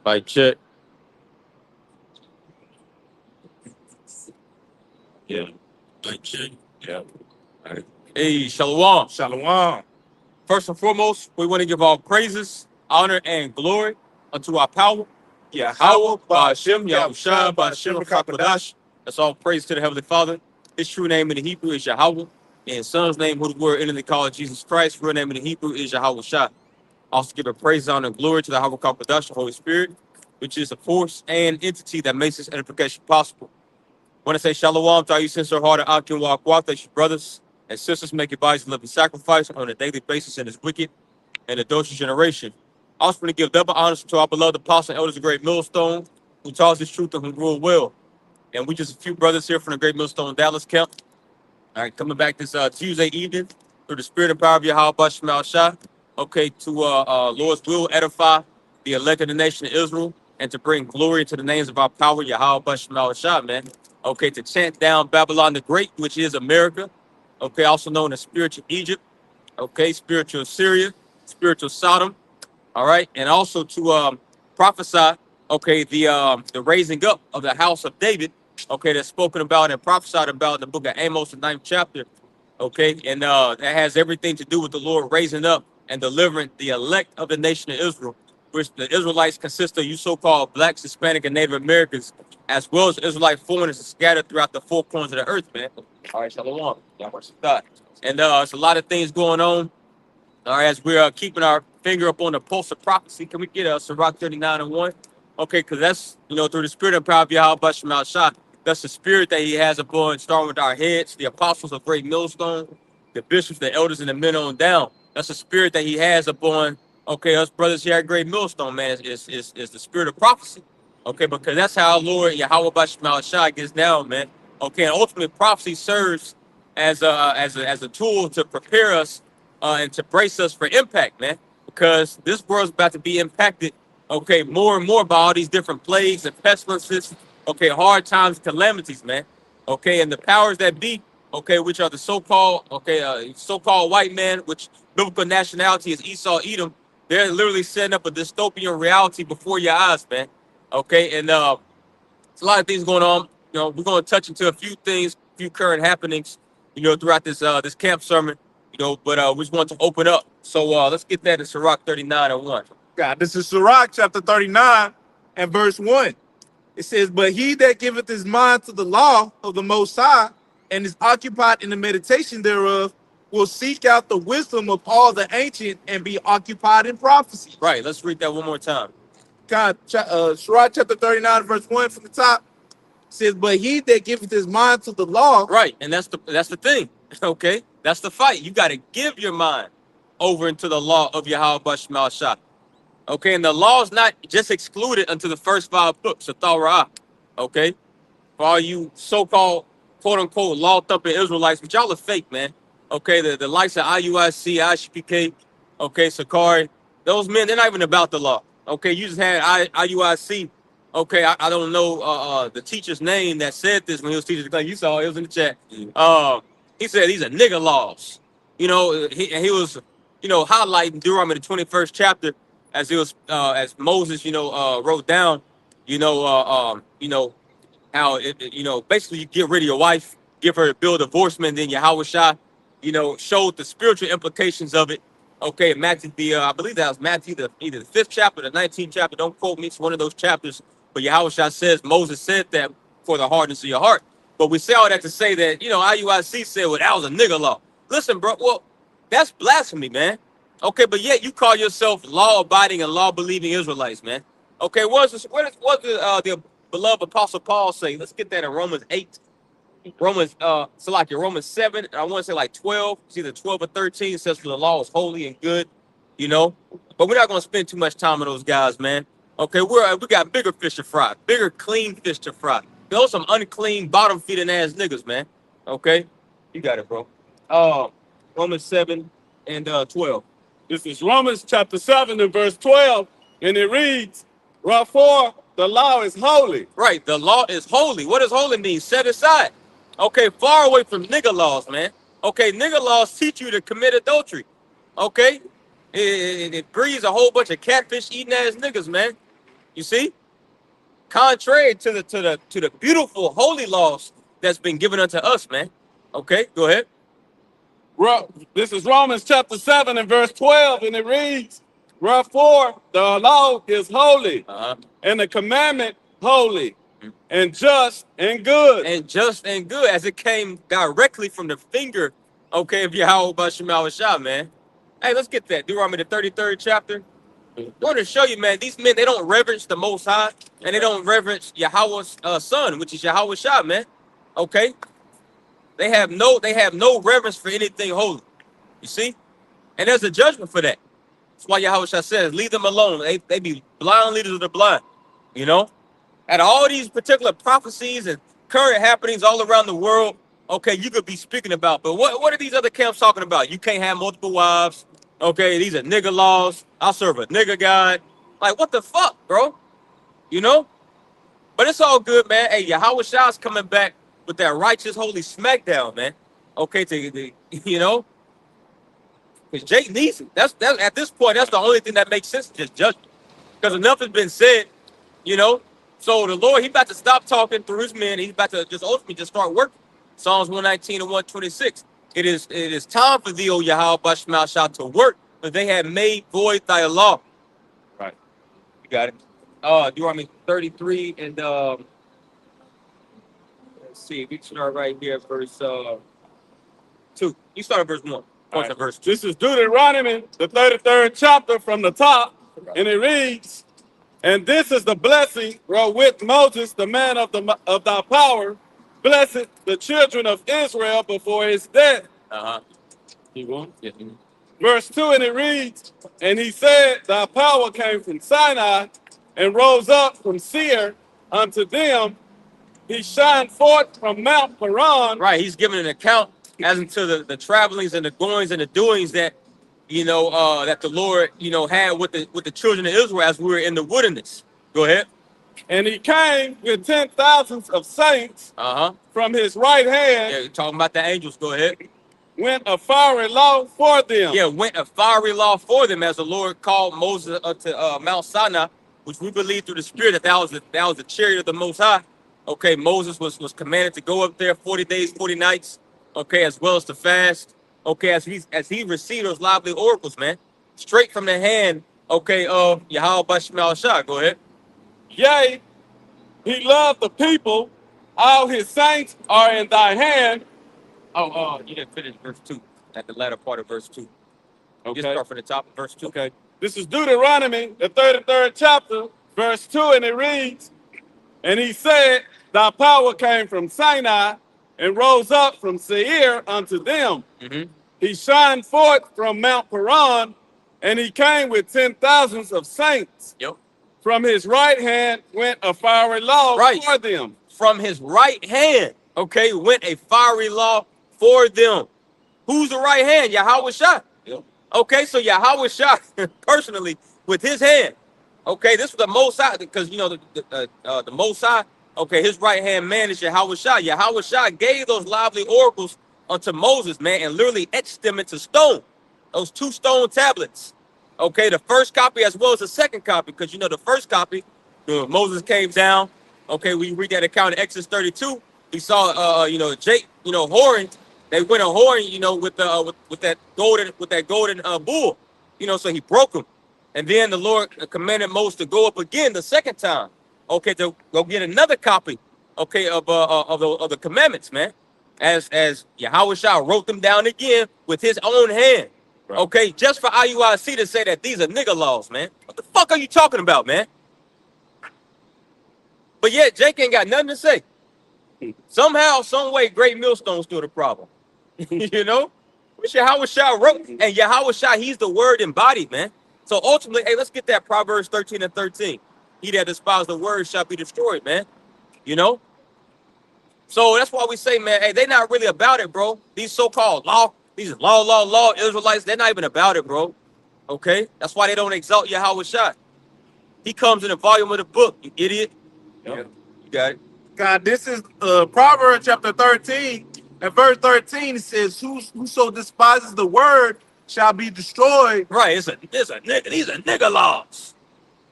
Like check. Yeah. Like check. Yeah. All right. Hey, Shalom. Shalom. First and foremost, we want to give all praises, honor, and glory unto our power. Yahweh, Ba'ashem, Yahushua, Ba'ashem, Rakakadash. That's all praise to the Heavenly Father. His true name in the Hebrew is Yahweh. And his son's name, who the word in the call Jesus Christ, real name in the Hebrew is Yahweh Shah. Also give a praise, honor, and glory to the Yahweh Kakadash, the Holy Spirit, which is a force and entity that makes this edification possible. Want to say shalom to all you sincere hearted Akim Wakwat, that you brothers and sisters make your bodies a living sacrifice on a daily basis in this wicked and adulterous generation. Also want to give double honors to our beloved apostles and elders of Great Millstone, who taught us this truth and who rule well. And we just a few brothers here from the Great Millstone Dallas camp. All right, coming back this Tuesday evening through the spirit and power of Yahweh Bashmal Shah. Okay, to Lord's will edify the elect of the nation of Israel and to bring glory to the names of our power, Yahweh Bashmal Shah, man. Okay, to chant down Babylon the Great, which is America. Okay, also known as spiritual Egypt. Okay, spiritual Syria, spiritual Sodom. All right, and also to prophesy. Okay, the raising up of the house of David. Okay, that's spoken about and prophesied about in the book of Amos, the 9th chapter. Okay, and that has everything to do with the Lord raising up and delivering the elect of the nation of Israel, which the Israelites consist of you so-called blacks, Hispanic, and Native Americans, as well as Israelite foreigners scattered throughout the four corners of the earth, man. All right, shalom. Y'all worship God. And it's a lot of things going on. All right, as we're keeping our finger up on the pulse of prophecy, can we get Sirach 39 and 1? Okay, because that's, through the spirit and power of Yahweh Basham Shah, that's the spirit that he has upon, starting with our heads, the apostles of Great Millstone, the bishops, the elders, and the men on down. That's the spirit that he has upon, okay, us brothers here at Great Millstone, man, is the spirit of prophecy. Okay, because that's how our Lord Yahweh Basham Shah gets down, man. Okay, and ultimately prophecy serves as a tool to prepare us and to brace us for impact, man, because this world's about to be impacted, okay, more and more by all these different plagues and pestilences, okay, hard times, calamities, man, okay, and the powers that be, okay, which are the so-called white man, which biblical nationality is Esau, Edom. They're literally setting up a dystopian reality before your eyes, man, okay, and there's a lot of things going on. We're going to touch into a few things, a few current happenings, throughout this camp sermon. But we just want to open up. So let's get that in Sirach 39 and 1. God, this is Sirach chapter 39 and verse 1. It says, "But he that giveth his mind to the law of the Most High and is occupied in the meditation thereof will seek out the wisdom of all the ancient and be occupied in prophecy." Right, let's read that one more time. God, Sirach chapter 39 verse 1 from the top says, "But he that giveth his mind to the law." Right, and that's the thing. Okay, that's the fight. You got to give your mind over into the law of Yahweh Bashmal Shah. Okay, and the law is not just excluded unto the first 5 books of Torah. Okay, for all you so-called quote-unquote law-thumping Israelites, but y'all are fake, man. Okay, the likes of IUIC, ISPK, okay, Sakari, those men, they're not even about the law. Okay, you just had IUIC. Okay, I don't know the teacher's name that said this when he was teaching the class. You saw it was in the chat. He said these are nigger laws. He was highlighting Deuteronomy the 21st chapter as it was as Moses wrote down how basically you get rid of your wife, give her a bill of divorcement, then Yahweh Shah showed the spiritual implications of it. Okay, Matthew I believe that was Matthew either the 5th chapter or the 19th chapter. Don't quote me, it's one of those chapters. But Yahweh Shah says Moses said that for the hardness of your heart. But we say all that to say that, IUIC said, well, that was a nigger law. Listen, bro, well, that's blasphemy, man. Okay, but yet you call yourself law-abiding and law-believing Israelites, man. Okay, what does the beloved Apostle Paul say? Let's get that in Romans 8. Romans 7, and I want to say like 12. It's either 12 or 13. It says, for the law is holy and good, But we're not going to spend too much time on those guys, man. Okay, we got bigger fish to fry, bigger clean fish to fry. Those some unclean, bottom-feeding ass niggas, man. Okay, you got it, bro. Romans 7 and 12. This is Romans chapter 7 and verse 12, and it reads, "Wherefore the law is holy." Right, the law is holy. What does holy mean? Set aside. Okay, far away from nigga laws, man. Okay, nigga laws teach you to commit adultery. Okay, it breeds a whole bunch of catfish eating ass niggas, man. You see, contrary to the beautiful holy laws that's been given unto us, man. Okay, go ahead. This is Romans chapter 7 and verse 12, and it reads, wherefore the law is holy, and the commandment holy, and just and good. And just and good, as it came directly from the finger, okay, of Yahweh Bashim Shah, man. Hey, let's get that. Deuteronomy, the 33rd chapter. I want to show you, man, these men, they don't reverence the Most High, and they don't reverence Yahweh's son, which is Yahweh Shah, man. Okay? They have no reverence for anything holy. You see? And there's a judgment for that. That's why Yahweh Shah says, leave them alone. They be blind leaders of the blind. You know? At all these particular prophecies and current happenings all around the world, okay, you could be speaking about. But what are these other camps talking about? You can't have multiple wives. Okay, these are nigga laws. I'll serve a nigga God. Like, what the fuck, bro? You know? But it's all good, man. Hey, Yahweh Shah's coming back with that righteous, holy smackdown, man. Okay, you know? Because Jake needs it. That's at this point, that's the only thing that makes sense, just judgment. Because enough has been said, you know? So the Lord, he about to stop talking through his men. He's about to just ultimately just start working. Psalms 119 and 126. It is time for thee, O Yahweh Bashmal Shah, to work, for they have made void thy law. Right. You got it. Deuteronomy 33 and let's see, we start right here at verse 2. You start at verse 1. Right. Verse 2. This is Deuteronomy, the 33rd chapter from the top, and it reads, and this is the blessing wherewith Moses, the man of thy power, blessed the children of Israel before his death. Keep going. Yeah. Verse 2, and it reads, and he said, thy power came from Sinai and rose up from Seir unto them. He shined forth from Mount Paran. Right, he's giving an account as into the travelings and the goings and the doings that, you know, that the Lord, you know, had with the children of Israel as we were in the wilderness. Go ahead. And he came with 10,000s of saints from his right hand. Yeah, talking about the angels. Go ahead. Went a fiery law for them. Yeah, went a fiery law for them, as the Lord called Moses to Mount Sinai, which we believe through the Spirit that was the chariot of the Most High. Okay, Moses was commanded to go up there 40 days, 40 nights. Okay, as well as to fast. Okay, as he received those lively oracles, man, straight from the hand. Okay, of Yahweh Bashmal Shah. Go ahead. Yea, he loved the people. All his saints are in thy hand. You didn't finish verse 2. At the latter part of verse 2. Okay. Just start from the top of verse 2. Okay. This is Deuteronomy, the 33rd chapter, verse 2, and it reads, and he said, thy power came from Sinai and rose up from Seir unto them. He shined forth from Mount Paran, and he came with 10,000s of saints. Yep. From his right hand went a fiery law for them. From his right hand, okay, went a fiery law for them. Who's the right hand? Yahweh Shah. Yep. Okay, so Yahweh Shah personally with his hand. Okay, this was the Most High, because you know the Most High. Okay, his right hand man is Yahweh Shah. Yahweh Shah gave those lively oracles unto Moses, man, and literally etched them into stone. Those 2 stone tablets. Okay, the first copy as well as the second copy, because you know the first copy, Moses came down. Okay, we read that account in Exodus 32. We saw, you know, Jake, you know, whoring. They went a whoring, you know, with that golden bull, you know. So he broke them, and then the Lord commanded Moses to go up again the second time. Okay, to go get another copy. Okay, of the commandments, man. As Yahweh Shah wrote them down again with his own hand. Right. Okay, just for IUIC to say that these are nigga laws, man. What the fuck are you talking about, man? But yet, Jake ain't got nothing to say. Somehow, some way, Great Millstone's still the problem. You know? Which Yahweh Shah wrote. And Yahweh Shah, he's the word embodied, man. So ultimately, hey, let's get that Proverbs 13 and 13. He that despises the word shall be destroyed, man. You know? So that's why we say, man, hey, they're not really about it, bro. These so-called these law Israelites, they're not even about it, bro. Okay? That's why they don't exalt Yahweh Shah. He comes in the volume of the book, you idiot. Yep. You got it. God, this is Proverbs chapter 13 and verse 13. It says, Whoso despises the word shall be destroyed. Right, it's a nigga. These are nigga laws.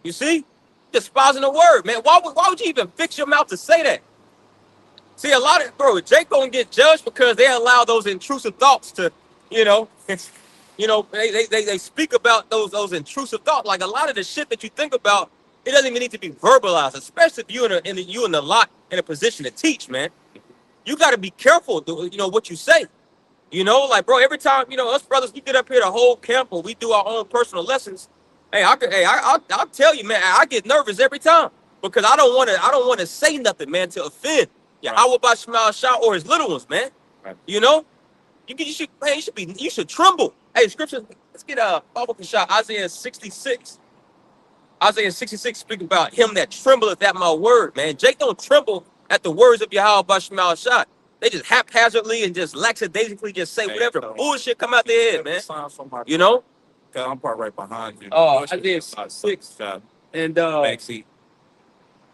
You see? Despising the word, man. Why would you even fix your mouth to say that? See, a lot of Jake gonna get judged because they allow those intrusive thoughts to, you know, they speak about those intrusive thoughts. Like a lot of the shit that you think about, it doesn't even need to be verbalized, especially if you're in the lot in a position to teach, man. You got to be careful, what you say. Like, bro, every time, us brothers, we get up here the whole camp or we do our own personal lessons. Hey, I'll tell you, man, I get nervous every time because I don't want to say nothing, man, to offend Yahweh Bashmal Shah or his little ones, man. Right. You should tremble. Hey, scripture, let's get a Bible shot. Isaiah 66. Isaiah 66 speaking about him that trembleth at my word, man. Jake don't tremble at the words of Yahweh Bashmal Shah. They just haphazardly and just lackadaisically just say whatever bullshit come out their head, man. I'm part right behind you. Oh, Isaiah 6 and Backseat.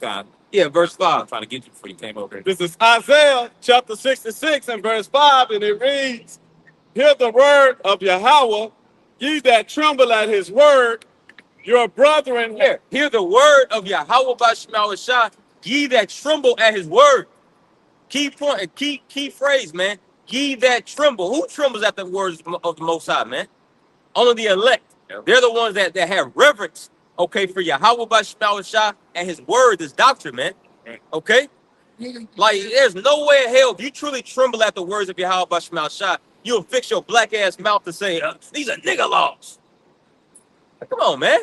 God. Yeah, verse 5. I'm trying to get you before you came over here. This is Isaiah chapter 66 and verse 5, and it reads, Hear the word of Yahweh, ye that tremble at his word, your brethren. Hear the word of Yahweh Bashmal Shah, ye that tremble at his word. Key point, key phrase, man. Ye that tremble. Who trembles at the words of the Most High, man? Only the elect. Yep. They're the ones that have reverence, for Yahweh Bashmal Shah and his word, this doctrine, man. Okay? Like, there's no way in hell, if you truly tremble at the words of Yahweh Bashmal Shah, you'll fix your black ass mouth to say, these are nigga laws. Come on, man.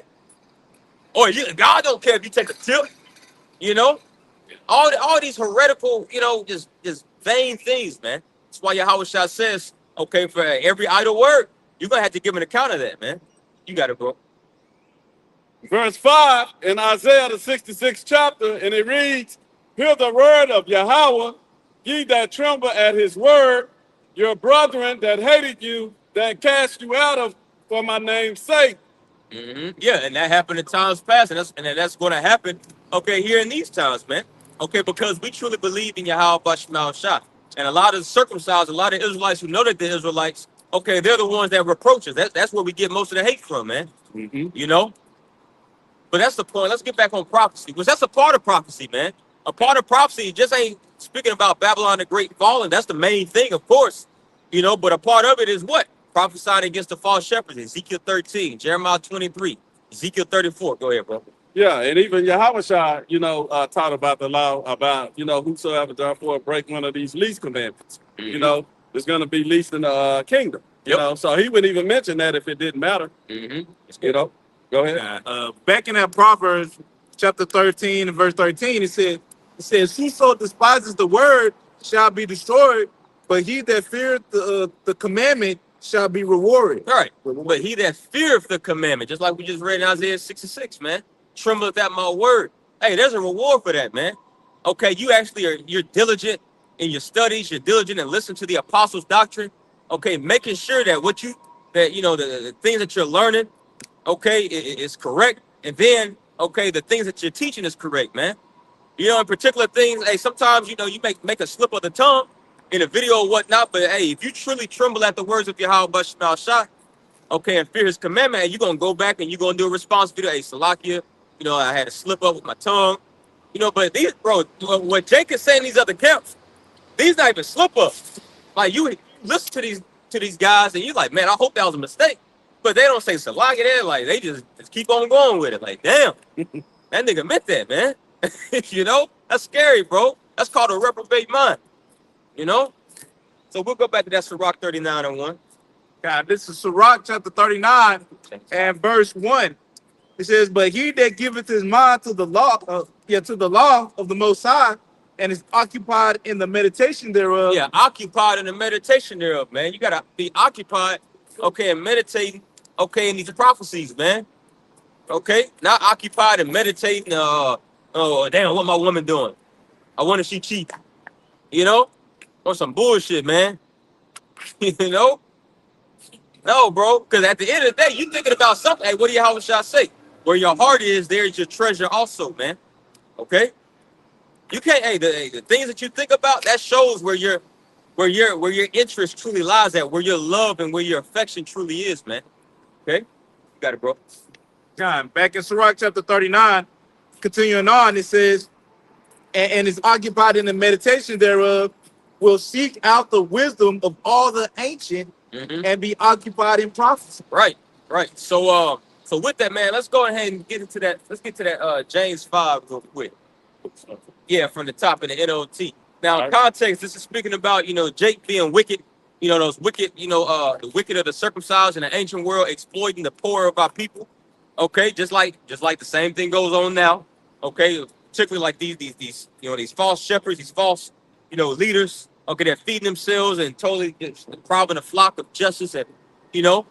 Or God don't care if you take a tip, All these heretical, just vain things, man. That's why Yahweh Shah says, for every idle word, you're going to have to give an account of that, man. You got it, bro. Verse 5 in Isaiah the 66th chapter, and it reads, Hear the word of Yahweh, ye that tremble at his word, your brethren that hated you, that cast you out of for my name's sake. Mm-hmm. Yeah, and that happened in times past, and that's going to happen, here in these times, man. Because we truly believe in Yahweh Bashmal Shah. And a lot of circumcised, a lot of Israelites who know that they're Israelites, they're the ones that reproach us. That's where we get most of the hate from, man. Mm-hmm. But that's the point. Let's get back on prophecy, because that's a part of prophecy, man. A part of prophecy just ain't speaking about Babylon the Great falling. That's the main thing, of course. But a part of it is what? Prophesying against the false shepherds. Ezekiel 13, Jeremiah 23, Ezekiel 34. Go ahead, bro. Yeah, and even Yahweh Shah, taught about the law about, whosoever therefore break one of these least commandments, is going to be least in the kingdom. So he wouldn't even mention that if it didn't matter. Go ahead. Back in that Proverbs chapter 13 and verse 13, it says, Whoso despises the word shall be destroyed, but he that feareth the commandment shall be rewarded. All right. But he that feareth the commandment, just like we just read in Isaiah 66, man, trembleth at my word. Hey, there's a reward for that, man. You're diligent in your studies, you're diligent and listen to the apostles' doctrine. Making sure that the things that you're learning, is correct. And then, the things that you're teaching is correct, man. In particular things, hey, sometimes, you make a slip of the tongue in a video or whatnot, but hey, if you truly tremble at the words of Yahweh Bashmal Shah, and fear his commandment, and you're going to go back and you're going to do a response video. Hey, Salakia, I had a slip up with my tongue. But these, bro, what Jake is saying, these other camps, these not even slip ups. Like, you listen to these guys and you're like, man, I hope that was a mistake. But they don't say Salakia there, like, they just keep on going with it. Like, damn, that nigga meant that, man. That's scary, bro. That's called a reprobate mind. So we'll go back to that Sirach 39 and 1. God, this is Sirach chapter 39 and verse 1. It says, But he that giveth his mind to the law of the Most High, and is occupied in the meditation thereof. Yeah, occupied in the meditation thereof, man. You gotta be occupied, and meditating, in these prophecies, man. Not occupied and meditating. Oh, damn, what my woman doing? I wonder if she cheat. On some bullshit, man. No, bro. Because at the end of the day, you thinking about something. Hey, what do Yahweh Shah say? Where your heart is, there is your treasure also, man. You can't. Hey, the things that you think about, that shows where your interest truly lies at, where your love and where your affection truly is, man. Okay, you got it, bro. God, back in Sirach chapter 39, continuing on, it says, and is occupied in the meditation thereof, will seek out the wisdom of all the ancient Hmm. and be occupied in prophecy. Right, right. So with that, man, let's go ahead and get into that. Let's get to that James 5 real quick. Yeah, from the top of the NOT. Now, Right. context, this is speaking about, Jake being wicked, those wicked, the wicked of the circumcised in the ancient world, exploiting the poor of our people. Okay, just like the same thing goes on now. Okay, particularly like these these false shepherds, these false, leaders. Okay, they're feeding themselves and totally just robbing a flock of justice, and you know,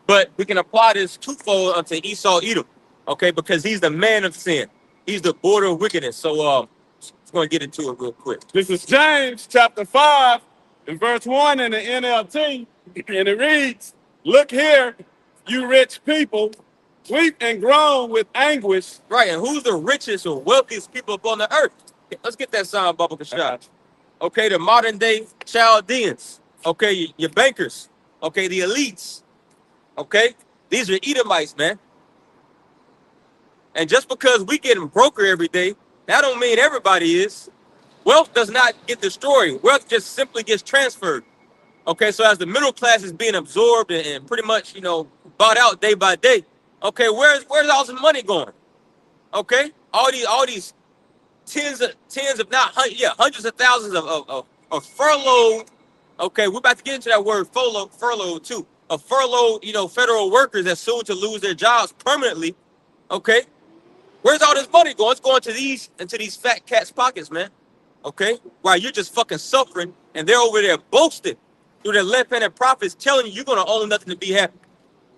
but we can apply this twofold unto Esau Edom, okay, because he's the man of sin. He's the border of wickedness. So just going to get into it real quick. This is James chapter 5 and verse 1 in the NLT, and it reads, "Look here, you rich people, weep and groan with anguish." Right, and who's the richest or wealthiest people upon the earth? Okay, let's get that sound bubble shot. Okay, the modern day Chaldeans. Okay, your bankers. Okay, the elites. Okay, these are Edomites, man. And just because we getting broker every day, that don't mean everybody is. Wealth does not get destroyed. Wealth just simply gets transferred. Okay, so as the middle class is being absorbed and pretty much, bought out day by day. Okay, where's all this money going? Okay, all these tens of not hundreds of thousands of furloughed. Okay, we're about to get into that word furlough too. Of furloughed, federal workers that's soon to lose their jobs permanently. Okay, where's all this money going? It's going to these fat cats' pockets, man. Okay, while you're just fucking suffering and they're over there boasting through their left-handed prophets, telling you you're gonna own nothing to be happy.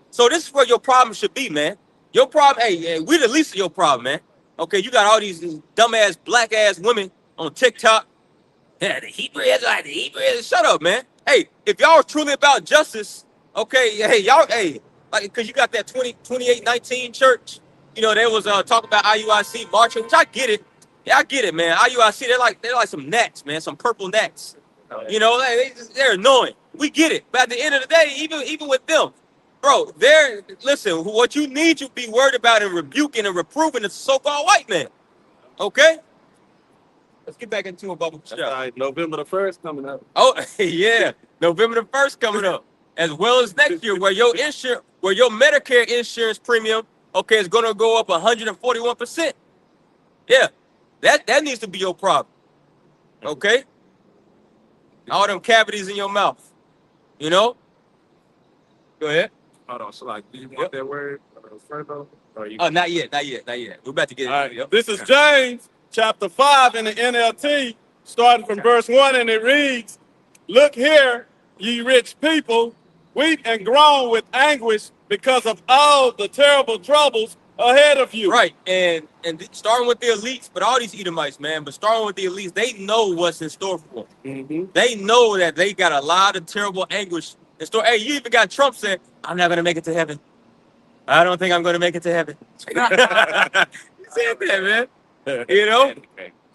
So this is where your problem should be, man. Your problem, hey, we're the least of your problem, man. Okay, you got all these dumbass black ass women on TikTok. Yeah, the Hebrew Israelites, the Hebrew Israelites. Shut up, man. Hey, if y'all are truly about justice, okay, hey, y'all, hey, like, because you got that 2819 church, they was talking about IUIC marching, which I get it. Yeah, I get it, man. IUIC, they're like some gnats, man, some purple gnats. They're annoying. We get it. But at the end of the day, even with them, bro, listen, what you need to be worried about and rebuking and reproving is so-called white man. Okay? Let's get back into a bubble. That's right, November the 1st coming up. Oh, yeah. November the 1st coming up. As well as next year, where your Medicare insurance premium, okay, is gonna go up 141%. Yeah. That needs to be your problem. Okay? All them cavities in your mouth. Go ahead. Hold on, so like, do you want that word further? Oh, not yet. We're about to get All it. right, Yep. this is James chapter 5 in the NLT, starting from verse 1, and it reads, "Look here, ye rich people, weep and groan with anguish because of all the terrible troubles ahead of you." Right, and starting with the elites, but all these Edomites, man, but starting with the elites, they know what's in store for them. Mm-hmm. They know that they got a lot of terrible anguish in store. Hey, you even got Trump saying, "I'm not gonna make it to heaven. I don't think I'm gonna make it to heaven." He said that, man.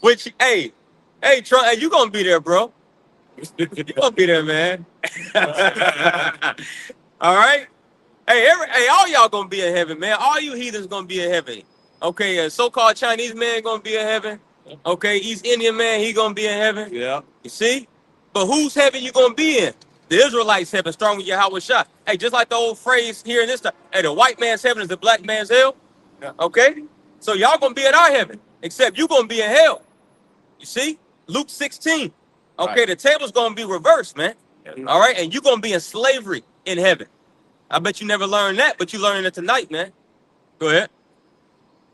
Which, hey, Trump, hey, you gonna be there, bro. You gonna be there, man. All right. Hey, all y'all gonna be in heaven, man. All you heathens gonna be in heaven. Okay, a so-called Chinese man gonna be in heaven. Okay, East Indian man, he gonna be in heaven. Yeah. You see? But whose heaven you gonna be in? The Israelites' heaven, strong with Yahweh Shah. Hey, just like the old phrase here in this time. Hey, the white man's heaven is the black man's hell. Yeah. Okay? So y'all gonna be in our heaven, except you gonna be in hell. You see? Luke 16. Okay, Right. the table's gonna be reversed, man. Yeah. All right, and you're gonna be in slavery in heaven. I bet you never learned that, but you learning it tonight, man. Go ahead.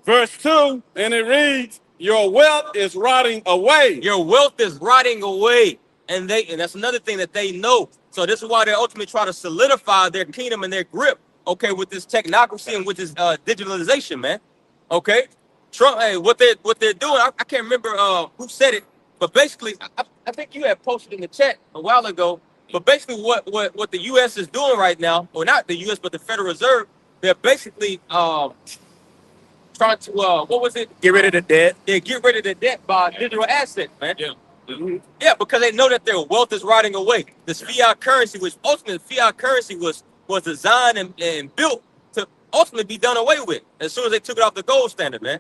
Verse 2, and it reads, "Your wealth is rotting away." Your wealth is rotting away. And that's another thing that they know. So this is why they ultimately try to solidify their kingdom and their grip, okay, with this technocracy and with this digitalization, man. Okay? Trump, hey, what they're doing, I can't remember who said it, but basically, I think you had posted in the chat a while ago, but basically what the US is doing right now, or not the US, but the Federal Reserve, they're basically trying to what was it? Get rid of the debt. Yeah, get rid of the debt by digital assets, man. Yeah. Mhm. Yeah, because they know that their wealth is rotting away. This fiat currency, which ultimately fiat currency was designed and built to ultimately be done away with as soon as they took it off the gold standard, man.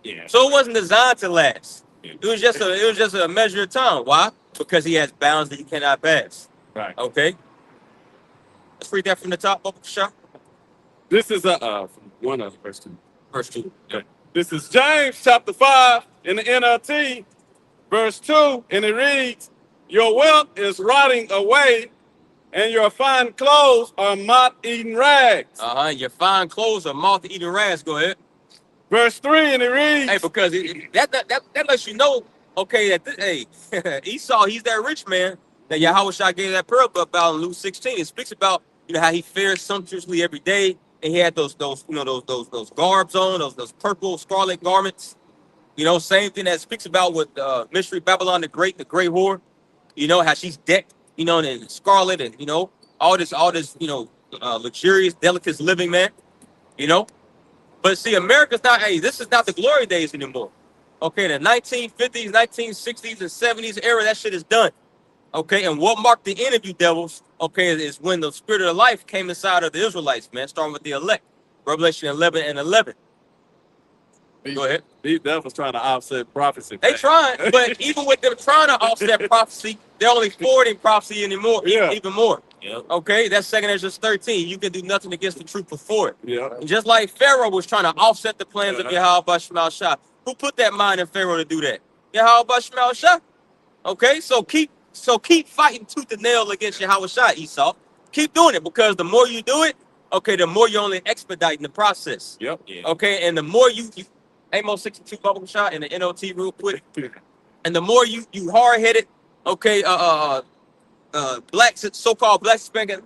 Yeah. So it wasn't designed to last. It was just a measure of time. Why? Because he has bounds that he cannot pass. Right. Okay. Let's read that from the top, Bubba Shah. This is from one of verse 2. Verse 2. Okay. This is James chapter 5 in the NLT, verse 2, and it reads, "Your wealth is rotting away, and your fine clothes are moth-eaten rags." Your fine clothes are moth-eating rags. Go ahead. Verse 3, and it reads, Hey, because that lets you know, okay, that Esau, he's that rich man that Yahweh Shah gave that parable about in Luke 16. It speaks about, how he fared sumptuously every day, and he had those garbs on, those purple scarlet garments. Same thing that speaks about with Mystery Babylon the Great whore. How she's decked, in scarlet and all this luxurious, delicate living, man. But see, America's not, this is not the glory days anymore. Okay, the 1950s, 1960s, and 70s era, that shit is done. Okay, and what marked the end of you devils, okay, is when the spirit of life came inside of the Israelites, man, starting with the elect. Revelation 11 and 11. Go ahead. These devils trying to offset prophecy. They trying, but even with them trying to offset prophecy, they're only forwarding prophecy anymore, Yeah. even more. Yeah. Okay, that's 2 Ezra 13. You can do nothing against the truth before it. Yeah. Just like Pharaoh was trying to offset the plans of Yahweh Shema Shah. Who put that mind in Pharaoh to do that? Yahweh Shema Shah. Okay, so keep fighting tooth and nail against Yahweh Shah, Esau. Keep doing it, because the more you do it, okay, the more you're only expediting the process. Yep. Yeah. Okay, and the more you Amos 62 bubble shot in the NOT real quick, and the more you hard-headed, okay, blacks, so-called black, Hispanic,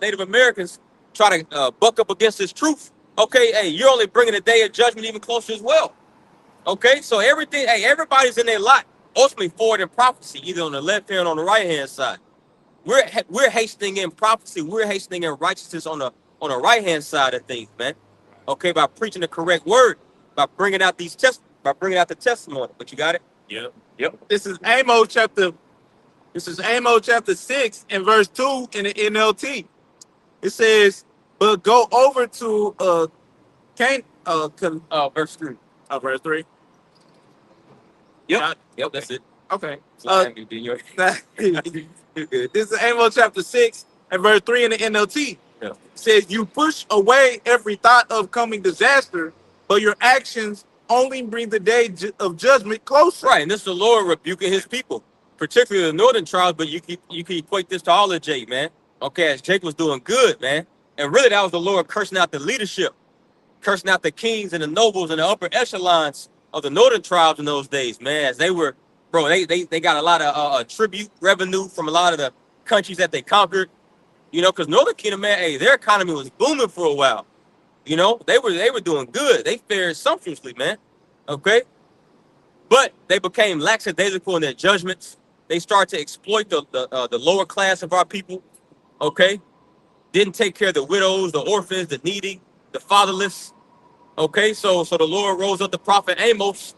Native Americans try to buck up against this truth. Okay, hey, you're only bringing the day of judgment even closer as well. Okay, so everybody's in their lot, ultimately forward in prophecy, either on the left hand or on the right hand side. We're hastening in prophecy. We're hastening in righteousness on the right hand side of things, man. Okay, by preaching the correct word, by bringing out the testimony. But you got it? Yep. Yep. This is Amos chapter 6 and verse 2 in the NLT. It says, "But go over to Verse 3. verse 3. Yep. Yep, that's it. Okay. So, This is Amos chapter 6 and verse 3 in the NLT. Yeah. It says, "You push away every thought of coming disaster, but your actions only bring the day of judgment closer." Right, and this is the Lord rebuking his people, particularly the northern tribes, but you can equate this to all of Jake, man. Okay, as Jake was doing good, man. And really that was the Lord cursing out the leadership, cursing out the kings and the nobles and the upper echelons of the northern tribes in those days, man. As they were, they got a lot of tribute revenue from a lot of the countries that they conquered, because Northern Kingdom, man, their economy was booming for a while. They were doing good. They fared sumptuously, man. Okay. But they became lackadaisical in their judgments. They started to exploit the lower class of our people. Okay. Didn't take care of the widows, the orphans, the needy, the fatherless. Okay. So the Lord rose up the prophet Amos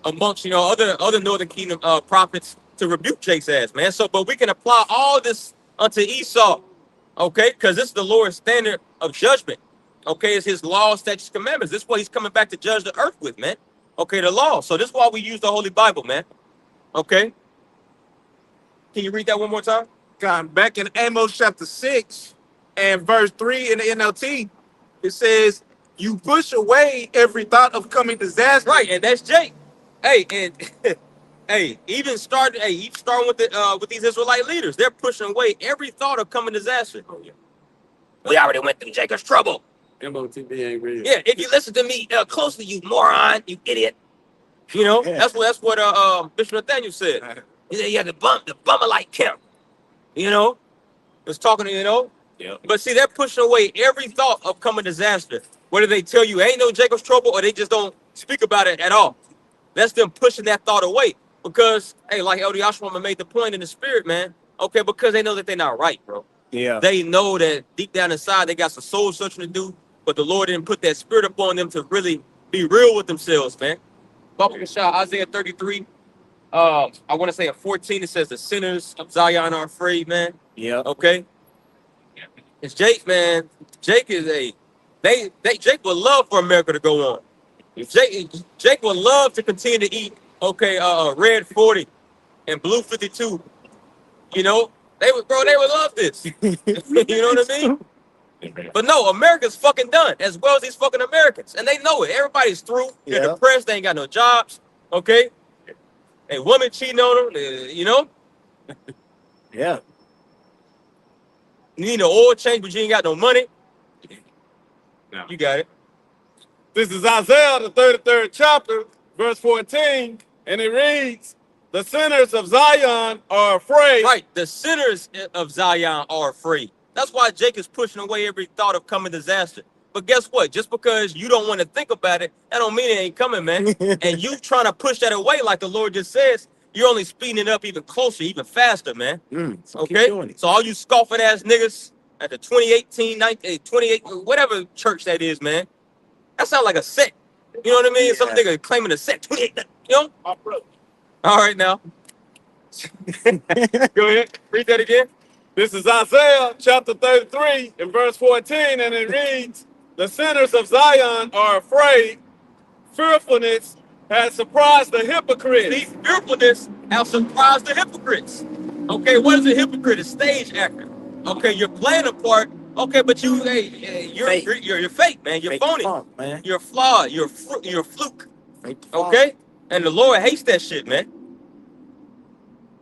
amongst, other Northern Kingdom prophets to rebuke Jake's ass, man. But we can apply all this unto Esau. Okay. Because this is the Lord's standard of judgment. Okay, it's his law, statutes, commandments. This is what he's coming back to judge the earth with, man. Okay, the law. So this is why we use the Holy Bible, man. Okay. Can you read that one more time? God, back in Amos chapter 6 and verse 3 in the NLT, it says, "You push away every thought of coming disaster." Right, and that's Jake. Hey, and even starting with these Israelite leaders, they're pushing away every thought of coming disaster. Oh, yeah. We already went through Jacob's trouble. MOTB ain't real. Yeah, if you listen to me closely, you moron, you idiot. That's what Bishop Nathaniel said. He said, "Yeah, the bummer like Kemp." Was talking to Yeah. But see, they're pushing away every thought of coming disaster. Whether they tell you ain't no Jacob's trouble or they just don't speak about it at all. That's them pushing that thought away. Because, like Elder Yashua made the point in the spirit, man. Okay, because they know that they're not right, bro. Yeah. They know that deep down inside they got some soul searching to do, but the Lord didn't put that spirit upon them to really be real with themselves, man. Buckle shot, Isaiah 33. I want to say at 14, it says the sinners of Zion are afraid, man. Yeah. Okay. It's Jake, man. Jake is Jake would love for America to go on. Jake would love to continue to eat, okay, red 40 and blue 52. You know, they would love this. You know what I mean? But no, America's fucking done, as well as these fucking Americans. And they know it. Everybody's through. They're Yeah. depressed. They ain't got no jobs. Okay? A woman cheating on them, you know? Yeah. You need an oil change, but you ain't got no money. No. You got it. This is Isaiah, the 33rd chapter, verse 14, and it reads, "The sinners of Zion are afraid." Right. The sinners of Zion are free. That's why Jake is pushing away every thought of coming disaster. But guess what? Just because you don't want to think about it, that don't mean it ain't coming, man. And you trying to push that away, like the Lord just says, you're only speeding it up even closer, even faster, man. So keep Okay? doing it. So all you scoffing ass niggas at the 2018, 28, whatever church that is, man, that sounds like a sect. You know what I mean? Some Yeah. nigga claiming a sect. 28, you know? All right, now. Go ahead. Read that again. This is Isaiah chapter 33 and verse 14, and it reads, "The sinners of Zion are afraid. Fearfulness has surprised the hypocrites." These fearfulness have surprised the hypocrites. Okay, what is a hypocrite? A stage actor. Okay, you're playing a part. Okay, but you're Fake. you're fake, man. You're Fake phony. funk, man. You're flawed. You're a fluke. Fake funk. Okay, and the Lord hates that shit, man.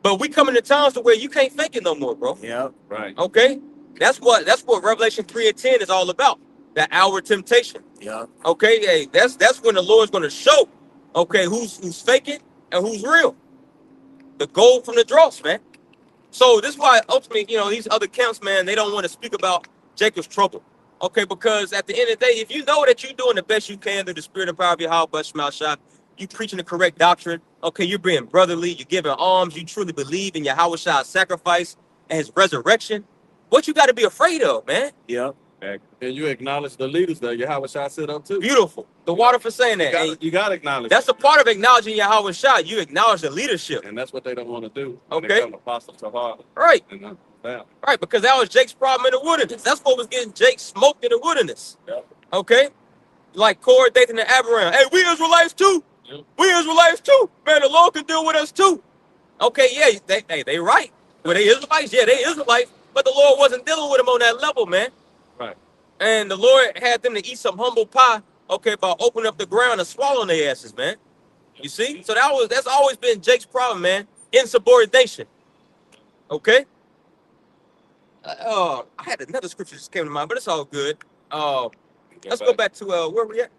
But we coming to times to where you can't fake it no more, bro. Yep. Right. Okay, that's what Revelation 3 and 10 is all about. That hour of temptation. Yep. Okay, hey, that's when the Lord's going to show, okay, who's faking and who's real. The gold from the dross, man. So this is why ultimately, you know, these other camps, man, they don't want to speak about Jacob's trouble. Okay, because at the end of the day, if you know that you're doing the best you can through the spirit and power of your heart, but smile shot, you preaching the correct doctrine. Okay, you're being brotherly, you're giving alms, you truly believe in Yahweh Shah's sacrifice and his resurrection. What you got to be afraid of, man? Yep. And you acknowledge the leaders that Yahweh Shah set up too. Beautiful. The water for saying that. And You got to acknowledge. that's a part of acknowledging Yahweh Shah. You acknowledge the leadership. and that's what they don't want to do. When Okay. They come apostle to heart Right. and down. Right, because that was Jake's problem in the wilderness. That's what was getting Jake smoked in the wilderness. Yep. Okay? Like Korah, Dathan, and Abiram. Hey, we Israelites too. Yep. We Israelites too. Man, the Lord can deal with us too. Okay, yeah, they right. Well, they Israelites, yeah, they Israelites, but the Lord wasn't dealing with them on that level, man. Right. And the Lord had them to eat some humble pie, okay, by opening up the ground and swallowing their asses, man. You see? So that's always been Jake's problem, man. Insubordination. Okay? I had another scripture just came to mind, but it's all good. Let's go back to where we at?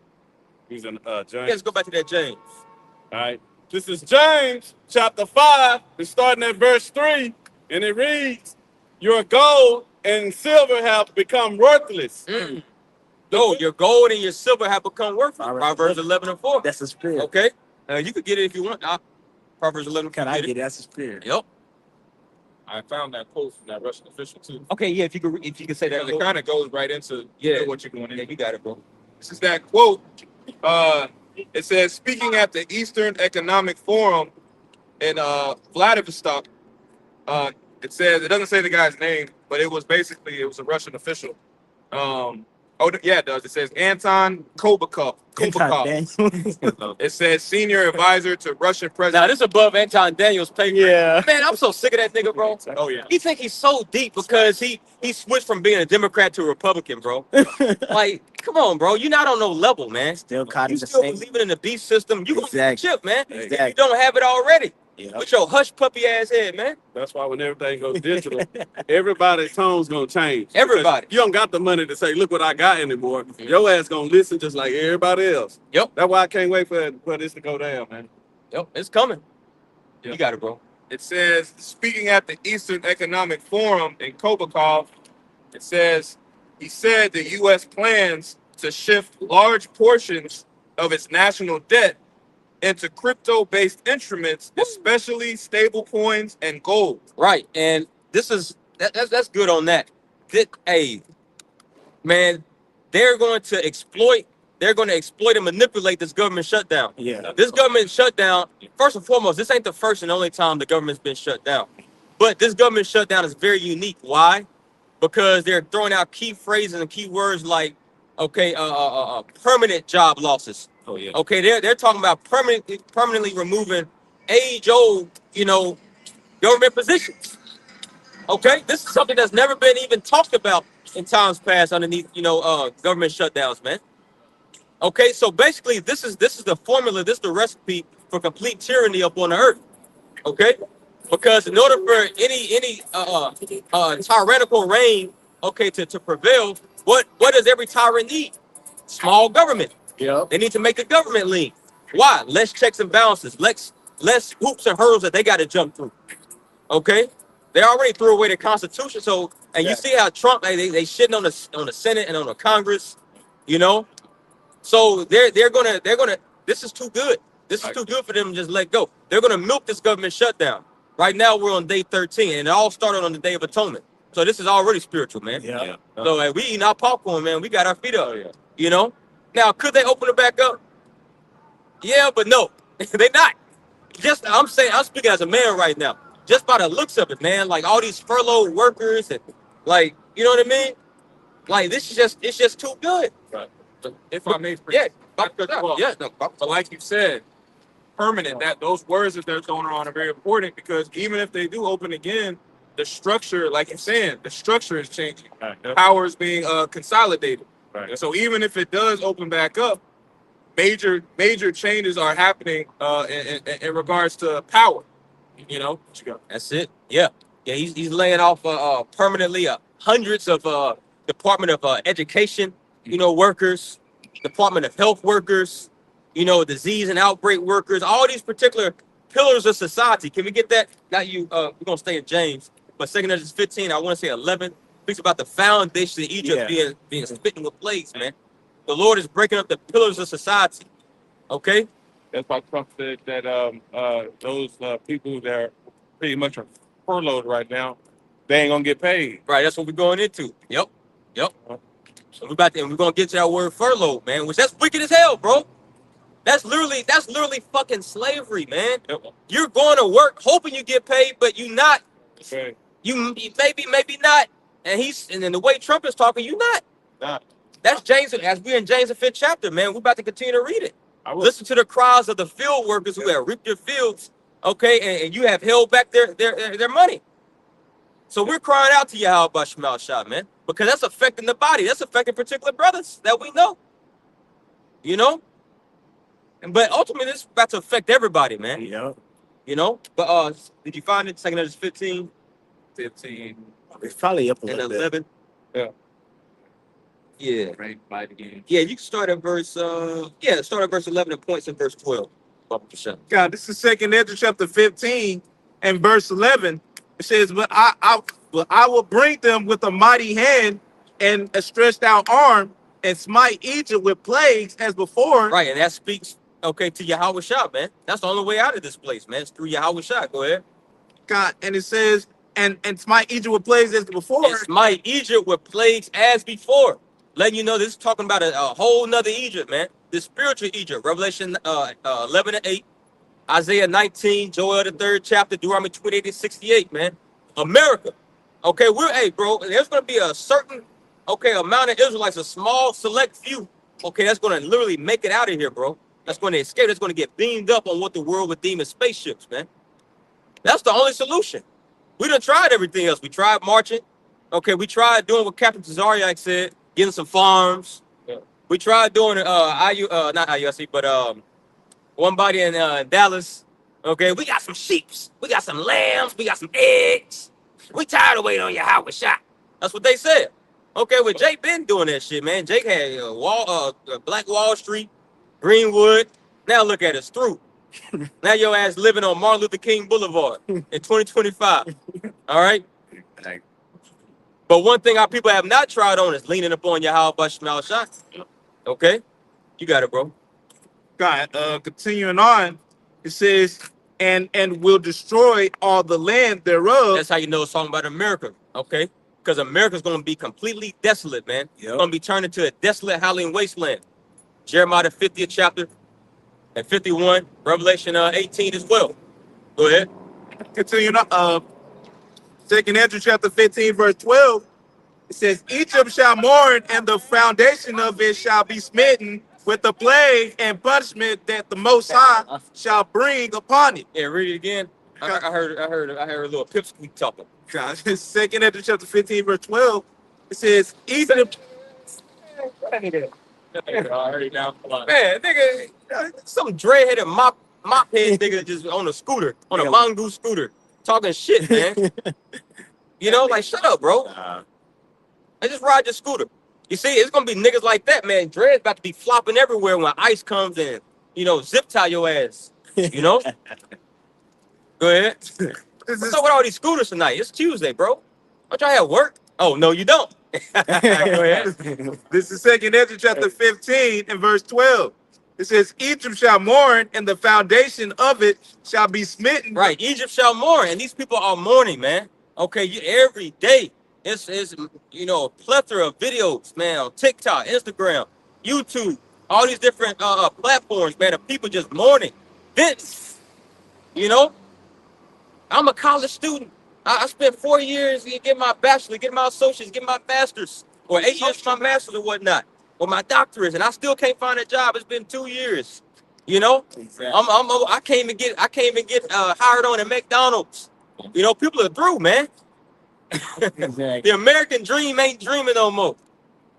He's in James. Yeah, let's go back to that James. All right. This is James chapter 5, and starting at verse 3, and it reads, "Your gold and silver have become worthless." No, your gold and your silver have become worthless. Proverbs Proverbs 11 and 4. That's the spirit. Okay? You could get it if you want. Proverbs 11. Can I get it? That's the spirit. Yep. I found that quote from that Russian official too. Okay, yeah, if you could say that. Because it kind of goes right into Yeah. what you're going Yeah, into. you got it, bro. This is that quote. It says, speaking at the Eastern Economic Forum in Vladivostok, it says, it doesn't say the guy's name, but it was a Russian official. Yeah, it does. It says Anton Kobakov. God, dang. It says senior advisor to Russian Now, president. this is above Anton Daniels' paper. Yeah. Man, I'm so sick of that nigga, bro. Oh yeah. He think he's so deep because he switched from being a Democrat to a Republican, bro. Like, come on, bro. You're not on no level, man. Still caught You in the still same. believing in the beast system. You gonna Exactly. chip, man. If Exactly. you don't have it already. Yep. With your hush puppy ass head, man. That's why when everything goes digital, everybody's tone's gonna change. Everybody. Because you don't got the money to say, "Look what I got" anymore. Your ass gonna listen just like everybody else. Yep. That's why I can't wait for this to go down, man. Yep, it's coming. Yep. You got it, bro. It says, speaking at the Eastern Economic Forum in Kobakov, it says, he said the U.S. plans to shift large portions of its national debt into crypto-based instruments, especially stable coins and gold. Right, and that's good on that. Hey, man, they're going to exploit they're going to exploit and manipulate this government shutdown. Yeah. This government shutdown, first and foremost, this ain't the first and only time the government's been shut down. But this government shutdown is very unique. Why? Because they're throwing out key phrases and key words like, okay, permanent job losses. Oh yeah. Okay, they're talking about permanently removing age-old, government positions. Okay, this is something that's never been even talked about in times past underneath, government shutdowns, man. Okay, so basically, this is the formula, this is the recipe for complete tyranny up on the earth. Okay, because in order for any tyrannical reign, okay, to prevail, what does every tyrant need? Small government. Yeah. They need to make the government lean. Why? Less checks and balances, less hoops and hurdles that they got to jump through. Okay, they already threw away the Constitution. So, and you see how Trump they shitting on the Senate and on the Congress, So they're gonna this is too good. This is too good for them to just let go. They're gonna milk this government shutdown. Right now we're on day 13, and it all started on the Day of Atonement. So this is already spiritual, man. Yeah. So we eating our popcorn, man. We got our feet up. Now could they open it back up? Yeah, but no, they not. I'm speaking as a man right now. Just by the looks of it, man. Like all these furloughed workers and like, you know what I mean? Like it's just too good. Right. But if I may, Yeah. But like you said, permanent. That those words that they're throwing around are very important because even if they do open again, the structure, like you're saying, the structure is changing. Right. Power is being consolidated. Right. And so even if it does open back up, major changes are happening in regards to power. That's it. Yeah. He's laying off permanently hundreds of Department of Education, workers, Department of Health workers, disease and outbreak workers, all these particular pillars of society. Can we get that? Now we're gonna stay in James, but 2 Ezra 15, I want to say 11, speaks about the foundation of Egypt being smitten with plagues, man. The Lord is breaking up the pillars of society. Okay? That's why Trump said that those people that are pretty much are furloughed right now, they ain't gonna get paid. Right, that's what we're going into. Yep. So we're gonna get to that word furlough, man, which that's wicked as hell, bro. That's literally fucking slavery, man. Yep. You're going to work hoping you get paid, but you not. Okay. You maybe not. And then the way Trump is talking, you not. Nah, That's James, as we're in James the 5th chapter, man. We're about to continue to read it. I will. Listen to the cries of the field workers who have reaped their fields, okay, and you have held back their money. So we're crying out to Yahweh Bashmal Shah, man, because that's affecting the body. That's affecting particular brothers that we know. But ultimately, this is about to affect everybody, man. Yeah. But did you find it? 2 Ezra 15, 15. It's probably up a and little bit. 11. Yeah. Yeah. Right by the game. Yeah, you can start at verse 11 and points in verse 12. God, this is 2 Ezra chapter 15 and verse 11. It says, but I will bring them with a mighty hand and a stretched out arm and smite Egypt with plagues as before. Right, and that speaks, okay, to Yahweh Shah, man. That's the only way out of this place, man. It's through Yahweh Shah. Go ahead. God, and it says, and smite Egypt with plagues as before. And smite Egypt with plagues as before. Letting you know this is talking about a whole nother Egypt, man. The spiritual Egypt. Revelation 11 and 8. Isaiah 19, Joel the 3rd chapter, Deuteronomy 28 and 68, man. America. Okay, bro, there's going to be a certain, amount of Israelites, a small select few, that's going to literally make it out of here, bro. That's going to escape. That's going to get beamed up on what the world would deem as spaceships, man. That's the only solution. We done tried everything else. We tried marching. Okay, we tried doing what Captain Tazariak said, getting some farms. Yeah. We tried doing not IUSC, but one body in Dallas. Okay, we got some sheeps, we got some lambs, we got some eggs. We tired of waiting on Yahweh Shah. That's what they said. Okay, well, Jake been doing that shit, man. Jake had Black Wall Street, Greenwood. Now look at us through. Now your ass living on Martin Luther King Boulevard in 2025. All right. But one thing our people have not tried on is leaning upon Yahweh Bashmal Shah. Okay, you got it, bro. God, continuing on, it says, and will destroy all the land thereof. That's how you know it's talking about America, okay? Because America's going to be completely desolate, man. It's going to be turned into a desolate, howling wasteland. Jeremiah the 50th chapter and 51, Revelation 18 as well. Go ahead. Continuing on, 2nd Ezra chapter 15, verse 12. It says, Egypt shall mourn, and the foundation of it shall be smitten with the plague and punishment that the Most High shall bring upon it. Yeah, read it again. I heard a little pipsqueak talking. 2nd Ezra chapter 15, verse 12. It says, Egypt. Already now. Man, nigga, some dreadheaded mop head nigga just on a scooter, on a mongoose scooter, talking shit, man. You know, like shut up, bro. I just ride your scooter. You see, it's gonna be niggas like that, man. Dread's about to be flopping everywhere when ice comes in. You know, zip tie your ass. You know. Go ahead. What's up with all these scooters tonight? It's Tuesday, bro. Don't y'all have work? Oh no, you don't. Go ahead. This is 2nd Ezra chapter 15 and verse 12. It says, Egypt shall mourn, and the foundation of it shall be smitten. Right, Egypt shall mourn, and these people are mourning, man. Okay, every day it's you know, a plethora of videos, man, on TikTok, Instagram, YouTube, all these different platforms, man, of people just mourning. This, you know, I'm a college student. I spent 4 years to get my bachelor, get my associates, get my master's, or 8 years for my master's or whatnot, or my doctorate, and I still can't find a job. It's been 2 years. You know, I can't even get hired on at McDonald's. You know, people are through, man. The American dream ain't dreaming no more.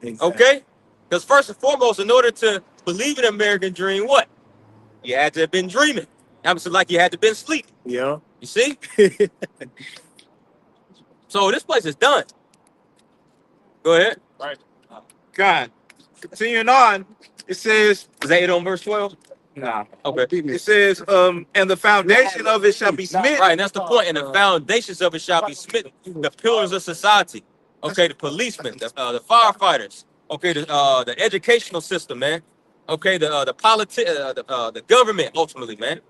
Okay? Because first and foremost, in order to believe in the American dream, what? You had to have been dreaming. It's like you had to have been asleep. Yeah. You see? So this place is done. Go ahead. Right. God. Continuing on, it says, Is that it on verse 12? Nah. Okay. it says, and the foundation of it shall be smitten. Right, and that's the point. And the foundations of it shall be smitten. The pillars of society. Okay, the policemen, the firefighters. Okay, the educational system, man. Okay, the government ultimately, man.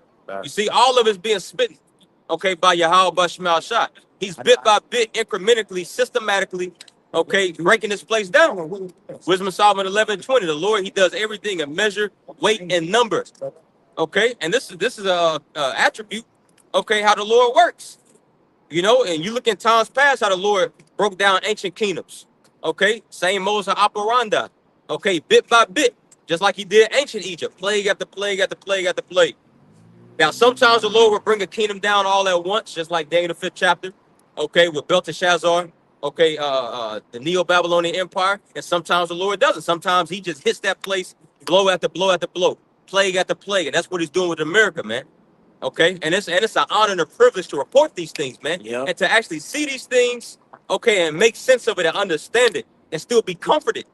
You see, all of it's being smitten. Okay, by Yahweh Bashmal Shah. He's bit by bit, incrementally, systematically. Okay, breaking this place down. Wisdom of Solomon 11:20. The Lord, He does everything in measure, weight, and numbers. Okay, and this is a attribute. Okay, how the Lord works. You know, and you look in times past how the Lord broke down ancient kingdoms. Okay, same modus operandi. Okay, bit by bit, just like He did ancient Egypt, plague after plague after plague after plague. Now, sometimes the Lord will bring a kingdom down all at once, just like Daniel the 5th chapter. Okay, with Belteshazzar. Okay, the Neo-Babylonian Empire, and sometimes the Lord doesn't. Sometimes He just hits that place, blow after blow after blow, plague after plague, and that's what He's doing with America, man. Okay, and it's an honor and a privilege to report these things, man, and to actually see these things, okay, and make sense of it and understand it, and still be comforted.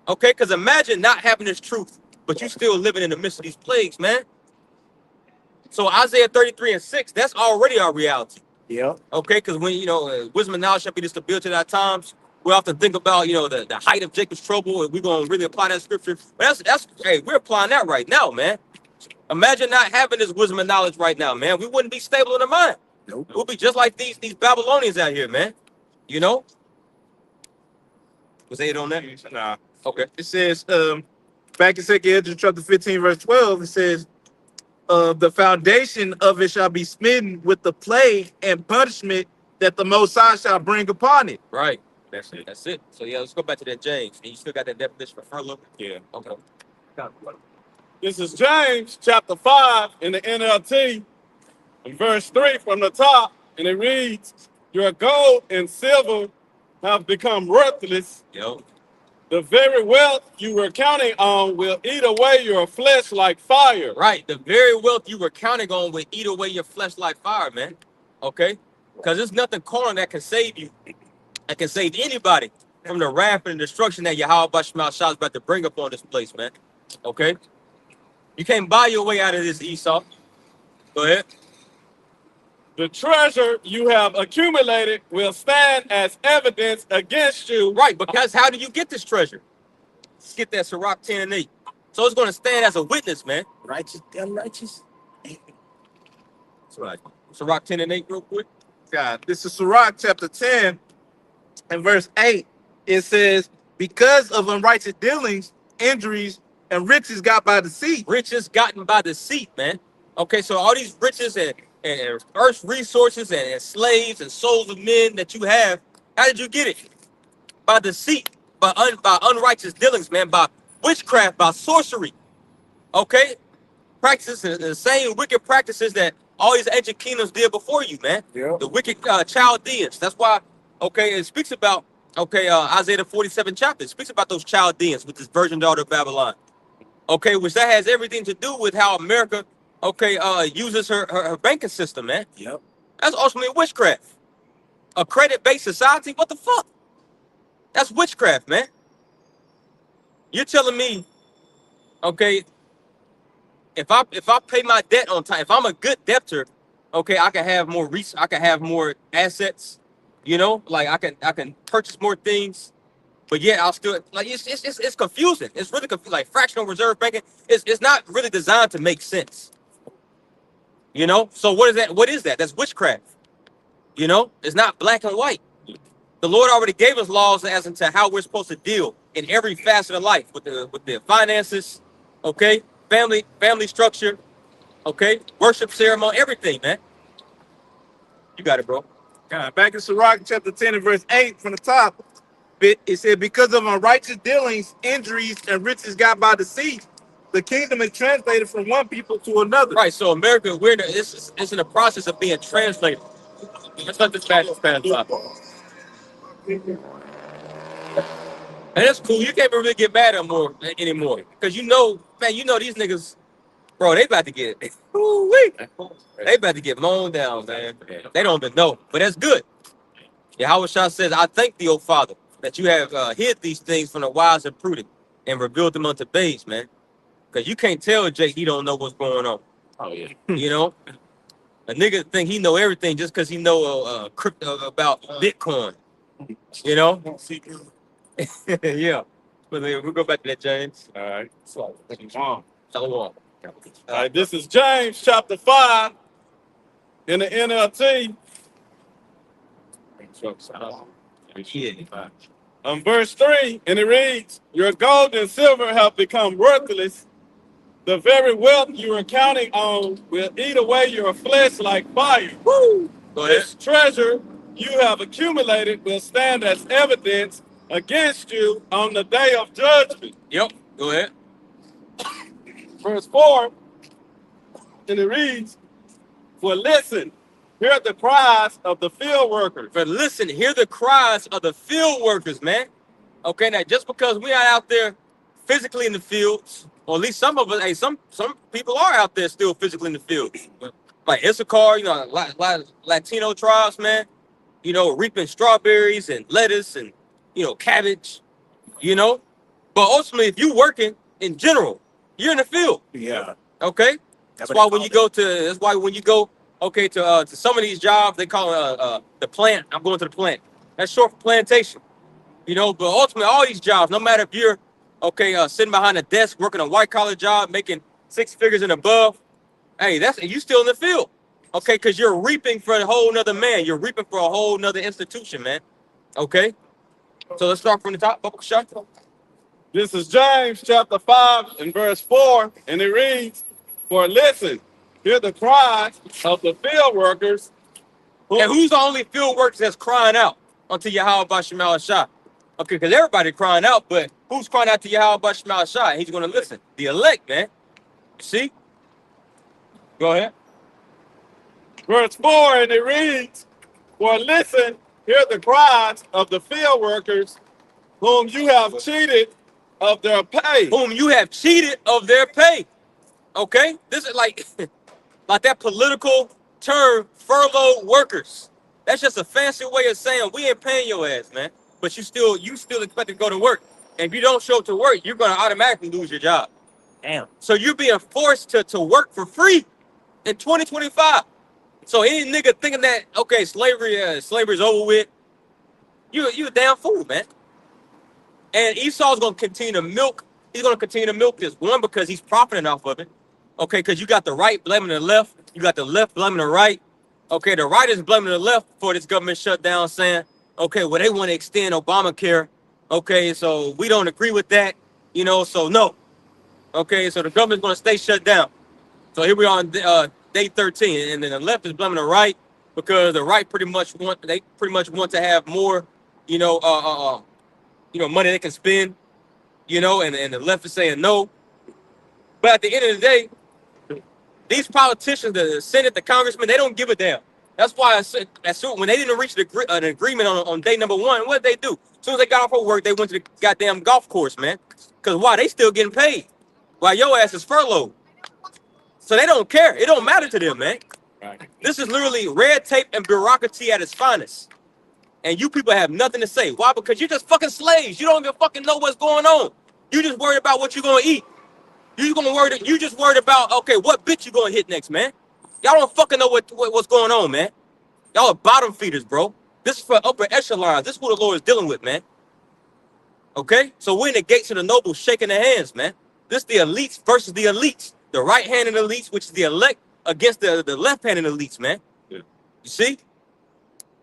Okay, because imagine not having this truth, but you still living in the midst of these plagues, man. So Isaiah 33:6, that's already our reality. Yeah. Okay, because when, you know, wisdom and knowledge shall be the stability of our times, we often think about, you know, the height of Jacob's trouble, and we're going to really apply that scripture. But hey, we're applying that right now, man. Imagine not having this wisdom and knowledge right now, man. We wouldn't be stable in the mind. Nope. We'll be just like these Babylonians out here, man. You know? Was it on that? Nah. Okay. It says, back in 2nd Ezra chapter 15, verse 12, it says, the foundation of it shall be smitten with the plague and punishment that the Most High shall bring upon it. Right. That's it. So yeah, let's go back to that James. And you still got that definition for furlough? Yeah. Okay. This is James chapter 5 in the NLT, and verse 3 from the top, and it reads, Your gold and silver have become worthless. Yo. The very wealth you were counting on will eat away your flesh like fire. Right. The very wealth you were counting on will eat away your flesh like fire, man. Okay? Because there's nothing carnal that can save you. That can save anybody from the wrath and the destruction that Yahweh Bashmal Shah is about to bring upon this place, man. Okay? You can't buy your way out of this, Esau. Go ahead. The treasure you have accumulated will stand as evidence against you. Right, because how do you get this treasure? Let's get that Sirach 10 and 8. So it's going to stand as a witness, man. Righteous, unrighteous. That's right. Sirach 10 and 8 real quick. God, this is Sirach chapter 10 and verse 8. It says, because of unrighteous dealings, injuries, and riches got by deceit. Riches gotten by deceit, man. Okay, so all these riches and earth resources and slaves and souls of men that you have, how did you get it? By deceit, by unrighteous dealings, man, by witchcraft, by sorcery. Okay, practices the same wicked practices that all these ancient kingdoms did before you, man. Yeah. The wicked Chaldeans. That's why, okay, it speaks about, okay, Isaiah the 47th chapter. It speaks about those Chaldeans with this virgin daughter of Babylon. Okay, which that has everything to do with how America, okay, uses her banking system, man. Yep. That's ultimately witchcraft. A credit-based society? What the fuck? That's witchcraft, man. You're telling me, okay, if I pay my debt on time, if I'm a good debtor, okay, I can have more I can have more assets, you know, like I can purchase more things, but yet I'll still like it's confusing. It's really confusing. Like fractional reserve banking, it's not really designed to make sense. You know, so what is that? What is that? That's witchcraft. You know, it's not black and white. The Lord already gave us laws as into how we're supposed to deal in every facet of life with the finances, okay, family structure, okay, worship ceremony, everything, man. You got it, bro. Back in Sirach chapter 10 and verse 8 from the top, it said, because of unrighteous dealings, injuries, and riches got by deceit, the kingdom is translated from one people to another. Right. So America, it's in the process of being translated. Let's let this back stand up. And that's cool. You can't really get mad anymore, because you know, man, you know these niggas, bro. They about to get it. They about to get mown down, man. They don't even know, but that's good. Yahweh Shah says, "I thank thee, O Father, that you have hid these things from the wise and prudent, and revealed them unto babes, man. Because you can't tell Jake he don't know what's going on. Oh yeah. You know, a nigga think he know everything just because he know crypto about Bitcoin. You know." Yeah. But we'll go back to that, James. All right. Shalom. All right, this is James chapter 5 in the NLT. Verse 3, and it reads, your gold and silver have become worthless. The very wealth you are counting on will eat away your flesh like fire. Woo! Go ahead. This treasure you have accumulated will stand as evidence against you on the day of judgment. Yep. Go ahead. Verse 4, and it reads, for listen, hear the cries of the field workers. But listen, hear the cries of the field workers, man. Okay, now just because we are out there physically in the fields, or at least some of us, hey, some people are out there still physically in the fields. Like Issachar, you know, a lot of Latino tribes, man, you know, reaping strawberries and lettuce and, you know, cabbage, you know. But ultimately, if you're working in general, you're in the field. Yeah. Okay? That's why when you go, okay, to some of these jobs, they call it the plant. I'm going to the plant. That's short for plantation. You know, but ultimately, all these jobs, no matter if you're, okay, sitting behind a desk, working a white-collar job, making 6 figures and above, hey, you still in the field. Okay, because you're reaping for a whole nother man. You're reaping for a whole nother institution, man. Okay? So let's start from the top. Bubba Shah. This is James chapter 5 and verse 4, and it reads, for listen, hear the cries of the field workers. And who's the only field workers that's crying out unto Yahweh Bashemal Shah? Okay, because everybody crying out, but who's crying out to Yahweh Bashemal Shah? He's going to listen. The elect, man. You see? Go ahead. Verse 4, and it reads, for listen, hear the cries of the field workers whom you have cheated of their pay. Whom you have cheated of their pay. Okay? This is like that political term, furloughed workers. That's just a fancy way of saying we ain't paying your ass, man. But you still expect to go to work. And if you don't show up to work, you're going to automatically lose your job. Damn. So you're being forced to work for free in 2025. So any nigga thinking that, okay, slavery's over with, you a damn fool, man. And Esau's going to continue to milk. He's going to continue to milk this. One, because he's profiting off of it. Okay, because you got the right blaming the left. You got the left blaming the right. Okay, the right is blaming the left for this government shutdown, saying, okay, well, they want to extend Obamacare. Okay, so we don't agree with that. You know, so no. Okay, so the government's going to stay shut down. So here we are on day 13, and then the left is blaming the right because the right pretty much want to have more, you know, money they can spend, and the left is saying no. But at the end of the day, these politicians, the Senate, the congressmen, they don't give a damn. That's why when they didn't reach an agreement on day number 1, what did they do? As soon as they got off of work, they went to the goddamn golf course, man. Because why? They still getting paid while your ass is furloughed. So they don't care. It don't matter to them, man. Right. This is literally red tape and bureaucracy at its finest. And you people have nothing to say. Why? Because you're just fucking slaves. You don't even fucking know what's going on. You just worried about what you're going to eat. You just worried about, okay, what bitch you going to hit next, man? Y'all don't fucking know what's going on, man. Y'all are bottom feeders, bro. This is for upper echelons. This is who the Lord is dealing with, man. Okay? So we're in the gates of the nobles shaking their hands, man. This is the elites versus the elites. The right-handed elites, which is the elect, against the left-handed elites, man. Yeah. You see?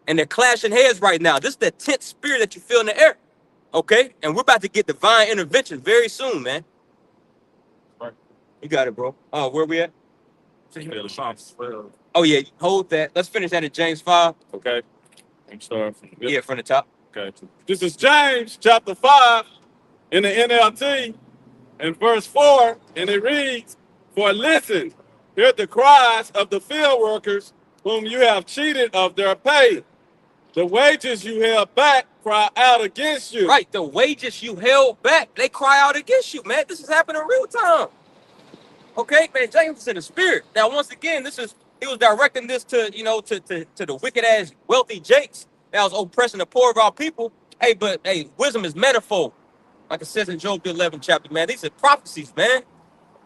And they're clashing heads right now. This is the tense spirit that you feel in the air. Okay? And we're about to get divine intervention very soon, man. Right. You got it, bro. Where we at? Yeah, Psalms 12. Oh, yeah. Hold that. Let's finish that at James 5. Okay. I'm starting from Yeah, from the top. Okay. This is James chapter 5 in the NLT and verse 4, and it reads, "For listen, hear the cries of the field workers whom you have cheated of their pay. The wages you held back cry out against you." Right. The wages you held back, they cry out against you, man. This is happening in real time. Okay, man, James is in the spirit. Now, once again, he was directing this to the wicked ass wealthy jakes that was oppressing the poor of our people. Hey, but hey, wisdom is manifold. Like it says in Job the 11th chapter, man. These are prophecies, man.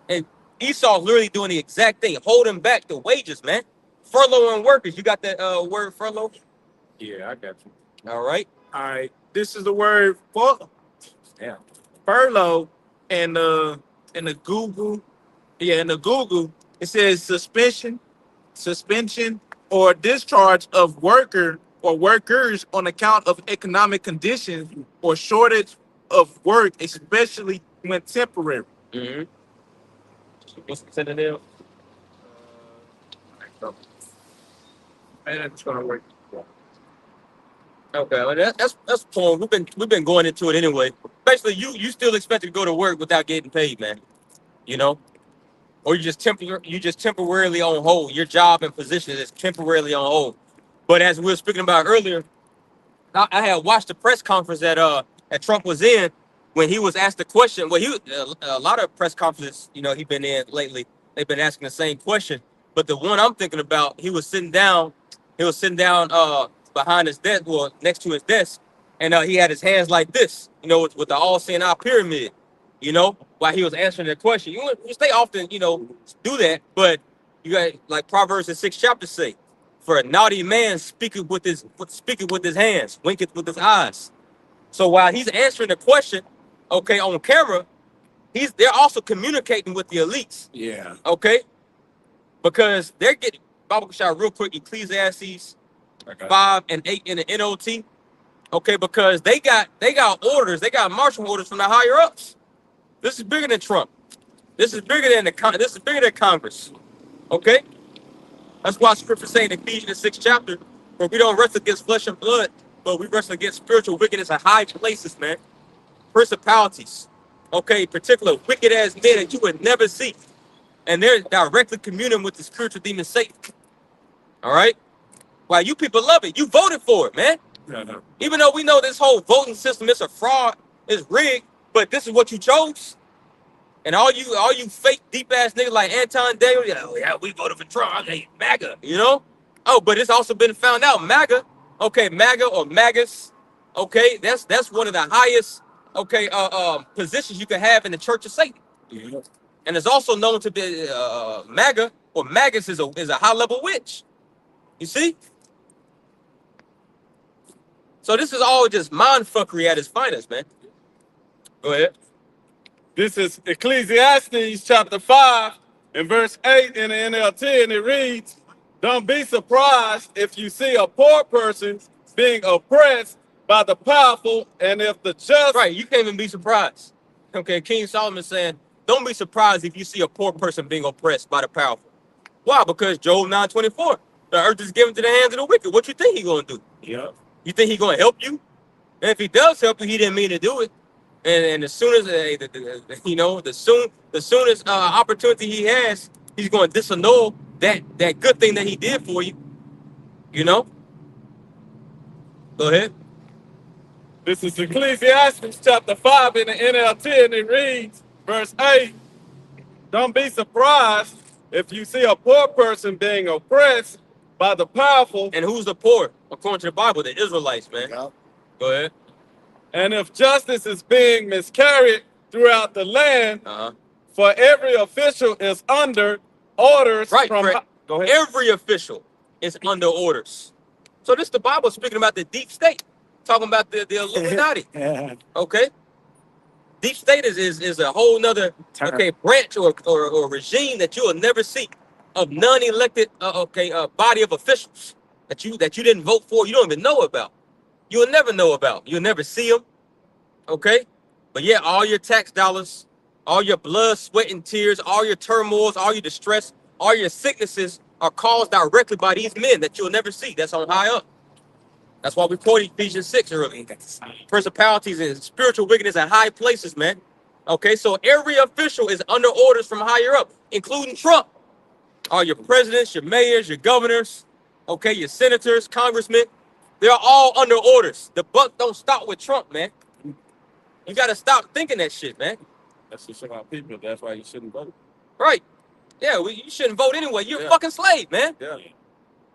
And Esau's literally doing the exact thing, holding back the wages, man. Furloughing workers. You got that word furlough? Yeah, I got you. All right. All right. This is the word for furlough, and in the Google. Yeah, in the Google, it says suspension, or discharge of worker or workers on account of economic conditions or shortage of work, especially when temporary. Mm-hmm. What's the synonym? And it's gonna work. Okay, well, that's cool. We've been going into it anyway. Basically, you still expect to go to work without getting paid, man. You know, or you just temporarily on hold. Your job and position is temporarily on hold. But as we were speaking about earlier, I had watched the press conference that Trump was in when he was asked the question. Well, a lot of press conferences, he been in lately. They've been asking the same question. But the one I'm thinking about, he was sitting down behind his desk, well, next to his desk, and he had his hands like this, with the all-seeing eye pyramid, while he was answering the question. They often, do that, but you got like Proverbs the 6th chapter say, for a naughty man speaketh with his hands, winketh with his eyes. So while he's answering the question, okay, on camera, they're also communicating with the elites. Yeah. Okay, because they're getting Bible shot real quick. Ecclesiastes 5 and 8 in the NOT. Okay, because they got orders, they got marching orders from the higher ups. This is bigger than Trump. This is bigger than Congress. Okay, that's why Scripture saying in Ephesians 6th chapter, for we don't wrestle against flesh and blood, but we wrestle against spiritual wickedness in high places, man. Principalities. Okay, particular wicked ass men that you would never see, and they're directly communing with the spiritual demon Satan. All right. Why you people love it? You voted for it, man. No. Even though we know this whole voting system is a fraud, is rigged, but this is what you chose. And all you fake deep ass niggas like Anton Daniel, yeah, we voted for Trump. Okay, MAGA, Oh, but it's also been found out MAGA, MAGA or MAGAs, that's one of the highest, positions you can have in the Church of Satan. Yeah. And it's also known to be MAGA or MAGAs is a high level witch. You see? So this is all just mind fuckery at its finest, man. Go ahead. This is Ecclesiastes chapter 5 and verse 8 in the NLT, and it reads, "Don't be surprised if you see a poor person being oppressed by the powerful, and if the just..." Right, you can't even be surprised. Okay, King Solomon saying, don't be surprised if you see a poor person being oppressed by the powerful. Why? Because Job 9:24, the earth is given to the hands of the wicked. What you think he gonna do? Yep. You think he gonna help you? And if he does help you, he didn't mean to do it. And as soon as the soonest opportunity he has, he's going to disannul that good thing that he did for you. You know. Go ahead. This is Ecclesiastes chapter 5 in the NLT, and it reads, verse 8, don't be surprised if you see a poor person being oppressed by the powerful, And who's the poor? According to the Bible, the Israelites, man. Yep. Go ahead. and if justice is being miscarried throughout the land, for every official is under orders Right. from... Go ahead. Every official is under orders. So this the Bible speaking about the deep state, talking about the Illuminati. Yeah. Okay. Deep state is a whole nother branch or regime that you will never see of non-elected body of officials that you didn't vote for, you don't even know about. You'll never know about. You'll never see them. Okay? But yeah, all your tax dollars, all your blood, sweat, and tears, all your turmoils, all your distress, all your sicknesses are caused directly by these men that you'll never see. That's on high up. That's why we quoted Ephesians 6 earlier. Principalities and spiritual wickedness in high places, man. Okay, so every official is under orders from higher up, including Trump. All your presidents, your mayors, your governors, okay, your senators, congressmen, they're all under orders. The buck don't stop with Trump, man. You got to stop thinking that shit, man. That's just about people. That's why you shouldn't vote. Right. Yeah, you shouldn't vote anyway. You're a fucking slave, man. Yeah.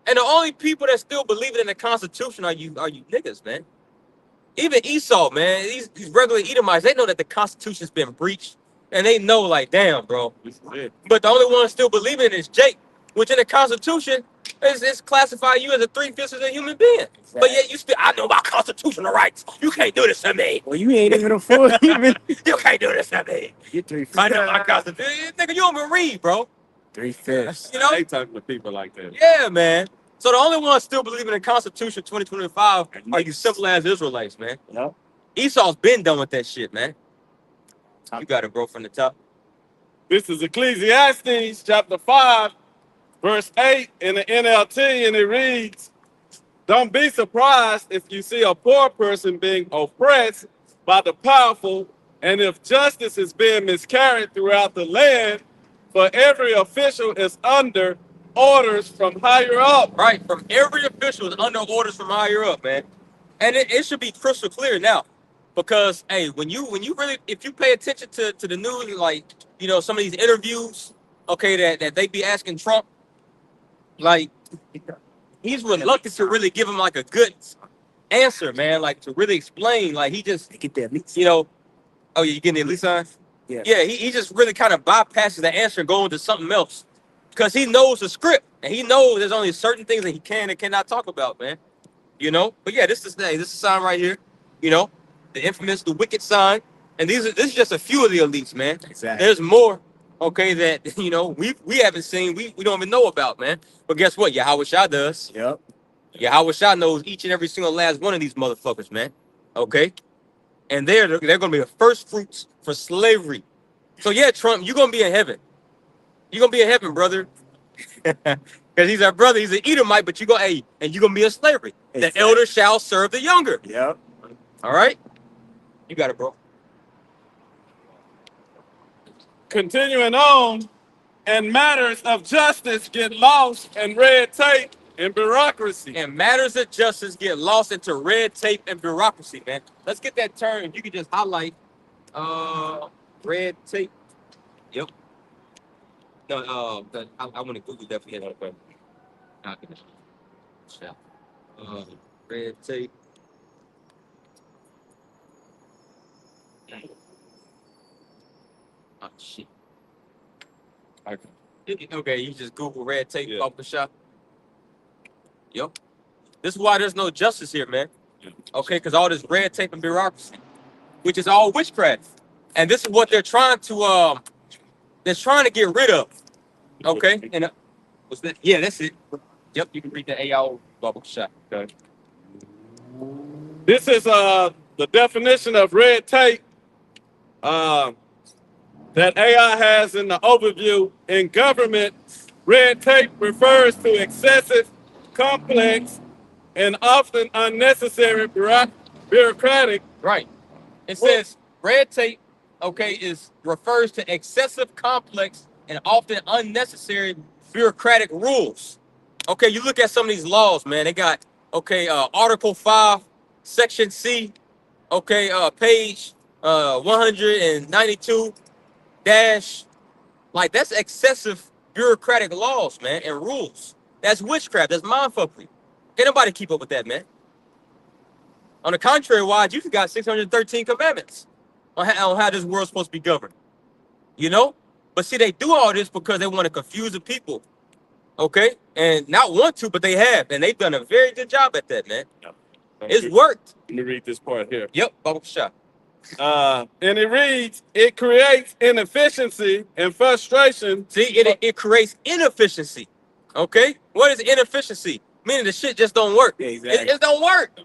And the only people that still believe in the Constitution are you niggas, man. Even Esau, man, these regular Edomites, they know that the Constitution's been breached. And they know, like, damn, bro. This is it. But the only one still believing it is Jake, which in the Constitution is classify you as a 3/5 of a human being. But yet you still, I know my constitutional rights. You can't do this to me. Well, you ain't even a fool. Even You can't do this to me. get 3 I know my constitution. Nigga, you don't even read, bro. 3/5. You know? They talking to people like that. Yeah, man. So the only ones still believing in the Constitution 2025 are you simple as Israelites, man. Yep. Esau's been done with that shit, man. You got it, bro, from the top. This is Ecclesiastes chapter 5, verse 8 in the NLT, and it reads, don't be surprised if you see a poor person being oppressed by the powerful, and if justice is being miscarried throughout the land, for every official is under orders from higher up. Right, from every official is under orders from higher up, man. And it should be crystal clear now. Because hey, when you really, if you pay attention to the news, like, you know, some of these interviews, okay, that they be asking Trump, like, he's reluctant to really give him like a good answer, man, like to really explain. Like he just, Get that lease. you know, oh yeah, you getting the elite sign? Yeah. Yeah, he just really kind of bypasses the answer and going to something else. Because he knows the script and he knows there's only certain things that he can and cannot talk about, man. You know? But yeah, this is the sign right here, you know. The infamous, the wicked sign. And this is just a few of the elites, man. Exactly. There's more, okay, that, you know, we haven't seen, we don't even know about, man. But guess what? Yahweh Shah does. Yep. Yahweh Shah knows each and every single last one of these motherfuckers, man. Okay? And they're going to be the first fruits for slavery. So yeah, Trump, you're going to be in heaven. You're going to be in heaven, brother. Because he's our brother. He's an Edomite, but you're going to be in slavery. Exactly. The elder shall serve the younger. Yep. All right? You got it, bro. Continuing on, and matters of justice get lost in red tape and bureaucracy. And matters of justice get lost into red tape and bureaucracy, man. Let's get that term. You can just highlight red tape. Yep. No, I want to Google that for you. Red tape. Oh shit. Okay, you just Google red tape off the shop. Yep. This is why there's no justice here, man. Okay, because all this red tape and bureaucracy, which is all witchcraft, and this is what they're trying to get rid of. Okay, and what's that? Yeah, that's it. Yep, you can read the AO bubble shot. Okay. This is the definition of red tape. that AI has in the overview in government, red tape refers to excessive, complex, and often unnecessary bureaucratic. Right. It says red tape, okay, is refers to excessive, complex, and often unnecessary bureaucratic rules. Okay, you look at some of these laws, man. They got Article 5, Section C, page 192 dash. Like that's excessive bureaucratic laws, man, and rules. That's witchcraft. That's mindfuckery. Can't nobody keep up with that, man. On the contrary, why you got 613 commandments on how this world's supposed to be governed. You know? But see, they do all this because they want to confuse the people. Okay? And not want to, but they have. And they've done a very good job at that, man. It's worked. Let me read this part here. Yep, Baba Shah. And it reads, it creates inefficiency and frustration. See, it creates inefficiency. Okay? What is inefficiency? Meaning the shit just don't work. Yeah, exactly. It don't work.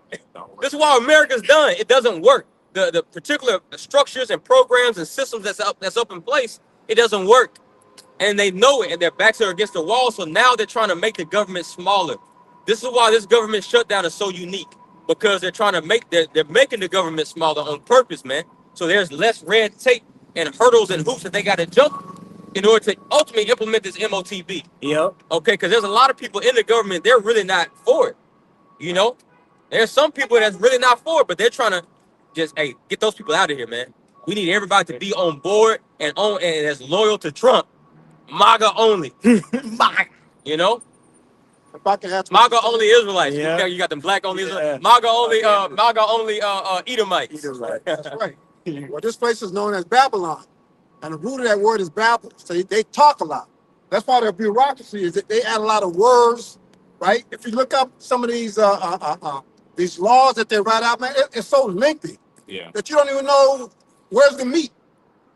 This is why America's done. It doesn't work. The particular structures and programs and systems that's up in place, it doesn't work. And they know it, and their backs are against the wall. So now they're trying to make the government smaller. This is why this government shutdown is so unique, because they're trying to they're making the government smaller on purpose, man. So there's less red tape and hurdles and hoops that they got to jump in order to ultimately implement this MOTB. Yep. Okay, because there's a lot of people in the government, they're really not for it. You know, there's some people that's really not for it, but they're trying to just, hey, get those people out of here, man. We need everybody to be on board and as loyal to Trump. MAGA only. MAGA. You know? If I can ask MAGA only Israelites. Yeah. You got them black only Yeah. Israelites. MAGA only Edomites. that's right. Well, this place is known as Babylon, and the root of that word is Babel. So they talk a lot. That's why their bureaucracy is that they add a lot of words, right? If you look up some of these laws that they write out, man, it's so lengthy Yeah. that you don't even know where's the meat.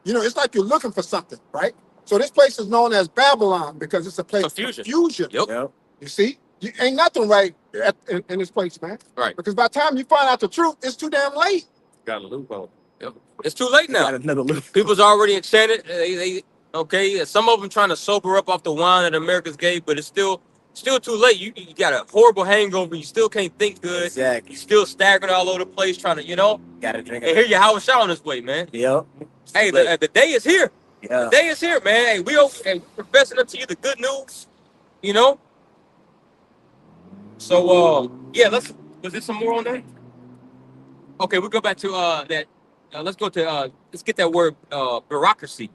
You know, it's like you're looking for something, right? So this place is known as Babylon because it's a place of Confusion. confusion. Yep. Yep. You see, you ain't nothing right in this place, man. Right. Because by the time you find out the truth, it's too damn late. Got a loophole. Yep. It's too late now. Got another loop. People's already enchanted. Some of them trying to sober up off the wine that America's gave, but it's still too late. You got a horrible hangover. You still can't think good. Exactly. You still staggering all over the place trying to, Gotta drink And it. here you Howard Shaw on his way, man. Yep. Hey, the day is here. Yeah. The day is here, man. Hey, we professing unto you the good news. You know. So was there some more on that? Okay, we'll go back to that. Let's get that word bureaucracy.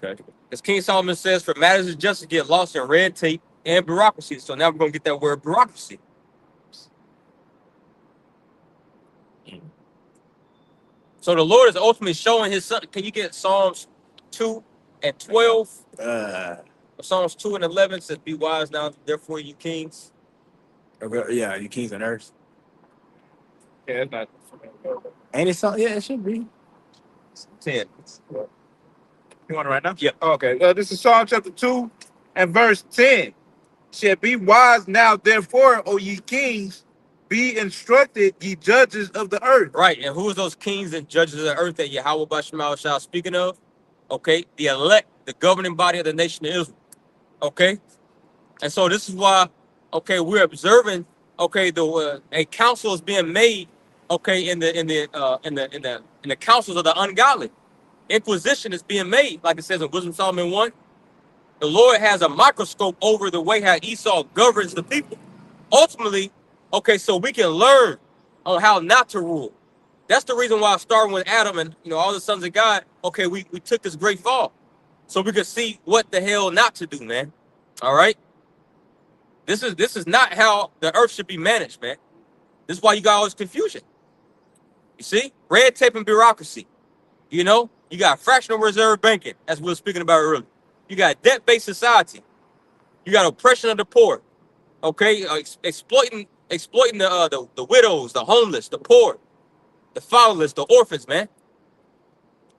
Okay. As King Solomon says, for matters of justice get lost in red tape and bureaucracy. So now we're gonna get that word bureaucracy. So the Lord is ultimately showing his son. Can you get Psalms 2 and 12? Psalms 2 and 11 says, be wise now, therefore you kings. Yeah, you kings on earth. Yeah, it's not. Ain't it something? Yeah, it should be. 10. You want it right now? Yep. Okay. This is Psalm chapter 2 and verse 10. Shall be wise now, therefore, O ye kings, be instructed, ye judges of the earth. Right. And who is those kings and judges of the earth that Yahweh Bashemal Shah speaking of? Okay. The elect, the governing body of the nation of Israel. Okay. And so this is why, we're observing, a council is being made, in the councils of the ungodly. Inquisition is being made, like it says in Wisdom Solomon 1. The Lord has a microscope over the way how Esau governs the people. Ultimately, so we can learn on how not to rule. That's the reason why starting with Adam and all the sons of God, we took this great fall. So we could see what the hell not to do, man. All right. This is not how the earth should be managed, man. This is why you got all this confusion. You see? Red tape and bureaucracy. You got fractional reserve banking, as we were speaking about earlier. You got debt-based society. You got oppression of the poor. Exploiting the widows, the homeless, the poor, the fatherless, the orphans, man.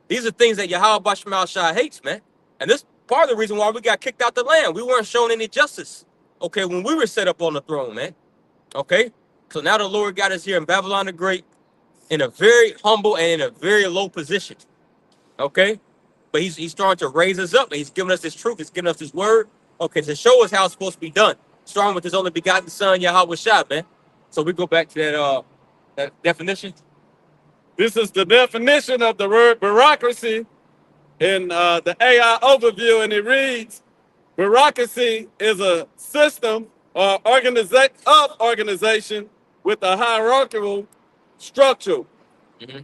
These are things that Yahweh Bashemal Shah hates, man. And this part of the reason why we got kicked out the land. We weren't shown any justice, when we were set up on the throne, man. So now the Lord got us here in Babylon the Great in a very humble and in a very low position. but he's starting to raise us up, and he's giving us this truth. He's giving us this word, okay, to show us how it's supposed to be done. Starting with his only begotten son, Yahweh Shah, man. So we go back to that definition. This is the definition of the word bureaucracy in the AI overview, and it reads, bureaucracy is a system or organization with a hierarchical structure, Mhm.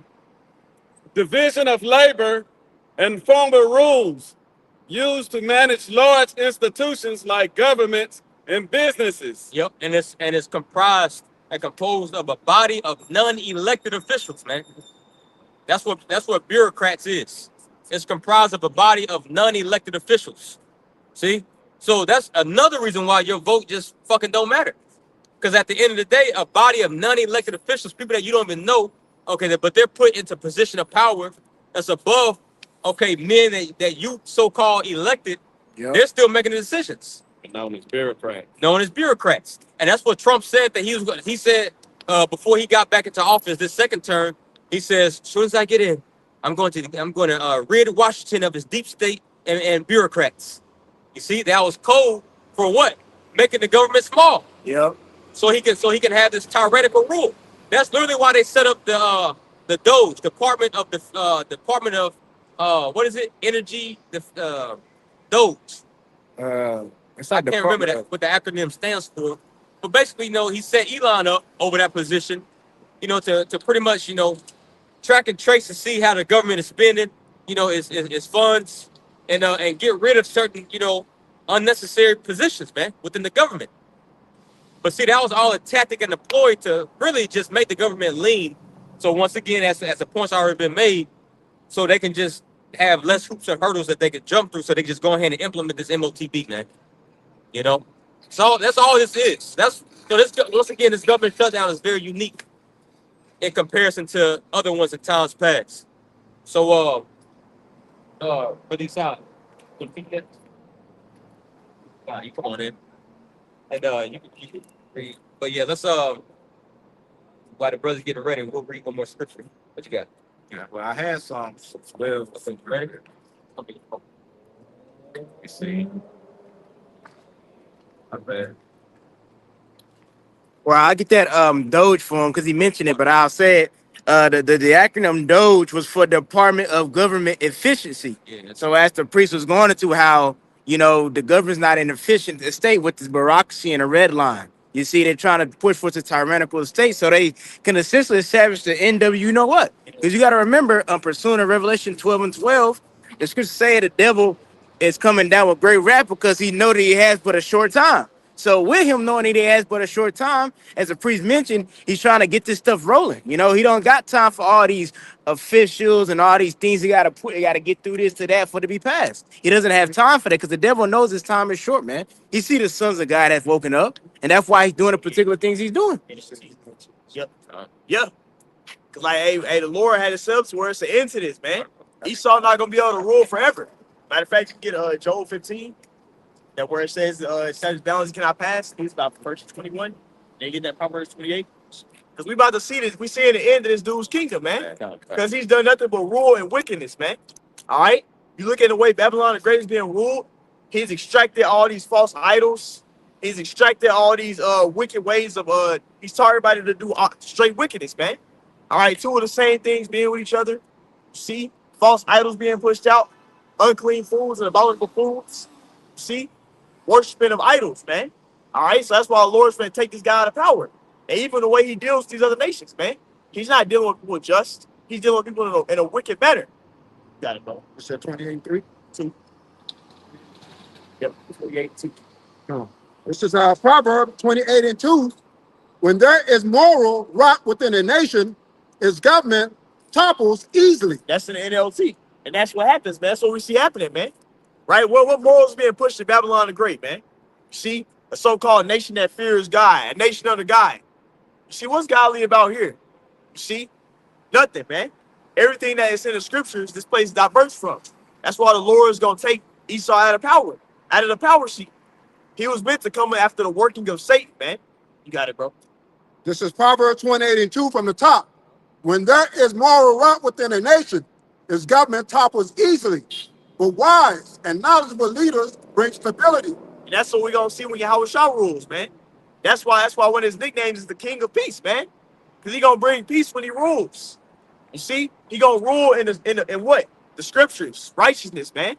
division of labor, and formal rules used to manage large institutions like governments and businesses. Yep, and it's comprised and composed of a body of non-elected officials, man. That's what bureaucrats is. It's comprised of a body of non-elected officials. See? So that's another reason why your vote just fucking don't matter. Because at the end of the day, a body of non-elected officials, people that you don't even know, okay, but they're put into position of power that's above, okay, men that you so-called elected, Yep. they're still making the decisions, Known as bureaucrats. known as bureaucrats. And that's what Trump said that he was going. He said before he got back into office this second term, he says, as soon as I get in, I'm going to rid Washington of his deep state and bureaucrats. You see, that was code for what? Making the government small, Yep. so he can have this tyrannical rule. That's literally why they set up the DOGE, Department of what is it? Energy, the DOGE. It's I like can't remember that what the acronym stands for. But basically, he set Elon up over that position, to pretty much, track and trace and see how the government is spending, its funds, and get rid of certain, unnecessary positions, man, within the government. But see, that was all a tactic and a ploy to really just make the government lean. So once again, as the point's already been made, so they can just have less hoops and hurdles that they can jump through, so they can just go ahead and implement this MOTB, man. So that's all this is. Once again, this government shutdown is very unique in comparison to other ones in times past. So for these out, you come on in, and you can read. But yeah, let's while the brothers getting ready, we'll read one more scripture. What you got? Yeah, well, I had some. Well, ready? Okay. Let me see. Not bad. Well, I'll get that Doge for him because he mentioned it, but I'll say it. The acronym Doge was for Department of Government Efficiency. Yeah, that's So as the priest was going into how, the government's not an efficient state with this bureaucracy and a red line. You see, they're trying to push for the tyrannical state so they can essentially establish the NW, you know what? Because you got to remember, pursuing Revelation 12 and 12, the scriptures say the devil is coming down with great wrath because he know that he has but a short time. So with him knowing that he has but a short time, as the priest mentioned, he's trying to get this stuff rolling. He don't got time for all these officials and all these things he got to get through this to that for it to be passed. He doesn't have time for that because the devil knows his time is short, man. He see the sons of God that's woken up, and that's why he's doing the particular things he's doing. Yep. Yeah. Cause the Lord had himself to where it's an end to this, man. Esau not gonna be able to rule forever. Matter of fact, you get Joel 15, that where it says established balance cannot pass. It's about verse 21. Then you get that Proverbs 28. Cause we about to see this. We seeing the end of this dude's kingdom, man. Cause he's done nothing but rule and wickedness, man. All right. You look at the way Babylon the Great is being ruled. He's extracted all these false idols. He's extracted all these wicked ways of he's taught everybody to do straight wickedness, man. All right, two of the same things being with each other. See, false idols being pushed out, unclean foods and abominable foods. See, worshiping of idols, man. All right, so that's why the Lord's going to take this guy out of power. And even the way he deals with these other nations, man. He's not dealing with people just. He's dealing with people in a wicked manner. Got it, bro. You said 28:3. 2. Yep, 28, 2. This is Proverb 28 and 2. When there is moral rot within a nation, its government topples easily. That's in the NLT. And that's what happens, man. That's what we see happening, man. Right? What morals being pushed in Babylon the Great, man? You see, a so-called nation that fears God, a nation under God. You see, what's godly about here? You see, nothing, man. Everything that is in the scriptures, this place diverts from. That's why the Lord is going to take Esau out of power, out of the power seat. He was meant to come after the working of Satan, man. You got it, bro. This is Proverbs 28 and 2 from the top. When there is moral rot within a nation, its government topples easily. But wise and knowledgeable leaders bring stability. And that's what we're gonna see when Yahweh Shah rules, man. That's why one of his nicknames is the King of Peace, man. Because he gonna bring peace when he rules. You see, he gonna rule in what? The scriptures, righteousness, man.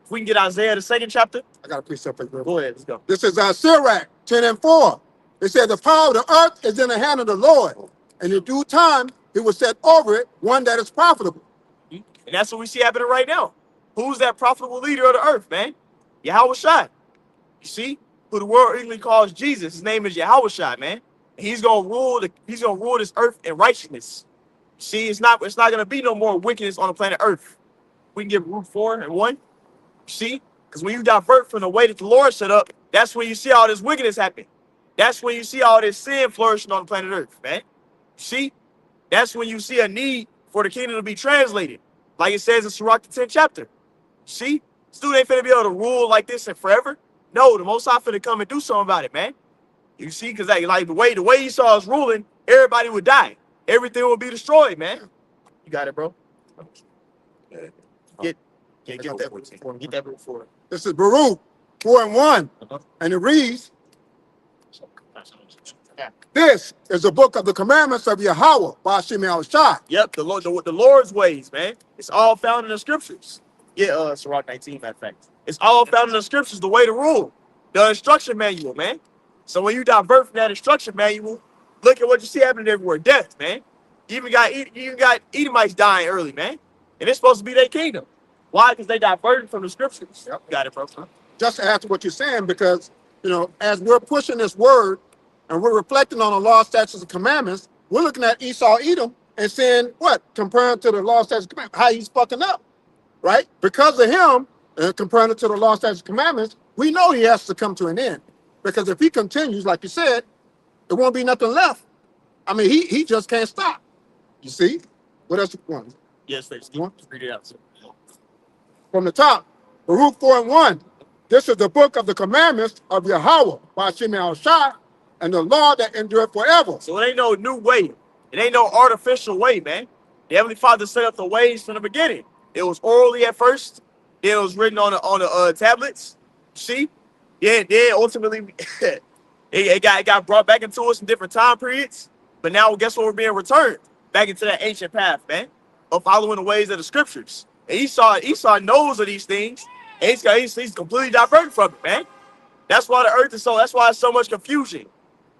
If we can get Isaiah the 2nd chapter. I got a precept for you. Go ahead, let's go. This is Sirach 10:4. It said, the power of the earth is in the hand of the Lord, and in due time he will set over it one that is profitable. And that's what we see happening right now. Who's that profitable leader of the earth, man? Yahweh Shai. You see, who the world English calls Jesus. His name is Yahweh Shai, man. And he's gonna rule this earth in righteousness. You see, it's not gonna be no more wickedness on the planet Earth. We can get Root 4 and 1. You see? Because when you divert from the way that the Lord set up, that's when you see all this wickedness happen. That's when you see all this sin flourishing on the planet Earth, man. You see? That's when you see a need for the kingdom to be translated. Like it says in Sirach the 10th chapter. See? This dude ain't finna be able to rule like this and forever. No, the Most High finna come and do something about it, man. You see? Because like the way he saw us ruling, everybody would die. Everything would be destroyed, man. You got it, bro. Get that Root 4. This is Baruch 4:1. And it reads, this is the book of the commandments of Yahweh, Ba'ashem Yahushua. Yep, the Lord's ways, man. It's all found in the scriptures. Yeah, Sirach 19, matter of fact. It's all found in the scriptures, the way to rule. The instruction manual, man. So when you divert from that instruction manual, look at what you see happening everywhere. Death, man. You even got Edomites dying early, man. And it's supposed to be their kingdom. Why? Because they diverted from the scriptures. Yep. Got it, bro. Just to add to what you're saying, because, as we're pushing this word and we're reflecting on the law, statutes, and commandments, we're looking at Esau, Edom, and saying, what? Comparing to the law, statutes, and commandments, how he's fucking up, right? Because of him, comparing it to the law, statutes, and commandments, we know he has to come to an end. Because if he continues, like you said, there won't be nothing left. I mean, he just can't stop. You see? What else you want? Yes, please. You want? Read it out, sir. From the top, Baruch 4:1. This is the book of the commandments of Yahweh, Ba'ashem Yahushua, and the law that endureth forever. So it ain't no new way. It ain't no artificial way, man. The Heavenly Father set up the ways from the beginning. It was orally at first. Then it was written on the tablets. See? Yeah, then ultimately it got brought back into us in different time periods. But now guess what? We're being returned back into that ancient path, man, of following the ways of the scriptures. And Esau knows of these things, and he's completely diverted from it, man. That's why the earth is that's why it's so much confusion.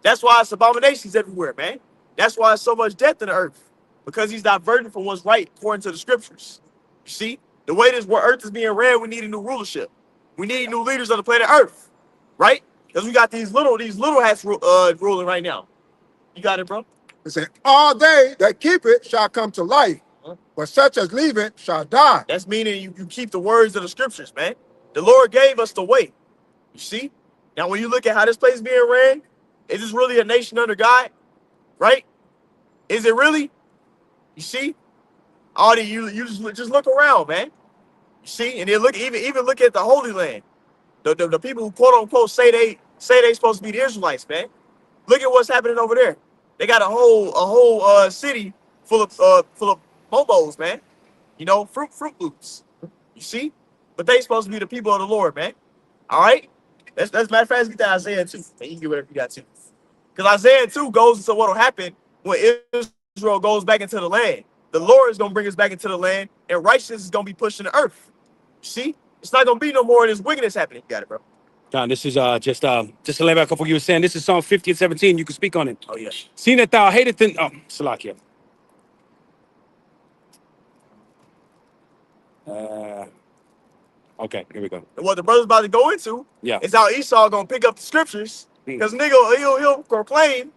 That's why it's abominations everywhere, man. That's why it's so much death in the earth. Because he's diverted from what's right according to the scriptures. You see? The way this earth is being ran, we need a new rulership. We need new leaders on the planet Earth. Right? Because we got these little hats ruling right now. You got it, bro? It said, all they that keep it shall come to life, but such as leave it shall die. That's meaning you keep the words of the scriptures, man. The Lord gave us the way. You see? Now, when you look at how this place is being ran, is this really a nation under God? Right? Is it really? You see? You just look around, man. You see? And then even look at the Holy Land. The people who quote unquote say they supposed to be the Israelites, man. Look at what's happening over there. They got a whole city full of momos, man. Fruit loops. You see? But they supposed to be the people of the Lord, man. All right? Let's matter of fact, let's get to Isaiah 2. And you can get whatever you got to. Because Isaiah 2 goes into what will happen when Israel goes back into the land. The Lord is going to bring us back into the land, and righteousness is going to be pushed in the earth. You see? It's not going to be no more of this wickedness happening. You got it, bro. John, this is just to lay back up what you were saying. This is Psalm 50 and 17. You can speak on it. Oh, yeah. Seeing that thou hateth Salakia. Okay, here we go. And what the brother's about to go into is how Esau going to pick up the scriptures. Because nigga, he'll proclaim,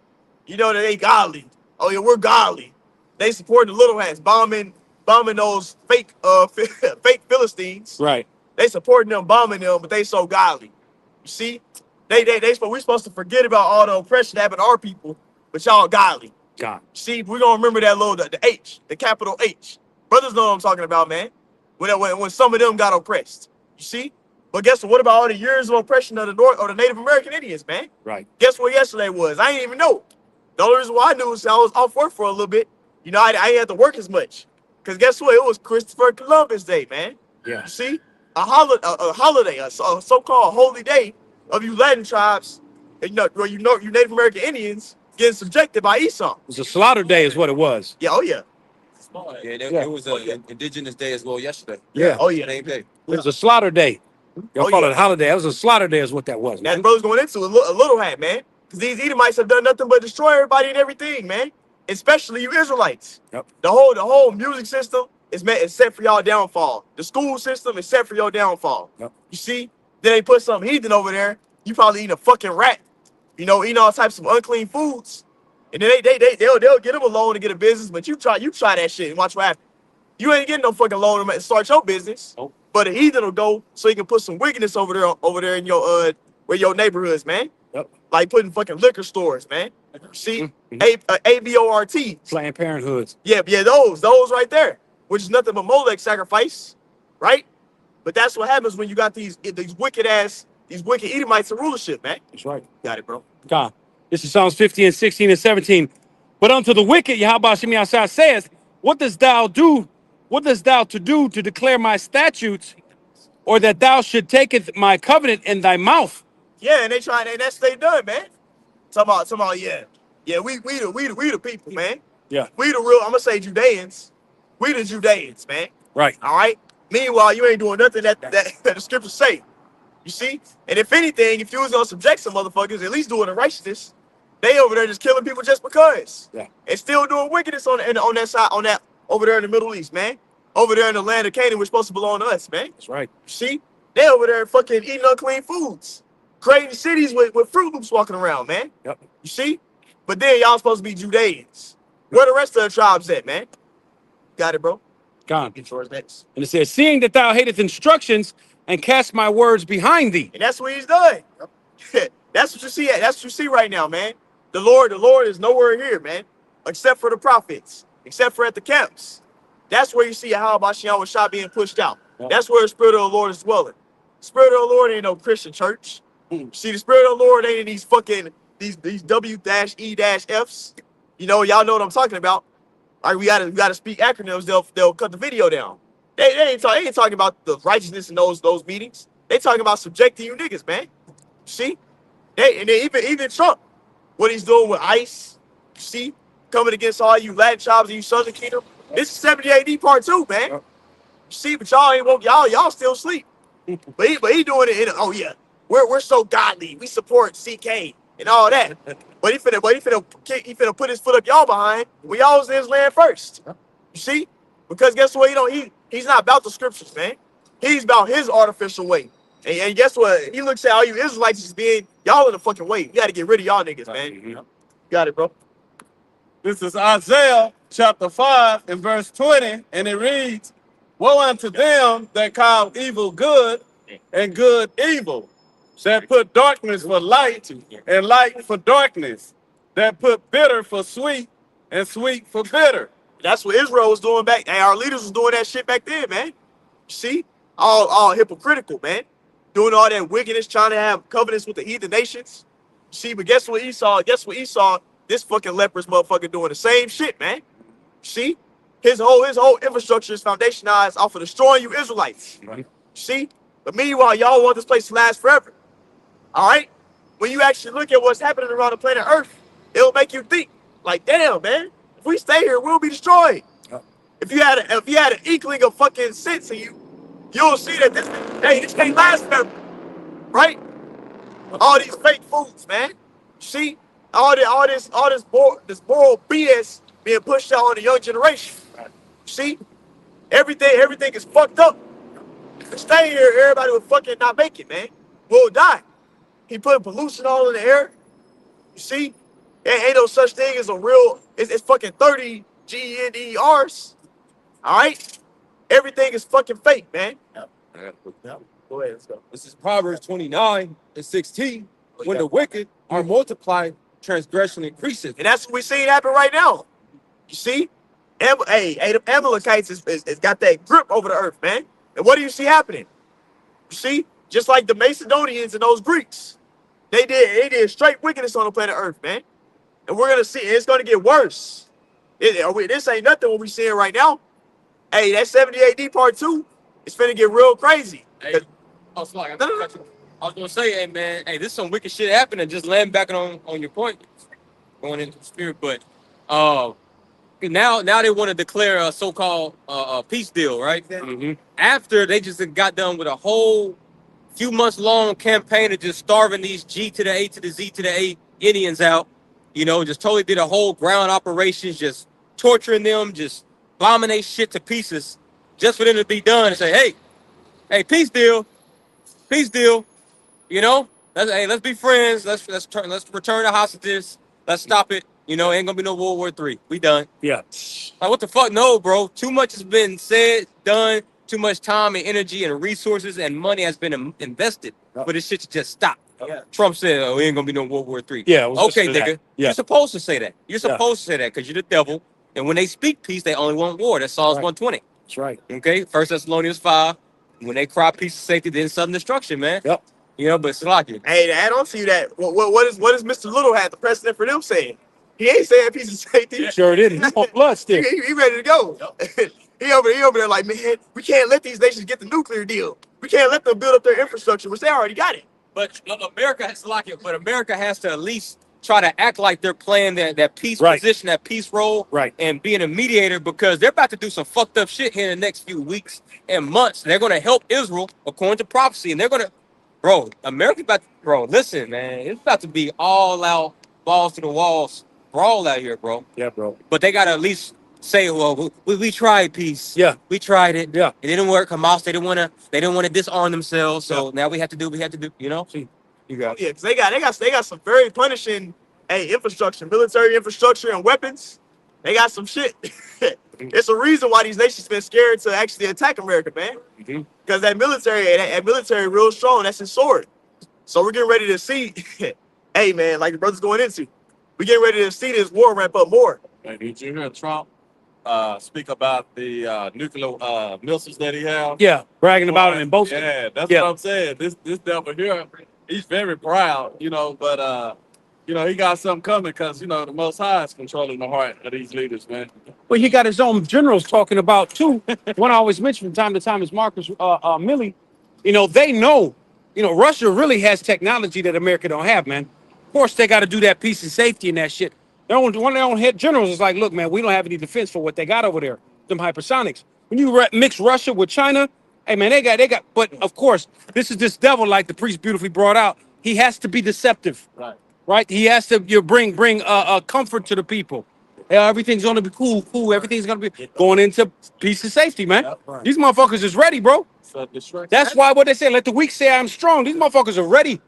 that they godly. Oh, yeah, we're godly. They support the little hats, bombing those fake Philistines. Right. They supporting them, bombing them, but they so godly. You see? We're supposed to forget about all the oppression that happened to our people, but y'all godly. God. See, we're gonna remember that the H, the capital H. Brothers know what I'm talking about, man. When some of them got oppressed. You see? But guess what about all the years of oppression of the Native American Indians, man? Right. Guess what yesterday was? I didn't even know. The only reason why I knew is I was off work for a little bit. I didn't have to work as much. Because guess what? It was Christopher Columbus Day, man. Yeah. You see? a holiday, a so-called holy day of you Latin tribes, and you Native American Indians getting subjected by Esau. It was a slaughter day, is what it was. Yeah, oh yeah, Yeah, Yeah. it was an Indigenous Day as well yesterday. Yeah. oh yeah. Same day. It was a slaughter day. Y'all Oh, call yeah. it a holiday. It was a slaughter day, is what that was, That man. brother's going into a little hat, man. Because these Edomites have done nothing but destroy everybody and everything, man. Especially you Israelites. Yep. The whole music system is set for y'all downfall. The school system is set for your downfall. Yep. You see? Then they put some heathen over there. You probably eating a fucking rat. You know, eating all types of unclean foods. And then they'll get them a loan to get a business, but you try that shit and watch what happens. You ain't getting no fucking loan to start your business. Nope. But a heathen will go so he can put some wickedness over there in your where your neighborhoods, man. Yep. Like putting fucking liquor stores, man. See, Mhm. ABORT. Planned Parenthoods. Yeah, those right there, which is nothing but Molech sacrifice, right? But that's what happens when you got these wicked Edomites in rulership, man. That's right. Got it, bro. God. This is Psalms 50 and 16 and 17. But unto the wicked, Yahweh Shem Yahshua says, what dost thou do? What dost thou to do to declare my statutes, or that thou should taketh my covenant in thy mouth? Yeah, and that's what they done, man. Talking about, yeah. Yeah, we the people, man. Yeah. We the real, I'm gonna say Judeans. We the Judeans, man. Right. All right. Meanwhile, you ain't doing nothing that the scriptures say. You see? And if anything, if you was gonna subject some motherfuckers, at least doing the righteousness, they over there just killing people just because. Yeah. And still doing wickedness on that side, on that over there in the Middle East, man. Over there in the land of Canaan, which supposed to belong to us, man. That's right. See? They over there fucking eating unclean foods. Creating cities with Fruit Loops walking around, man. Yep. You see? But then y'all supposed to be Judeans. Where the rest of the tribes at, man? Got it, bro? God. Get yours next. And it says, seeing that thou hateth instructions and cast my words behind thee. And that's what he's done. That's what you see. That's what you see right now, man. The Lord is nowhere here, man. Except for the prophets. Except for at the camps. That's where you see Yahweh Bashiach Shah being pushed out. Yep. That's where the Spirit of the Lord is dwelling. The Spirit of the Lord ain't no Christian church. See, the Spirit of the Lord ain't in these fucking these W-E-Fs. You know, y'all know what I'm talking about. All right, we gotta speak acronyms. They'll cut the video down. They ain't talking about the righteousness in those meetings. They talking about subjecting you niggas, man. See, and then even Trump, what he's doing with ICE. See, coming against all you Latin tribes and you Southern Kingdom. This is 70 AD part 2, man. See, but y'all ain't woke. Y'all still sleep. But he doing it in. Oh yeah, we're so godly. We support CK and all that. But he finna put his foot up y'all behind when y'all was in his land first. You see? Because guess what? He's not about the scriptures, man. He's about his artificial way. And guess what? He looks at all you Israelites as being y'all in the fucking way. You gotta get rid of y'all niggas, man. Got it, bro. This is Isaiah chapter 5 and verse 20, and it reads, woe unto them that call evil good and good evil, that put darkness for light and light for darkness, that put bitter for sweet and sweet for bitter. That's what Israel was doing back. And our leaders was doing that shit back then, man. You see? All hypocritical, man. Doing all that wickedness, trying to have covenants with the heathen nations. You see, but guess what Esau? This fucking leprous motherfucker doing the same shit, man. You see? His whole infrastructure is foundationized off of destroying you Israelites. Right. You see? But meanwhile, y'all want this place to last forever. All right? When you actually look at what's happening around the planet Earth, it'll make you think, like, damn, man, if we stay here, we'll be destroyed. Yep. If you had an inkling of fucking sense in you, you'll see that this can't last forever. Right? All these fake foods, man. See? All this moral BS being pushed out on the young generation. See? Everything is fucked up. If we stay here, everybody would fucking not make it, man. We'll die. He putting pollution all in the air. You see? Ain't no such thing as a real, it's fucking 30 GNERs. All right? Everything is fucking fake, man. Go ahead, let's go. This is Proverbs 29 and 16. When the wicked are multiplied, transgression increases. And that's what we seeing happen right now. You see? The Amalekites is got that grip over the earth, man. And what do you see happening? You see? Just like the Macedonians and those Greeks. They did straight wickedness on the planet Earth, man. And we're gonna see it's gonna get worse. This ain't nothing what we seeing right now. Hey, that 70 AD part 2 is finna get real crazy. Hey, oh, sorry, I was gonna say, hey man, hey, this is some wicked shit happening. Just laying back on your point, going into the spirit, but uh, now they want to declare a so-called peace deal, right? Mhm. After they just got done with a whole few months long campaign of just starving these G to the A to the Z to the A Indians out, just totally did a whole ground operations, just torturing them, just bombing they shit to pieces, just for them to be done and say, hey, peace deal, peace deal. Let's be friends. Let's return the hostages. Let's stop it. Ain't gonna be no World War III. We done. Yeah. Like what the fuck? No, bro. Too much has been said, done. Too much time and energy and resources and money has been invested for this shit to just stop. Yeah. Trump said, "Oh, it ain't gonna be no World War III." Yeah, it was just Okay, for that. nigga. Yeah. You're supposed to say that. You're Yeah. supposed to say that because you're the devil. And when they speak peace, they only want war. That's Psalms Right. 120. That's right. Okay, First Thessalonians 5. When they cry peace and safety, then sudden destruction, man. Yep. But Salaki. Hey, to add on to you that, what is Mr. Little had the precedent for them saying? He ain't saying peace and safety. Sure did. He want blood still. He ready to go. he over there like, man, we can't let these nations get the nuclear deal. We can't let them build up their infrastructure, which they already got it. But America has but America has to at least try to act like they're playing that peace Right. position, that peace role, Right. and being a mediator because they're about to do some fucked up shit here in the next few weeks and months. They're gonna help Israel according to prophecy, and they're gonna, America about, listen, man, it's about to be all out, balls to the walls, brawl out here, bro. Yeah, bro. But they gotta at least say, well, we tried peace. Yeah. We tried it. Yeah. It didn't work. Hamas, they didn't want to disarm themselves. So now we have to do, See, you got Yeah, because they got some very punishing infrastructure, military infrastructure and weapons. They got some shit. It's a reason why these nations been scared to actually attack America, man. Mhm. Because that military real strong. That's his sword. So we're getting ready to see. Hey, man, like the brother's going into, we're getting ready to see this war ramp up more. Hey, did you hear Trump speak about the nuclear missiles that he has? Yeah, bragging about it in both. Yeah, that's Yeah. what I'm saying. This devil here, he's very proud, but he got something coming because the Most High is controlling the heart of these leaders, man. Well, he got his own generals talking about too. One I always mention from time to time is Marcus Milley. They know, Russia really has technology that America don't have, man. Of course, they got to do that peace and safety and that shit. One of their own head generals is like, look, man, we don't have any defense for what they got over there, them hypersonics. When you mix Russia with China, hey, man, they got. But of course, this is this devil, like the priest beautifully brought out. He has to be deceptive, right? He has to bring comfort to the people. Yeah, everything's gonna be cool. Everything's gonna be going into peace and safety, man. These motherfuckers is ready, bro. So distraction. That's why what they say, let the weak say I'm strong. These motherfuckers are ready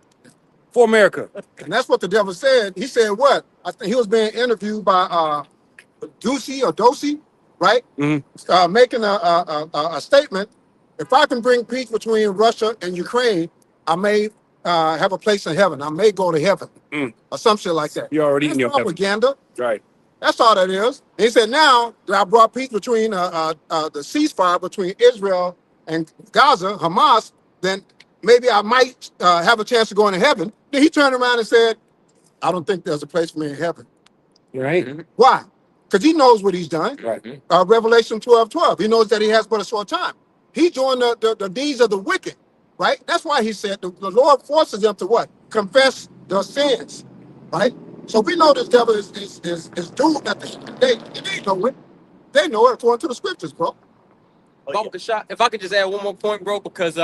for America. And that's what the devil said. He said what? I think he was being interviewed by Dosey, right? Making a statement. If I can bring peace between Russia and Ukraine, I may have a place in heaven. I may go to heaven, or some shit like that. You already That's in your heaven. propaganda. Right. That's all that is. He said, now that I brought peace between the ceasefire between Israel and Gaza, Hamas, then maybe I might have a chance to go into heaven. Then he turned around and said, I don't think there's a place for me in heaven. Right. Why? Because he knows what he's done. Right. Revelation 12:12. He knows that he has but a short time. He's doing the deeds of the wicked, right? That's why he said the Lord forces them to what? Confess their sins, right? So we know this devil is doomed at the end of the day. They know it. They know it according to the scriptures, bro. If I could just add one more point, bro, because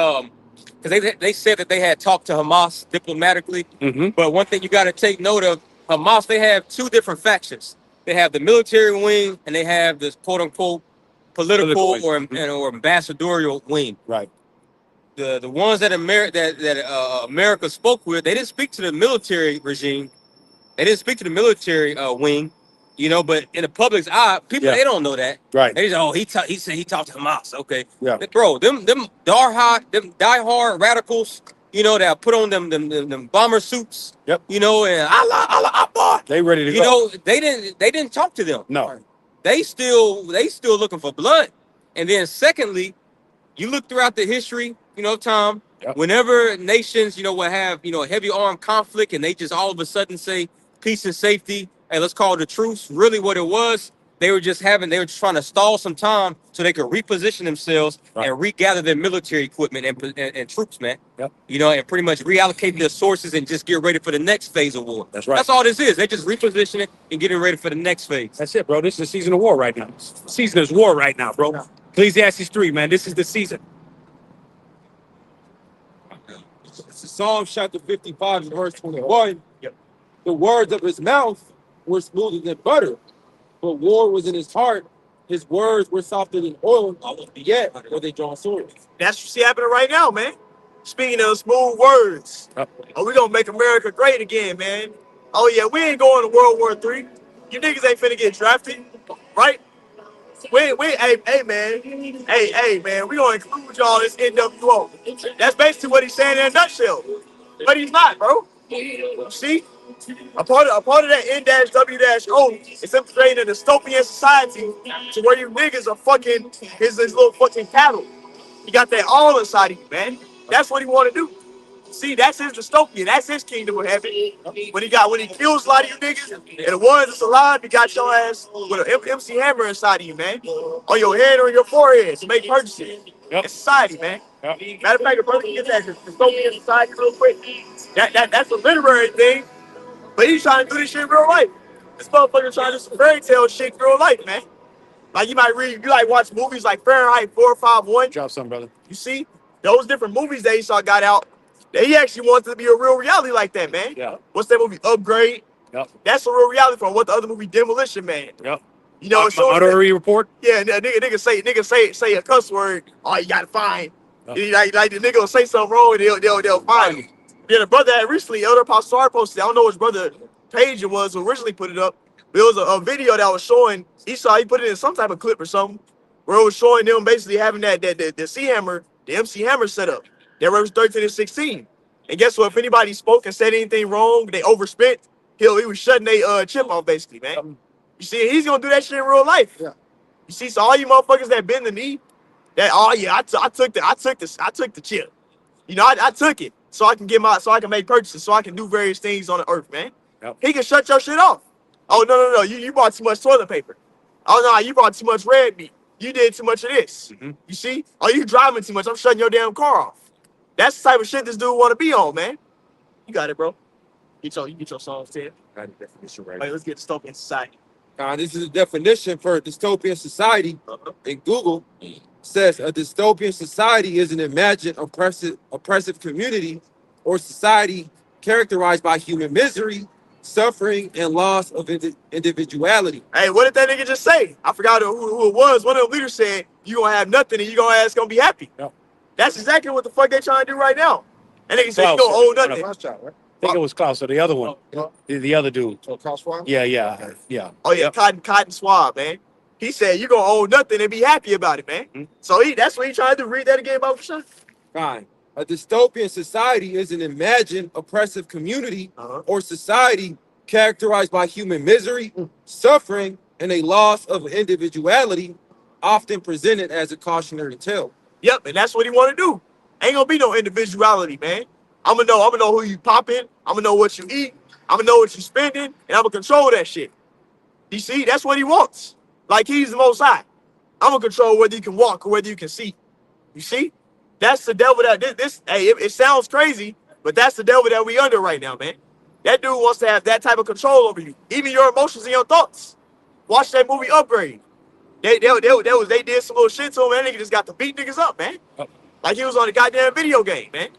they said that they had talked to Hamas diplomatically. Mm-hmm. But one thing you got to take note of, Hamas, they have two different factions. They have the military wing and they have this quote unquote political wing. or ambassadorial wing. Right. The ones that America spoke with, they didn't speak to the military regime. They didn't speak to the military wing, but in the public's eye, people, they don't know that. Right. They just, he said he talked to Hamas. Okay. Yeah. Bro, them diehard radicals, that put on them bomber suits. Yep. And Allah Akbar. They ready to go. They didn't talk to them. No. They still looking for blood. And then secondly, you look throughout the history, Tom, Yep. whenever nations, will have, heavy armed conflict and they just all of a sudden say peace and safety, hey, let's call it a truce. Really what it was, They were just trying to stall some time so they could reposition themselves Right. and regather their military equipment and troops, man. Yep. You know, and pretty much reallocate their sources and just get ready for the next phase of war. That's right. That's all this is. They just reposition it and getting ready for the next phase. That's it, bro. This is the season of war right now. Season is war right now, bro. Ecclesiastes 3, man. This is the season. It's Psalms chapter 55 and verse 21. Yep. The words of his mouth were smoother than butter, but war was in his heart. His words were softer than oil, yet were they drawn swords. That's what you see happening right now, man. Speaking of smooth words, oh, we gonna make America great again, man. Oh yeah, we ain't going to World War III. You niggas ain't finna get drafted, right? Hey man, we gonna include y'all in this NWO. That's basically what he's saying in a nutshell. But he's not, bro. See? A part of that N-W-O is him creating a dystopian society to where you niggas are fucking his little fucking cattle. He got that all inside of you, man. That's what he want to do. See, that's his dystopia. That's his kingdom of heaven. When he kills a lot of you niggas, and the ones that's alive, he got your ass with an MC Hammer inside of you, man. On your head or on your forehead to make purchases. Yep. It's society, man. Yep. Matter of fact, the brother can get that dystopian society real quick. That's a literary thing, but he's trying to do this shit in real life. This motherfucker trying to do some fairy tale shit in real life, man. Like you watch movies like Fahrenheit 451. Drop something, brother. You see, those different movies that he saw got out, he actually wanted to be a real reality like that, man. Yeah. What's that movie? Upgrade. Yep. That's a real reality from what the other movie Demolition Man. Yep. You know, it's showing that- Minority Report. yeah, nigga say a cuss word. Oh, you got to find. Yep. Like the nigga will say something wrong and they'll find him. Yeah, the brother had recently, Elder Pastor posted. I don't know which brother page it was who originally put it up. But it was a video that was showing. He put it in some type of clip or something where it was showing them basically having the C Hammer, the MC Hammer set up. That was 13 and 16. And guess what? If anybody spoke and said anything wrong, they overspent. He was shutting their chip off basically, man. You see, he's gonna do that shit in real life. Yeah. You see, so all you motherfuckers that bend the knee, that I took the chip. You know, I took it so I can make purchases, so I can do various things on the earth, man. Yep. He can shut your shit off. Oh no, you bought too much toilet paper. Oh no, you bought too much red meat. You did too much of this. Mhm. You see? Oh, you driving too much. I'm shutting your damn car off. That's the type of shit this dude want to be on, man. You got it, bro. You get your songs, Ted. Got the definition right. Right, let's get dystopian society. This is a definition for dystopian society in Google. It says a dystopian society is an imagined oppressive community or society characterized by human misery, suffering, and loss of individuality. Hey, what did that nigga just say? I forgot who it was. One of the leaders said, you gonna have nothing and you gonna be happy. Yep. That's exactly what the fuck they trying to do right now. And nigga said, you Klaus. gonna own nothing. Last shot, right? I think it was Klaus or the other one. The other dude. So Klaus Schwab? Yeah. Oh yeah, Yep. Cotton Swab, man. He said, you gonna own nothing and be happy about it, man. Mhm. So that's what he trying to do. Read that again about Fashawn. Fine. A dystopian society is an imagined oppressive community Uh-huh. or society characterized by human misery, suffering, and a loss of individuality, often presented as a cautionary tale. Yep, and that's what he want to do. Ain't gonna be no individuality, man. I'm gonna know who you popping. I'm gonna know what you eat. I'm gonna know what you spending, and I'm gonna control that shit. You see, that's what he wants. Like he's the Most High. I'm gonna control whether you can walk or whether you can see. You see, that's the devil that this. Hey, it sounds crazy, but that's the devil that we under right now, man. That dude wants to have that type of control over you, even your emotions and your thoughts. Watch that movie Upgrade. They did some little shit to him, and that nigga just got to beat niggas up, man. Like he was on a goddamn video game, man.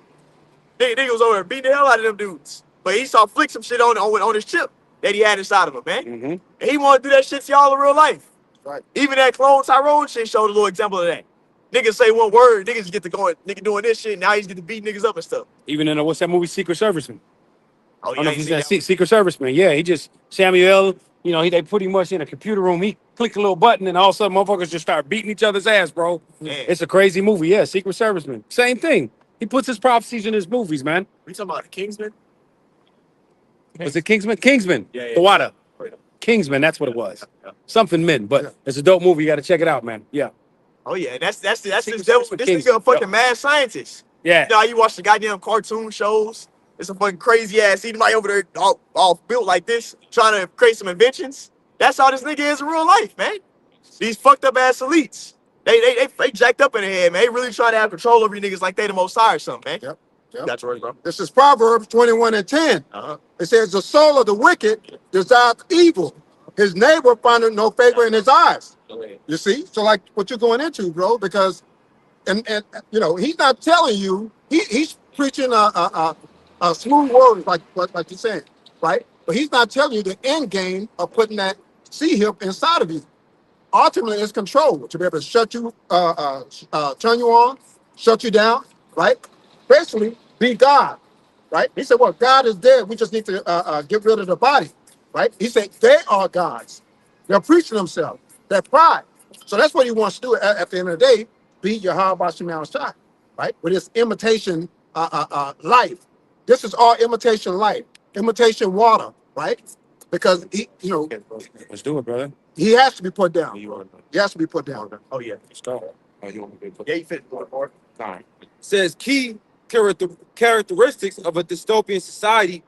Nigga was over there beating the hell out of them dudes. But he saw flick some shit on his chip that he had inside of him, man. Mm-hmm. And he want to do that shit to y'all in real life. Right. Even that clone Tyrone shit showed a little example of that. Niggas say one word, niggas get to going, nigga doing this shit, now he's getting to beat niggas up and stuff. Even in what's that movie, Secret Serviceman? Oh, I don't know if ain't he's seen that Secret Serviceman. Yeah, he just Samuel. You know, they put him much in a computer room. He click a little button, and all of a sudden, motherfuckers just start beating each other's ass, bro. Yeah. It's a crazy movie. Yeah, Secret Serviceman. Same thing. He puts his prophecies in his movies, man. We talking about the Kingsman? Was it Kingsman? Kingsman. Yeah. Kawada. Kingsman. That's what it was. Something men, but it's a dope movie. You got to check it out, man. Yeah. Oh yeah, that's this Secret devil. Service This Kingsman. nigga a fucking mad scientist. Yeah. You know how you watch the goddamn cartoon shows? It's a fucking crazy ass. Anybody over there all built like this, trying to create some inventions. That's how this nigga is in real life, man. These fucked up ass elites. They jacked up in the head, man. They really trying to have control over you niggas like they the most high or something, man. Yep. Yep. Got yours, bro. This is Proverbs 21:10. Uh-huh. It says, the soul of the wicked desires evil. His neighbor findeth no favor in his eyes. You see? So like what you're going into, bro, because and you know, he's not telling you, he's preaching a smooth word like you're saying, right? But he's not telling you the end game of putting that C hip inside of you. Ultimately, it's control to be able to shut you, turn you on, shut you down, right? Basically, be God, right? He said, well, God is dead. We just need to get rid of the body, right? He said, they are gods. They're preaching themselves. They're pride. So that's what he wants to do at the end of the day, be Yahweh Shemel Shai, right? With his imitation life. This is all imitation life, imitation water, right? Because he, you know, Let's do it, brother. he has to be put down. He has to be put down. Oh yeah. Let's go. Oh, you want me to put Yeah, you fit more. time? Says key characteristics of a dystopian society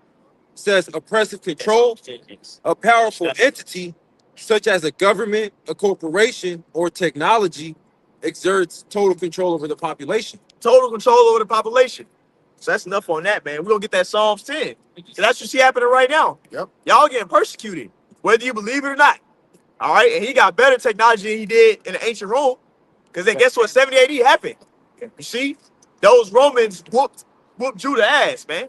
says oppressive control, a powerful entity such as a government, a corporation, or technology exerts total control over the population. Total control over the population. So that's enough on that, man. We're gonna get that Psalms 10. So that's what see happening right now. Yep. Y'all getting persecuted, whether you believe it or not. All right, and he got better technology than he did in the ancient Rome. Because then guess what? 70 AD happened. You see? Those Romans whooped Judah ass, man.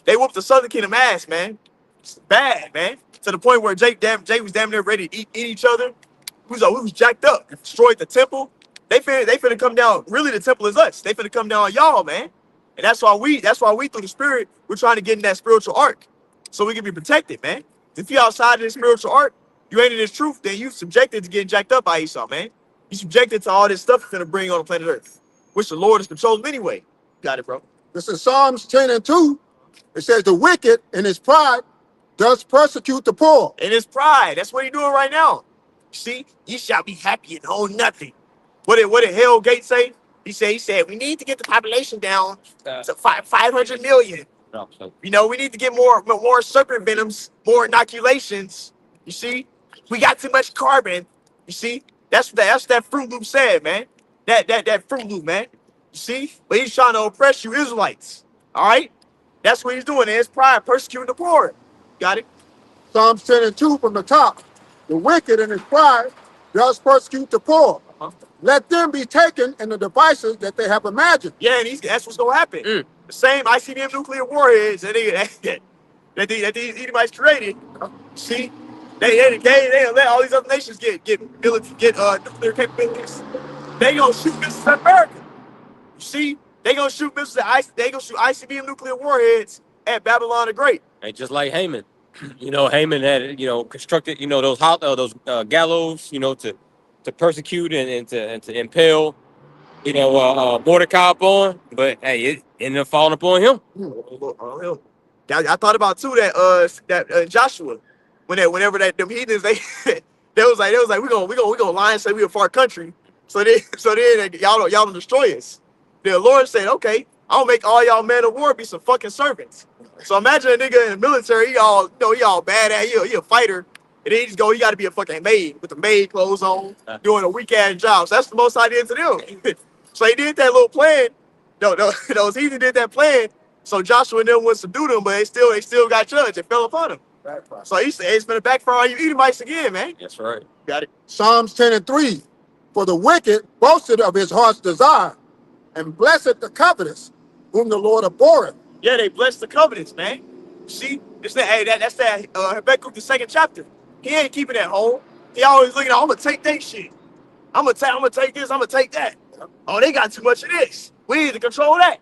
They whooped the Southern Kingdom ass, man. It's bad, man. To the point where Jay was damn near ready to eat each other. We was jacked up, destroyed the temple. They finna come down. Really, the temple is us. They finna come down on y'all, man. And that's why we through the spirit, we're trying to get in that spiritual ark. So we can be protected, man. If you're outside of this spiritual ark, you ain't in this truth, then you subjected to getting jacked up by Esau, man. You subjected to all this stuff you're finna bring on the planet Earth, which the Lord is controlling anyway. Got it, bro. This is Psalms 10:2. It says, the wicked in his pride does persecute the poor. And it's pride. That's what he's doing right now. See, ye shall be happy and own nothing. What did Hell Gate say? He said, we need to get the population down to 500 million. You know, we need to get more serpent venoms, more inoculations. You see, we got too much carbon. You see, that's that Fruit Loop said, man. That Fruit Loop, man. You see, but he's trying to oppress you Israelites. All right, that's what he's doing. It's pride, persecuting the poor. Got it? Psalms 10:2 from the top. The wicked in his pride does persecute the poor. Let them be taken in the devices that they have imagined. Yeah, and that's what's gonna happen. The same ICBM nuclear warheads that these Edomites created. See, they let all these other nations get nuclear capabilities. They gonna shoot missiles at America. You see, they gonna shoot missiles at they gonna shoot ICBM nuclear warheads at Babylon the Great. And just like Haman, you know, Haman had, you know, constructed, you know, those gallows, you know, to persecute and to impale, you know, Mordecai upon. But hey, it ended up falling upon him. I thought about too that Joshua, whenever them heathens they was like we gonna lie and say we a far country. So then y'all don't destroy us. The Lord said, okay, I'll make all y'all men of war be some fucking servants. So imagine a nigga in the military, he all badass, he a fighter, and then he got to be a fucking maid with the maid clothes on, doing a weak ass job. So that's the most I did to them. So he did that little plan. Those heathens did that plan. So Joshua and them was to do them, but they still got judged. It fell upon them. So he said it's been backfire on you Edomites again, man. That's right. Got it. Psalms 10:3. For the wicked boasted of his heart's desire, and blessed the covetous, whom the Lord abhorreth. Yeah, they blessed the covenants, man. See, that's that Habakkuk the 2nd chapter. He ain't keeping that whole. He always looking at, I'm gonna take that shit. I'm gonna take this, I'm gonna take that. Oh, they got too much of this. We need to control that.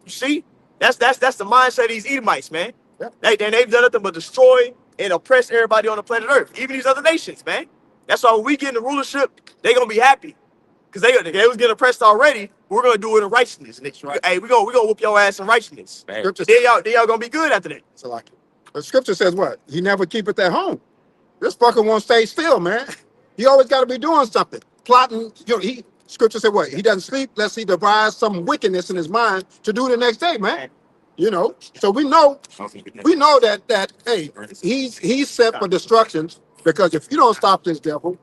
You see? That's the mindset of these Edomites, man. Yeah. They've done nothing but destroy and oppress everybody on the planet Earth, even these other nations, man. That's why when we get in the rulership, they gonna be happy. Because they was getting oppressed already. We're gonna do it in righteousness. Right. Hey, we gonna whoop your ass in righteousness. Then y'all gonna be good after that. So like, the scripture says what? He never keepeth at home. This fucker won't stay still, man. He always got to be doing something, plotting. You know, scripture said what? He doesn't sleep lest he devise some wickedness in his mind to do the next day, man. You know, so we know that hey, he's set for destructions Because if you don't stop this devil,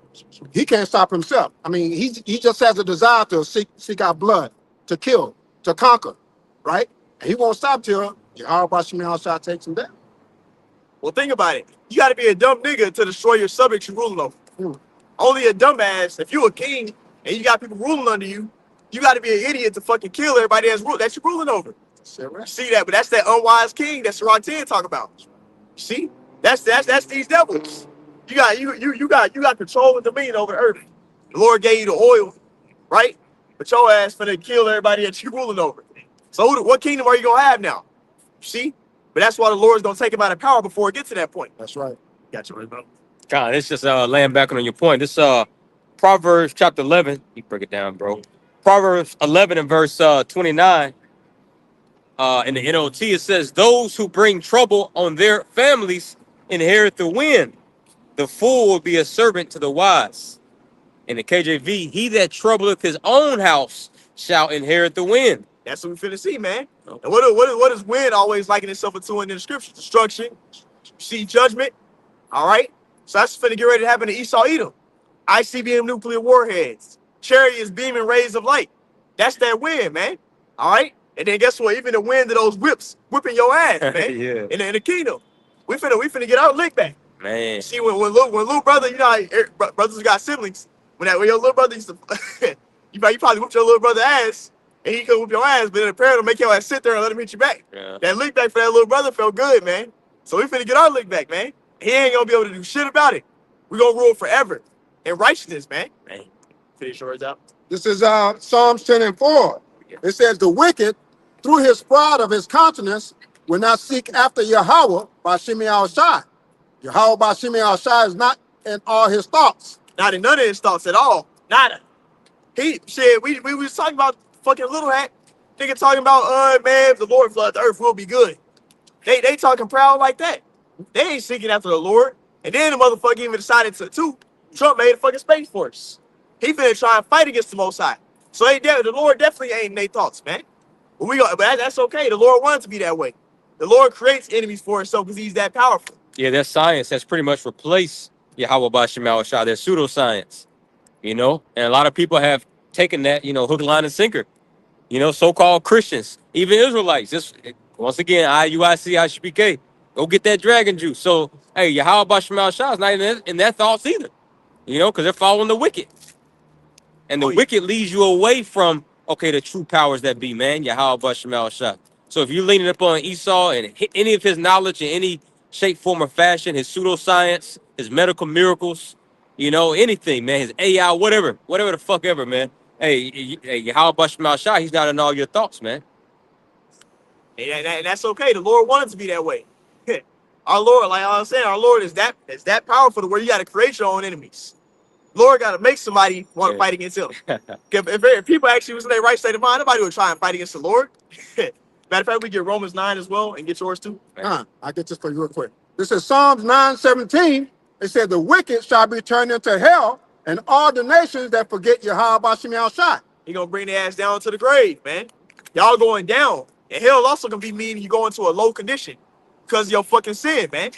he can't stop himself. I mean, he just has a desire to seek out blood, to kill, to conquer, right? And he won't stop till Yahweh Shemel Shah takes him down. Well, think about it. You got to be a dumb nigga to destroy your subjects you're ruling over. Mm. Only a dumbass. If you a king and you got people ruling under you, you got to be an idiot to fucking kill everybody that you're ruling over. See that? But that's that unwise king that Sirach 10 talk about. See, that's these devils. You got control and dominion over the earth. The Lord gave you the oil, right? But your ass finna kill everybody that you ruling over. So what kingdom are you gonna have now? See, but that's why the Lord's gonna take him out of power before it gets to that point. That's right. Gotcha, right, bro. God, it's just laying back on your point. This Proverbs chapter 11. You break it down, bro. Proverbs 11 and verse 29. In the NOT, it says, "Those who bring trouble on their families inherit the wind. The fool will be a servant to the wise." In the KJV, "He that troubleth his own house shall inherit the wind." That's what we finna see, man. And what is wind always liking itself to in the scriptures? Destruction, see judgment. All right. So that's finna get ready to happen to Esau Edom. ICBM nuclear warheads, chariots beaming rays of light. That's that wind, man. All right. And then guess what? Even the wind of those whips whipping your ass, man. Yeah. In the kingdom, we finna get our lick back. Man. See, when little brother, you know, how brothers got siblings. When your little brother used to, you probably whooped your little brother ass, and he could whoop your ass, but then the parent will make your ass sit there and let him hit you back. Yeah. That lick back for that little brother felt good, man. So we finna get our lick back, man. He ain't gonna be able to do shit about it. We gonna rule forever in righteousness, man. Finish yours out. This is Psalms 10 and 4. It says, "The wicked, through his pride of his countenance, will not seek after Yahweh by Shimei Shai. Yahweh by Shimei Shai is not in all his thoughts." Not in none of his thoughts at all. Nada. We was talking about fucking little hat. Nigga talking about, man, if the Lord flood the earth, will be good. They talking proud like that. They ain't seeking after the Lord. And then the motherfucker even decided to Trump made a fucking Space Force. He finna try and fight against the Most High. So the Lord definitely ain't in their thoughts, man. But that's okay. The Lord wanted to be that way. The Lord creates enemies for himself because he's that powerful. Yeah, that science has pretty much replaced Yahweh Bashim Shah. Their pseudoscience, you know, and a lot of people have taken that, you know, hook, line, and sinker. You know, so-called Christians, even Israelites. Just once again, IUIC, ISPK, go get that dragon juice. So, hey, Yahweh Bashim Shah is not in their thoughts either. You know, because they're following the wicked, and the wicked leads you away from the true powers that be, man. Yahweh Bashim Shah. So if you're leaning up on Esau and any of his knowledge in any shape, form, or fashion, his pseudoscience, his medical miracles, you know, anything, man, his AI, whatever the fuck ever, man. Hey, Yahweh Bashim Shah, he's not in all your thoughts, man. And that's okay. The Lord wanted to be that way. Our Lord, like I was saying, our Lord is that powerful to where you got to create your own enemies. Lord got to make somebody want to fight against him. If people actually was in their right state of mind, nobody would try and fight against the Lord. Matter of fact, we get Romans 9 as well and get yours too. I'll get this for you real quick. This is Psalms 9:17. It said, "The wicked shall be turned into hell, and all the nations that forget Yahweh Bashim Shai." He gonna bring their ass down to the grave, man. Y'all going down. And hell also gonna be meaning you go into a low condition because of your fucking sin, man.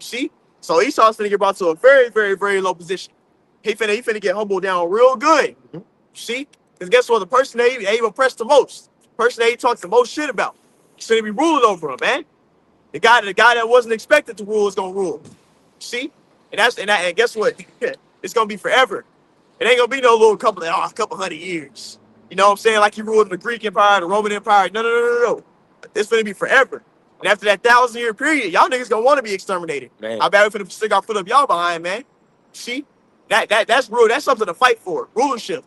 See? So Esau's finna get brought to a very, very, very low position. He finna get humbled down real good. See? Because guess what? The person they even oppressed the most, the person they talks the most shit about, he's gonna be ruling over him, man. The guy that wasn't expected to rule is gonna rule. See? And guess what? It's gonna be forever. It ain't gonna be no little couple 100 years. You know what I'm saying? Like you ruled the Greek Empire, the Roman Empire. No. It's gonna be forever. And after that 1,000-year period, y'all niggas gonna want to be exterminated. Man. How bad we finna stick our foot up y'all behind, man? See? That's real. That's something to fight for. Rulership,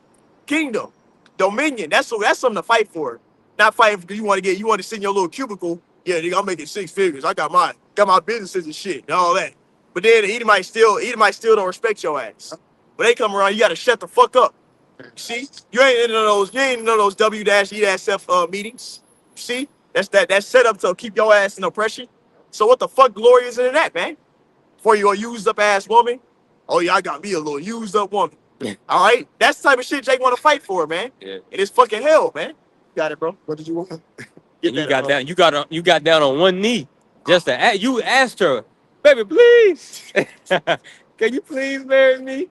kingdom, dominion. That's something to fight for. Not fighting because you want to sit in your little cubicle. Yeah, nigga, I'm making 6 figures. I got my businesses and shit and all that. But then the Edomites still don't respect your ass. When they come around, you gotta shut the fuck up. See, you ain't in those W-E-F meetings. See, that's set up to keep your ass in oppression. So what the fuck glory is in that, man? For you a used up ass woman? Oh yeah, I got me a little used up woman. All right, that's the type of shit Jake want to fight for, man. Yeah. It is fucking hell, man. Got it, bro. What did you want? And you got down. You got down on one knee just to you asked her, baby, please. Can you please marry me?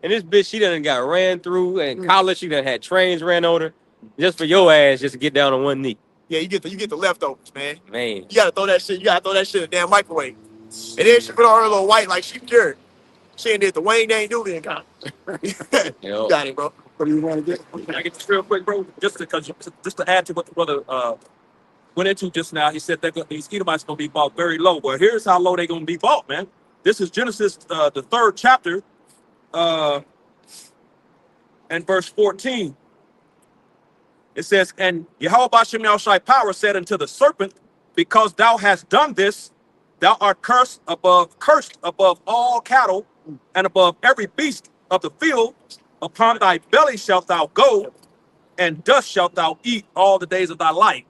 And this bitch, she done got ran through. In college, she done had trains ran on her. Just for your ass, just to get down on one knee. Yeah, you get the leftovers, man. Man. You gotta throw that shit. You gotta throw that shit in the damn microwave. And then she put on her little white like she cured. She ain't did the Wayne Dang Dooley in kind. You got it, bro. What do you want to get? Can I get this real quick, bro? Just to add to what the brother went into just now, he said that these Edomites gonna be bought very low. Well, here's how low they gonna be bought, man. This is Genesis, the 3rd chapter, and verse 14. It says, and Yahweh Bashem Yahushai power said unto the serpent, because thou hast done this, thou art cursed above all cattle, and above every beast of the field. Upon thy belly shalt thou go, and dust shalt thou eat all the days of thy life.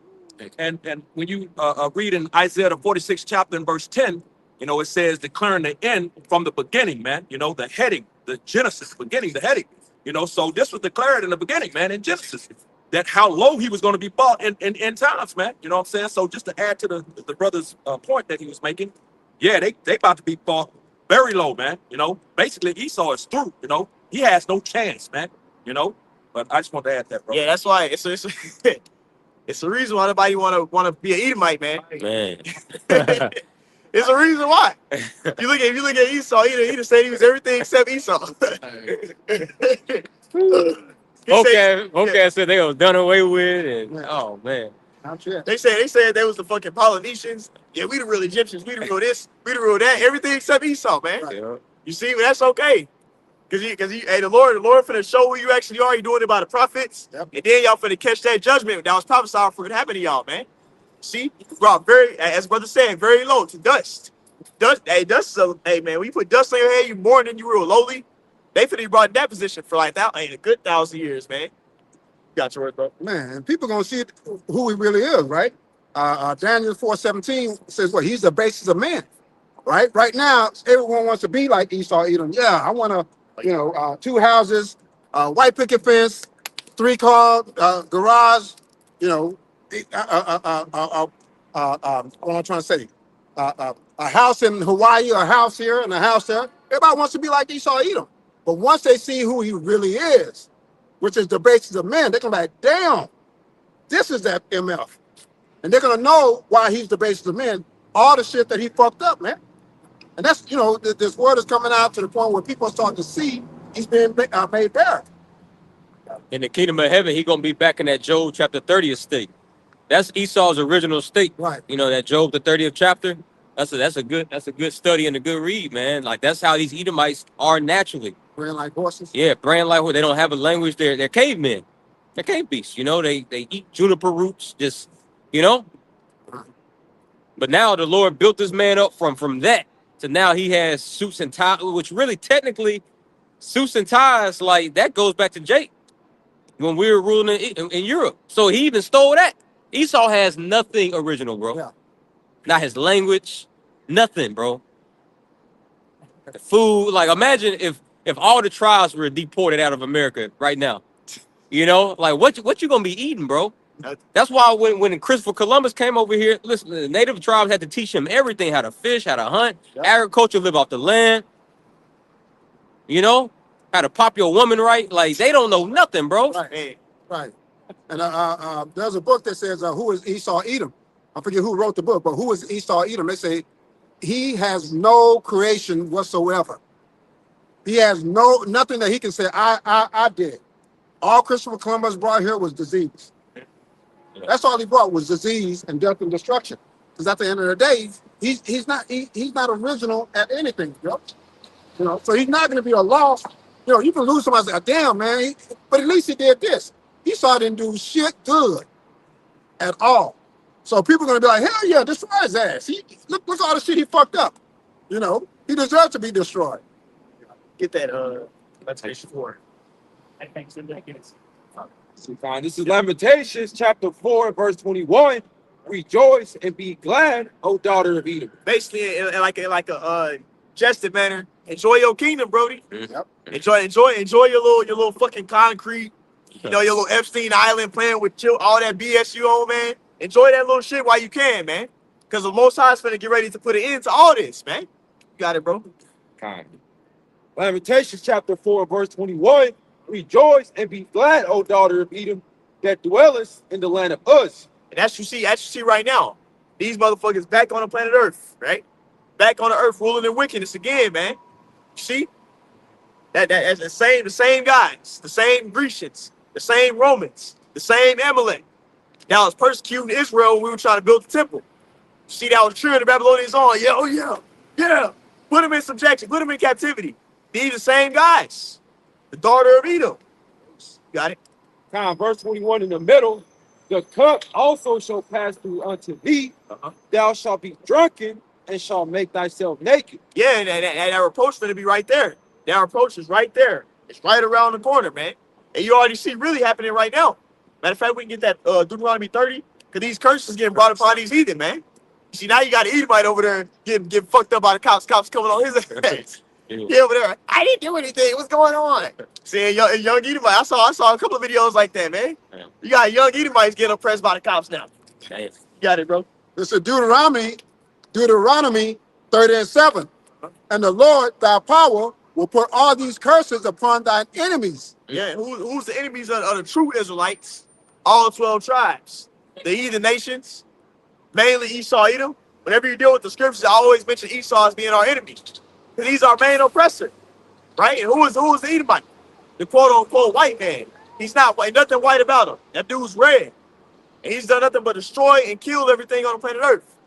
And when you read in Isaiah the 46th chapter and verse 10, you know, it says declaring the end from the beginning, man. You know, the heading, the Genesis beginning, the heading. You know, so this was declared in the beginning, man, in Genesis, that how low he was going to be bought in end times, man. You know what I'm saying? So just to add to the brother's point that he was making, yeah, they about to be bought very low, man. You know, basically Esau is through. You know, he has no chance, man. You know, but I just want to add that, bro. Yeah, that's why it's it's the reason why nobody want to be an Edomite, man. Man. It's a reason why. If you look at Esau, he just said he was everything except Esau. Okay, so they was done away with, and oh man. They said they was the fucking Polynesians. Yeah, we the real Egyptians. We the real this. We the real that. Everything except Esau, man. Yeah. You see, but that's okay. Cause the Lord finna show who you actually are. You doing it by the prophets, and then y'all finna catch that judgment that was prophesied for it to happen to y'all, man. See, brought very, as brother said, very low to dust. Dust is hey man, when you put dust on your head, you more than you real lowly. They finna be brought in that position for like that ain't a good 1,000 years, man. Got your word, bro. Man, people gonna see who he really is, right? Daniel 4:17 says, "Well, he's the basis of man." Right? Right now, everyone wants to be like Esau Edom. Yeah, I want to, 2 houses, white picket fence, 3-car garage. You know, what I'm trying to say, a house in Hawaii, a house here, and a house there. Everybody wants to be like Esau Edom. But once they see who he really is, which is the basis of man, they're gonna be like, damn, this is that MF. And they're gonna know why he's the basis of man, all the shit that he fucked up, man. And that's, this word is coming out to the point where people are starting to see he's being made bare. In the kingdom of heaven, he gonna be back in that Job chapter 30th state. That's Esau's original state. Right. You know, that Job the 30th chapter. That's a good study and a good read, man. Like that's how these Edomites are naturally. Brand like horses. Yeah, brand like they don't have a language. They're cavemen. They're cave beasts. You know, they eat juniper roots. Just, you know. But now the Lord built this man up from that to now he has suits and ties, which really technically suits and ties like that goes back to Jake when we were ruling in Europe. So he even stole that. Esau has nothing original, bro. Yeah. Not his language, nothing, bro. The food, like imagine if all the tribes were deported out of America right now. You know, like what you gonna be eating, bro? That's why when Christopher Columbus came over here, listen, the native tribes had to teach him everything: how to fish, how to hunt, agriculture, live off the land. You know, how to pop your woman right. Like they don't know nothing, bro. Right. Right. And there's a book that says, "Who is Esau Edom?" I forget who wrote the book, but who is Esau Edom? They say he has no creation whatsoever. He has nothing that he can say, I did. All Christopher Columbus brought here was disease. That's all he brought was disease and death and destruction. Because at the end of the day, he's not original at anything, bro. You know, so he's not going to be a loss. You know, you can lose somebody and say, damn, man, but at least he did this. Esau didn't do shit good at all. So people are going to be like, hell yeah, destroy his ass. Look at all the shit he fucked up. You know, he deserves to be destroyed. Get that Lamentation 4. Fine. This is Lamentations chapter 4, verse 21. Rejoice and be glad, O daughter of Edom. Basically, in like a jesting manner, enjoy your kingdom, Brody. Yep. Enjoy your little fucking concrete. You know, your little Epstein Island playing with all that BS you own, man. Enjoy that little shit while you can, man. Because the Most High is finna get ready to put an end to all this, man. You got it, bro. Kind. Lamentations chapter 4, verse 21. Rejoice and be glad, O daughter of Edom, that dwellest in the land of Uz. And that's what you see right now. These motherfuckers back on the planet Earth, right? Back on the earth ruling in wickedness again, man. You see? That's the same guys, the same Grecians, the same Romans, the same Amalek. That was persecuting Israel when we were trying to build the temple. See, that was true. The Babylonians on. Yeah, oh yeah, yeah. Put them in subjection. Put them in captivity. These the same guys. The daughter of Edom. Got it? Verse 21 in the middle. The cup also shall pass through unto thee. Thou shalt be drunken and shalt make thyself naked. Yeah, and that reproach is going to be right there. That reproach is right there. It's right around the corner, man. And you already see really happening right now. Matter of fact, we can get that Deuteronomy 30, because these curses getting brought upon these heathen, man. You see, now you got an Edomite over there getting fucked up by the cops. Cops coming on his ass. Yeah, over there. I didn't do anything. What's going on? See, a young Edomite. I saw a couple of videos like that, man. You got young Edomites getting oppressed by the cops now. You got it, bro. This is Deuteronomy 30 and 7. And the Lord thy power will put all these curses upon thine enemies. Yeah, who's the enemies of the true Israelites? All 12 tribes. The heathen nations, mainly Esau, Edom. Whenever you deal with the scriptures, I always mention Esau as being our enemy. Because he's our main oppressor. Right? And who is the Edomite? The quote-unquote white man. He's not white, nothing white about him. That dude's red. And he's done nothing but destroy and kill everything on the planet Earth.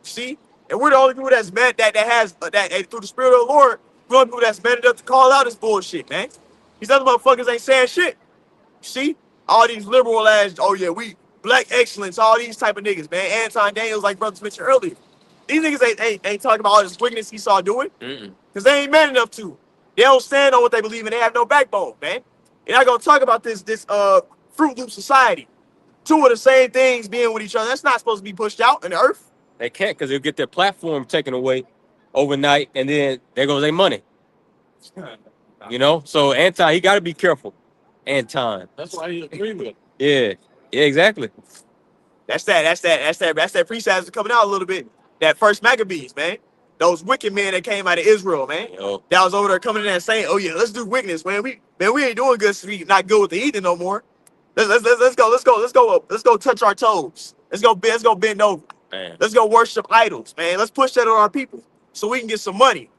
See? And we're the only people that's meant that through the Spirit of the Lord, we're the only people that's meant enough to call out this bullshit, man. These other motherfuckers ain't saying shit. See? All these liberal ass, oh yeah, we black excellence, all these type of niggas, man. Anton Daniels, like brothers mentioned earlier. These niggas ain't talking about all this wickedness he saw doing. Because they ain't man enough to. They don't stand on what they believe in. They have no backbone, man. You're not gonna talk about this Fruit Loop society. Two of the same things being with each other. That's not supposed to be pushed out in the earth. They can't, because they'll get their platform taken away overnight, and then there goes their money. You know? So Anton, he got to be careful. Anton. That's why he agreed with it. Yeah, exactly. That's that priest coming out a little bit. That first Maccabees, man. Those wicked men that came out of Israel, man. Yo. That was over there coming in there saying, "Oh yeah, let's do wickedness, man. We ain't doing good. So we not good with the heathen no more. Let's go touch our toes. Let's go bend over. Man. Let's go worship idols, man. Let's push that on our people so we can get some money.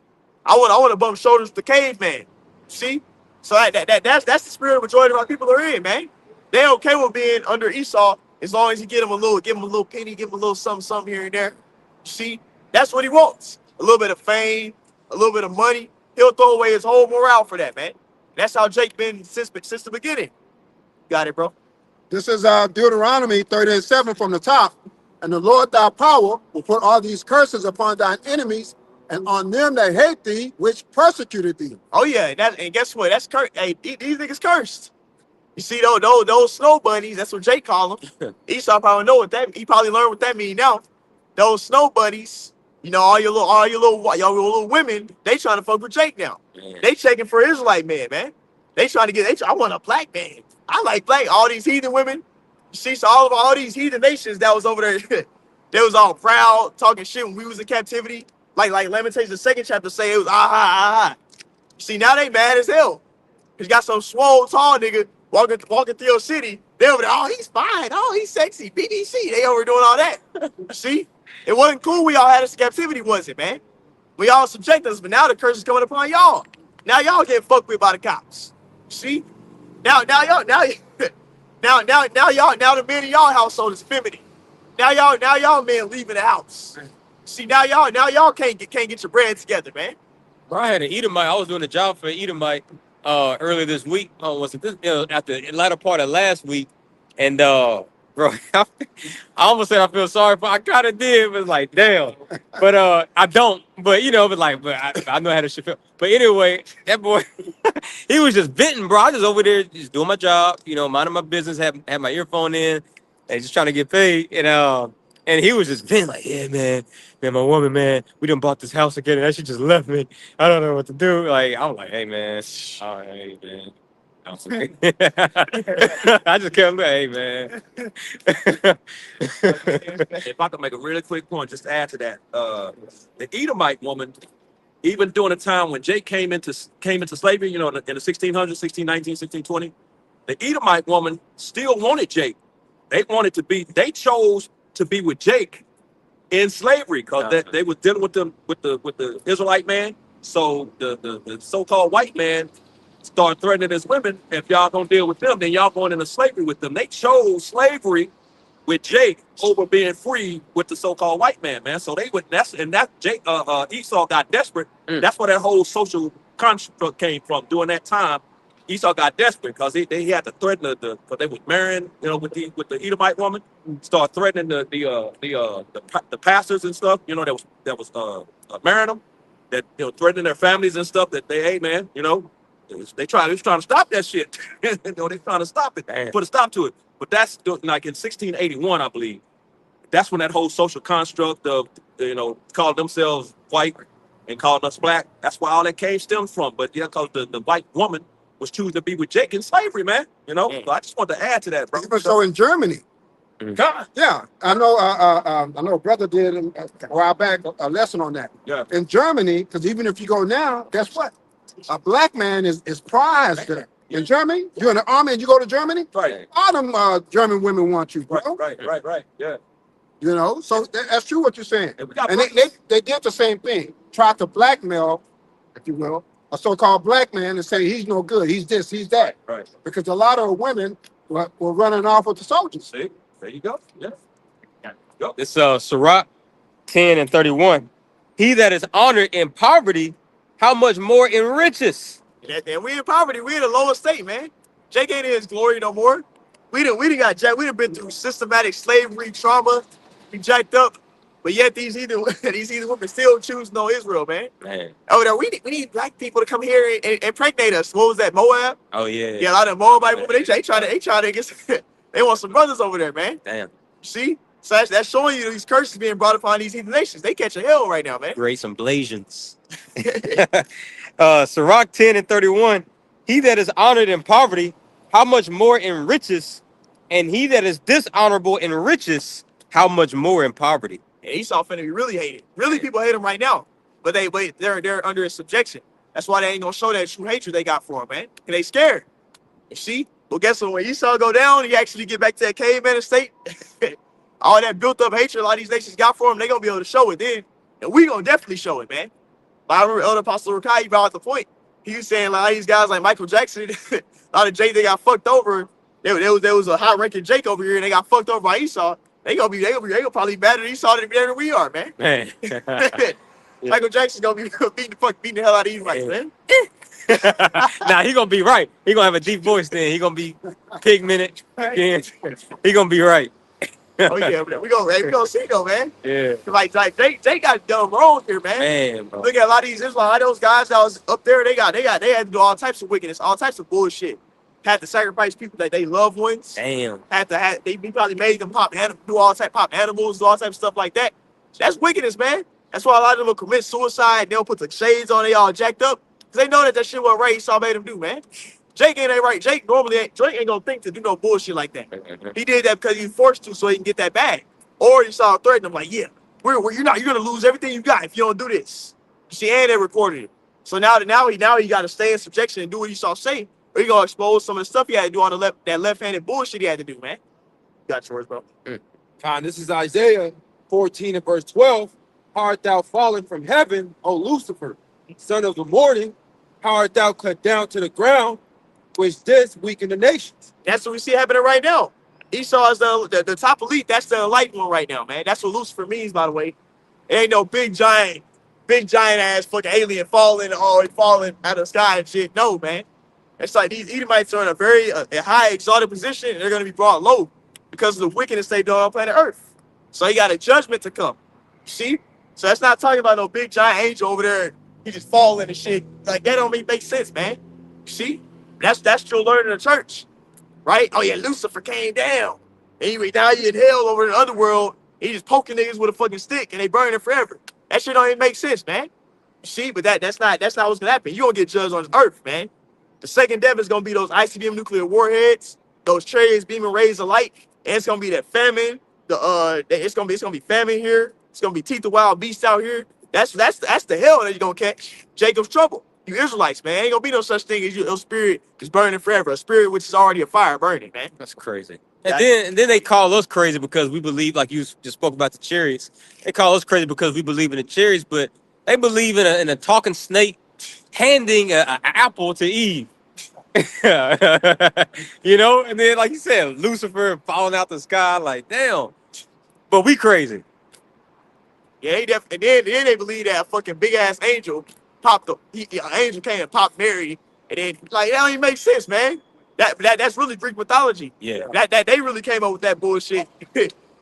I want to bump shoulders with the caveman. See? So that's the spirit of majority of our people are in, man. They okay with being under Esau as long as you give them a little penny, give them a little something here and there. See? That's what he wants. A little bit of fame, a little bit of money. He'll throw away his whole morale for that, man. That's how Jake been since the beginning. Got it, bro. This is Deuteronomy 30 and 7 from the top. And the Lord thy power will put all these curses upon thine enemies and on them that hate thee, which persecuted thee. Oh yeah, and guess what? That's cursed. Hey, these niggas cursed. You see those snow bunnies? That's what Jake call them. Esau probably know what that. He probably learned what that mean now. Those snow bunnies, you know, all your little women, they trying to fuck with Jake now. Man. They checking for Israelite man. They trying to get. I want a black man. I like black. All these heathen women. You see, so all these heathen nations that was over there, they was all proud, talking shit when we was in captivity. Like Lamentations, the second chapter say it was ah. See, now they mad as hell. Cause you got some swole tall nigga walking through your city. They over there, oh, he's fine. Oh, he's sexy. BBC. They over doing all that. See? It wasn't cool we all had us in captivity, was it, man? We all subject us, but now the curse is coming upon y'all. Now y'all getting fucked with by the cops. See? Now the men in y'all household is feminine. Now y'all men leaving the house. See, now y'all can't get your bread together, man. Bro, I had an Edomite. I was doing a job for an Edomite earlier this week. Was it this? After the latter part of last week, and bro, I almost said I feel sorry for. I kind of did, but like, damn. But I don't. But I know how to shit feel. But anyway, that boy, he was just venting, bro. I was just over there just doing my job, minding my business, had my earphone in, and just trying to get paid, and he was just venting like, yeah, man, my woman, man, we done bought this house again, and that shit just left me. I don't know what to do. Like, I was like, hey, man, all right, man. I just kept like, hey, man. If I could make a really quick point, just to add to that, the Edomite woman even during the time when Jake came into slavery, you know, in the 1600s, 1619, 1620, the Edomite woman still wanted Jake. They chose to be with Jake in slavery because they was dealing with the Israelite man. So the so-called white man started threatening his women. If y'all don't deal with them, then y'all going into slavery with them. They chose slavery with Jake over being free with the so-called white man. So they would Esau got desperate. That's where that whole social construct came from. During that time, Esau got desperate because they had to threaten because they was marrying, you know, with the Edomite woman, start threatening the pastors and stuff, you know, that was marrying them, that, you know, threatening their families and stuff, that they, hey man, you know, they was trying to stop that shit. You know, they trying to stop it, put a stop to it. But that's like in 1681, I believe. That's when that whole social construct of, you know, calling themselves white and calling us black. That's where all that stems from. But yeah, because the white woman was choosing to be with Jake in slavery, man. You know, so I just want to add to that, bro. Even so in Germany, yeah, I know a brother did a while back a lesson on that. Yeah. In Germany, because even if you go now, guess what? A black man is prized there. In Germany, you're in the army and you go to Germany, Right. all them German women want you, bro. Right. Yeah. You know, so that's true what you're saying. And we got And they did the same thing, tried to blackmail, if you will, a so-called black man and say he's no good, he's this, he's that. Right. Because a lot of women were running off with the soldiers. See, there you go. Yeah. Go. It's Sirach 10 and 31. He that is honored in poverty, how much more in riches? And we in poverty. We in the lowest state, man. Jake ain't in his glory no more. We done been through systematic slavery, trauma. We jacked up. But yet these heathen women still choose no Israel, man. Oh, no, we need black people to come here and impregnate us. What was that, Moab? Oh yeah. Yeah, a lot of Moabite women, they try to get they want some brothers over there, man. Damn. See? So that's showing you these curses being brought upon these heathen nations. They catching hell right now, man. Great some Blasians. Sirach 10 and 31. He that is honored in poverty, how much more in riches? And he that is dishonorable in riches, how much more in poverty? And Esau finna be really hated. Really, people hate him right now, but they're under his subjection. That's why they ain't gonna show that true hatred they got for him, man. And they scared. You see? Well, guess what? When Esau go down, he actually get back to that caveman estate. All that built up hatred a lot of these nations got for him, they gonna be able to show it then, and we gonna definitely show it, man. But I remember Elder Apostle Rakai, he brought out the point. He was saying like these guys like Michael Jackson, a lot of Jake they got fucked over. There was a high ranking Jake over here, and they got fucked over by Esau. They gonna probably better than Esau than we are, man. Michael Jackson's gonna be beating the hell out of you, right, man. Nah, he gonna be right. He gonna have a deep voice then. He gonna be pigmented. He gonna be right. Oh yeah, we gonna see though, man. Yeah. Like Jake got done wrong here, man. Man, bro. Look at a lot of these Israelites, those guys that was up there. They had to do all types of wickedness, all types of bullshit. Had to sacrifice people that they loved ones. Damn. They probably made them pop animals, do all types of stuff like that. That's wickedness, man. That's why a lot of them will commit suicide. They'll put the shades on. They all jacked up because they know that shit wasn't right. Esau made them do, man. Jake ain't right. Jake ain't gonna think to do no bullshit like that. He did that because he was forced to, so he can get that bag. Or Esau threatened him like, yeah, you're gonna lose everything you got if you don't do this. See, and they recorded it. So now he got to stay in subjection and do what Esau say, or he gonna expose some of the stuff he had to do on that left-handed bullshit he had to do, man. You got yours, bro. This is Isaiah 14 and verse 12. How art thou fallen from heaven, O Lucifer, son of the morning? How art thou cut down to the ground, which didst weaken the nations? That's what we see happening right now. Esau is the top elite. That's the enlightened one right now, man. That's what Lucifer means, by the way. It ain't no big giant ass fucking alien falling out of the sky and shit. No, man. It's like these Edomites are in a very high exalted position, and they're going to be brought low because of the wickedness they do on planet Earth. So he got a judgment to come. See? So that's not talking about no big giant angel over there. He just falling and shit. Like, that don't make sense, man. See? That's true learning in the church. Right? Oh, yeah, Lucifer came down. And now he in hell over in the underworld. He just poking niggas with a fucking stick, and they burning it forever. That shit don't even make sense, man. See? But that's not what's going to happen. You going to get judged on this earth, man. The second death is going to be those ICBM nuclear warheads, those chariots beaming rays of light, and it's going to be that famine. It's going to be famine here. It's going to be teeth of wild beasts out here. That's the hell that you're gonna catch. Jacob's trouble. You Israelites, man. Ain't gonna be no such thing as your spirit is burning forever. A spirit which is already a fire burning, man. That's crazy. And then they call us crazy because we believe, like you just spoke about the chariots. They call us crazy because we believe in the chariots, but they believe in a talking snake handing an apple to Eve. You know, and then like you said, Lucifer falling out the sky, like damn. But we crazy. Yeah, and then they believe that a fucking big ass angel popped an angel came and popped Mary, and then like that don't even make sense, man. That's really Greek mythology. Yeah. That they really came up with that bullshit.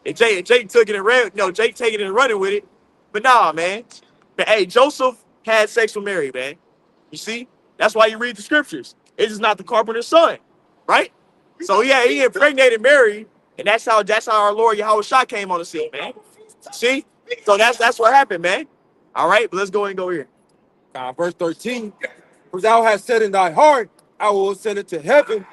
and Jake took it and ran. No, Jake taking it and running with it. But nah, man. But hey, Joseph had sex with Mary, man. You see, that's why you read the scriptures. It's just not the carpenter's son, right? So yeah, he impregnated Mary, and that's how our Lord Yahweh Shah came on the scene, man. See, so that's what happened, man. All right, but let's go and go here. Verse 13. For thou hast said in thy heart, I will ascend into heaven.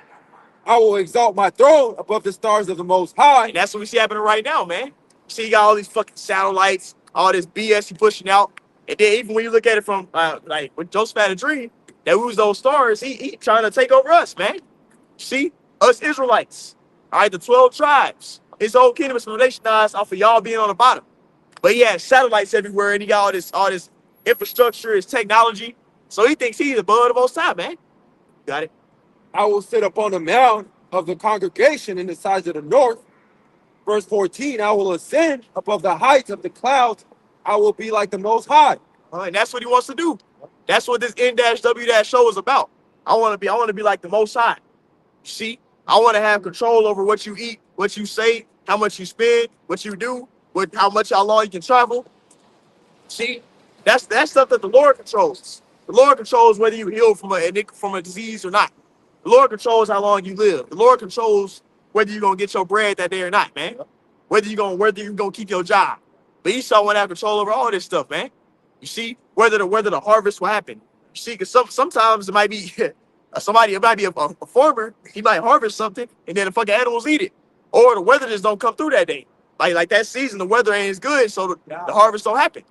I will exalt my throne above the stars of the Most High. And that's what we see happening right now, man. See, you got all these fucking satellites, all this BS he pushing out. And then even when you look at it from, like, when Joseph had a dream, that we was those stars, he trying to take over us, man. See? Us Israelites. All right, the 12 tribes. His whole kingdom is foundationized off of y'all being on the bottom. But he has satellites everywhere, and he got all this infrastructure, his technology. So he thinks he's above the Most High, man. Got it? I will sit upon the mount of the congregation in the sides of the north. Verse 14, I will ascend above the heights of the clouds. I will be like the Most High. And that's what he wants to do. That's what this N-W- show is about. I want to be like the Most High. See, I want to have control over what you eat, what you say, how much you spend, what you do, how long you can travel. See, that's stuff that the Lord controls. The Lord controls whether you heal from a disease or not. The Lord controls how long you live. The Lord controls whether you're gonna get your bread that day or not, man. Whether you're gonna keep your job. But Esau want to have control over all this stuff, man. You see, whether the harvest will happen. You see, because sometimes it might be it might be a farmer. He might harvest something and then the fucking animals eat it, or the weather just don't come through that day. Like that season, the weather ain't as good, so the harvest don't happen.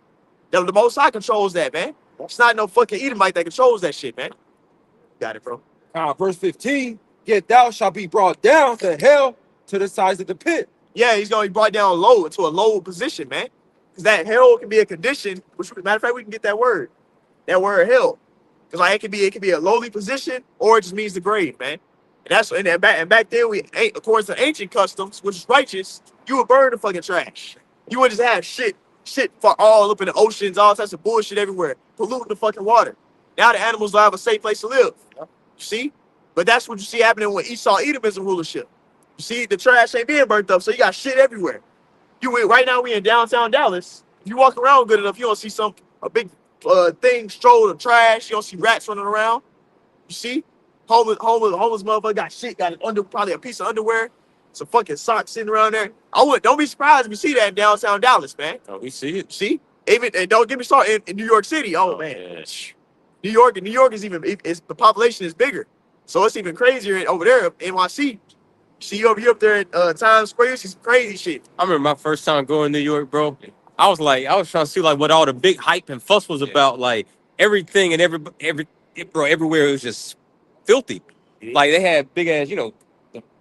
The Most High controls that, man. It's not no fucking Edomite that controls that shit, man. Got it, bro. Verse 15, yet thou shalt be brought down to hell, to the sides of the pit. Yeah, he's gonna be brought down low into a low position, man. Because that hell can be a condition. Which, matter of fact, we can get that word hell. Because like it can be a lowly position, or it just means the grave, man. And back then according to ancient customs, which is righteous, you would burn the fucking trash. You would just have shit for all up in the oceans, all types of bullshit everywhere, polluting the fucking water. Now the animals don't have a safe place to live. You see? But that's what you see happening when Esau Edomism rulership. You see, the trash ain't being burnt up, so you got shit everywhere. Right now we in downtown Dallas. If you walk around good enough, you don't see a big thing strolled of trash. You don't see rats running around. You see? Homeless motherfucker got probably a piece of underwear, some fucking socks sitting around there. Don't be surprised if you see that in downtown Dallas, man. Oh, we see it. See? And don't get me started in New York City. Oh man. Yeah. New York is the population is bigger. So it's even crazier over there, NYC. See you up there at Times Square, you see some crazy shit. I remember my first time going to New York, bro. I was trying to see like what all the big hype and fuss was about. Like everything and everywhere it was just filthy. Like they had big ass,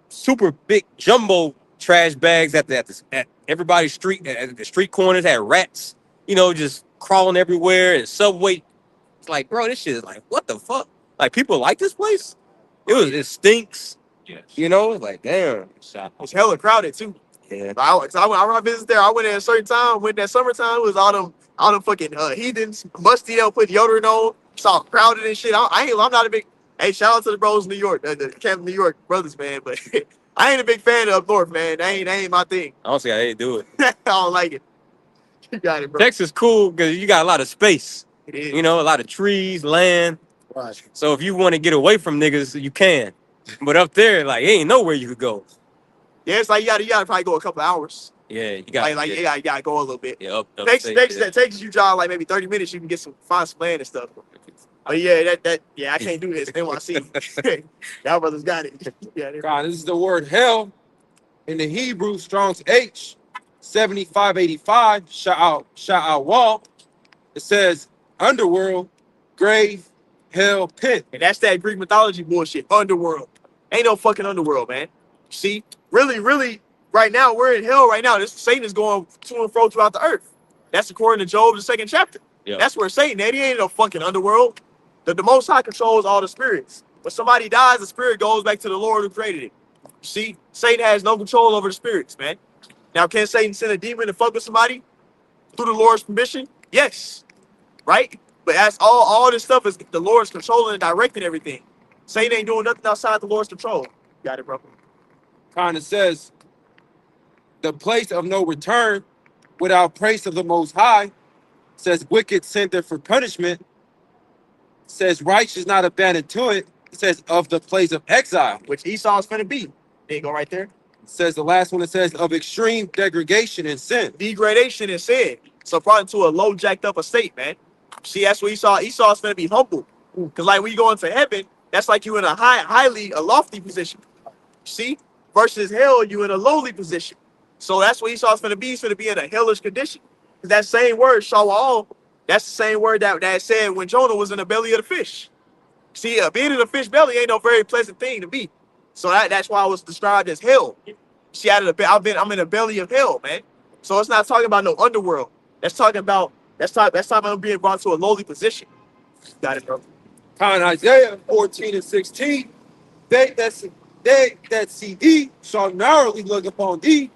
super big jumbo trash bags at everybody's street, at the street corners, had rats, just crawling everywhere, and Subway. It's like, bro, this shit is like, what the fuck? Like people like this place? It stinks. Yes. It's like, damn. It's hella crowded too. Yeah. I visit there. I went at a certain time. When that summertime, it was all them fucking heathens, musty. They'll put deodorant on. It's all crowded and shit. I'm not a big. Hey, shout out to the bros in New York, the Camp New York brothers, man. But I ain't a big fan of up north, man. That ain't my thing. Honestly, I hate to do it. I don't like it. You got it, bro. Texas cool because you got a lot of space. It is. A lot of trees, land. Right. So if you want to get away from niggas, you can. But up there, like, ain't nowhere you could go. Yeah, it's like you gotta probably go a couple hours. Yeah, you got you gotta go a little bit. Yeah, up Texas, you drive like maybe 30 minutes, you can find some land and stuff. Oh yeah, I can't do this. NYC. Y'all brothers got it. Yeah, God, this is the word hell in the Hebrew, Strong's H 7585. Shout out wall. it says underworld, grave, hell, pit. And that's that Greek mythology bullshit. Underworld. Ain't no fucking underworld, man. See, really, right now, we're in hell right now. This Satan is going to and fro throughout the earth. That's according to Job, the 2nd chapter. Yeah. That's where Satan, he ain't no fucking underworld. The Most High controls all the spirits. When somebody dies, the spirit goes back to the Lord who created it. See, Satan has no control over the spirits, man. Now, can Satan send a demon to fuck with somebody through the Lord's permission? Yes. Right? But that's all this stuff is the Lord's controlling and directing everything. Satan ain't doing nothing outside the Lord's control. Got it, bro. Kind of says the place of no return without praise of the Most High. Says wicked sender for punishment. Says righteous not abandoned to it. It says of the place of exile. Which Esau's finna be. There you go right there. It says the last one, it says of extreme degradation and sin. Degradation and sin. So brought into a low jacked up estate, man. See, that's what Esau's finna be humble. Because like when you go into heaven, that's like you in a highly lofty position. See? Versus hell, you in a lowly position. So that's what Esau's finna be. He's finna be in a hellish condition. Because that same word, shawal, that's the same word that said when Jonah was in the belly of the fish. See, being in a fish belly ain't no very pleasant thing to be. So that's why I was described as hell. See, I'm in the belly of hell, man. So it's not talking about no underworld. That's talking about being brought to a lowly position. Got it, bro. Kind of Isaiah 14 and 16. They that see thee shall narrowly look upon thee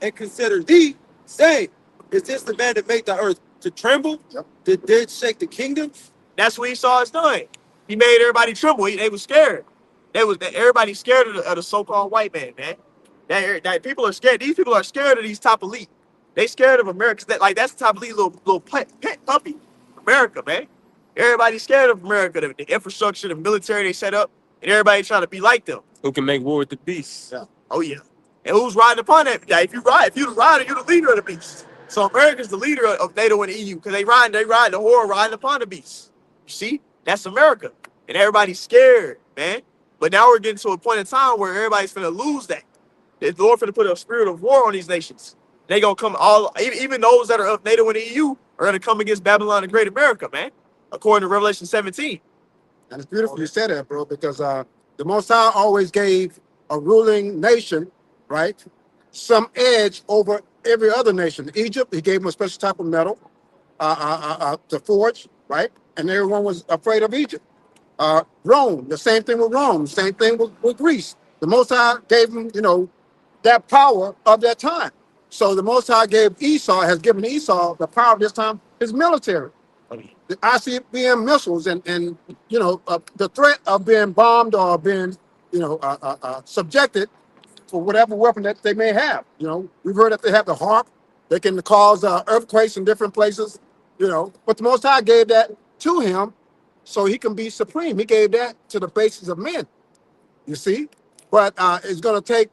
and consider thee, saying, is this the man that made the earth to tremble? Yep. Did shake the kingdom? That's what Esau is doing. He made everybody tremble. They was scared. Everybody scared of the so-called white man, man. That people are scared. These people are scared of these top elite. They scared of America. That's the top elite little pet puppy. America, man. Everybody's scared of America. The infrastructure, the military they set up, and everybody trying to be like them. Who can make war with the beast? Yeah. Oh yeah. And who's riding upon that? If you're the rider, you're the leader of the beast. So America's the leader of NATO and the EU because they ride the whore riding upon the beast. You see? That's America. And everybody's scared, man. But now we're getting to a point in time where everybody's gonna lose that. The Lord finna put a spirit of war on these nations. They gonna come even those that are of NATO and the EU are gonna come against Babylon and Great America, man. According to Revelation 17. And it's beautiful you said that, bro, because the Most High always gave a ruling nation, right, some edge over every other nation. Egypt, he gave them a special type of metal to forge, right? And everyone was afraid of Egypt. Rome, the same thing with Rome, same thing with Greece. The Most High gave them, that power of that time. So the Most High has given Esau the power of this time, his military. The ICBM missiles and the threat of being bombed or being, subjected for whatever weapon that they may have. We've heard that they have the HARP. They can cause earthquakes in different places, But the Most High gave that to him so he can be supreme. He gave that to the basis of men, you see? But it's going to take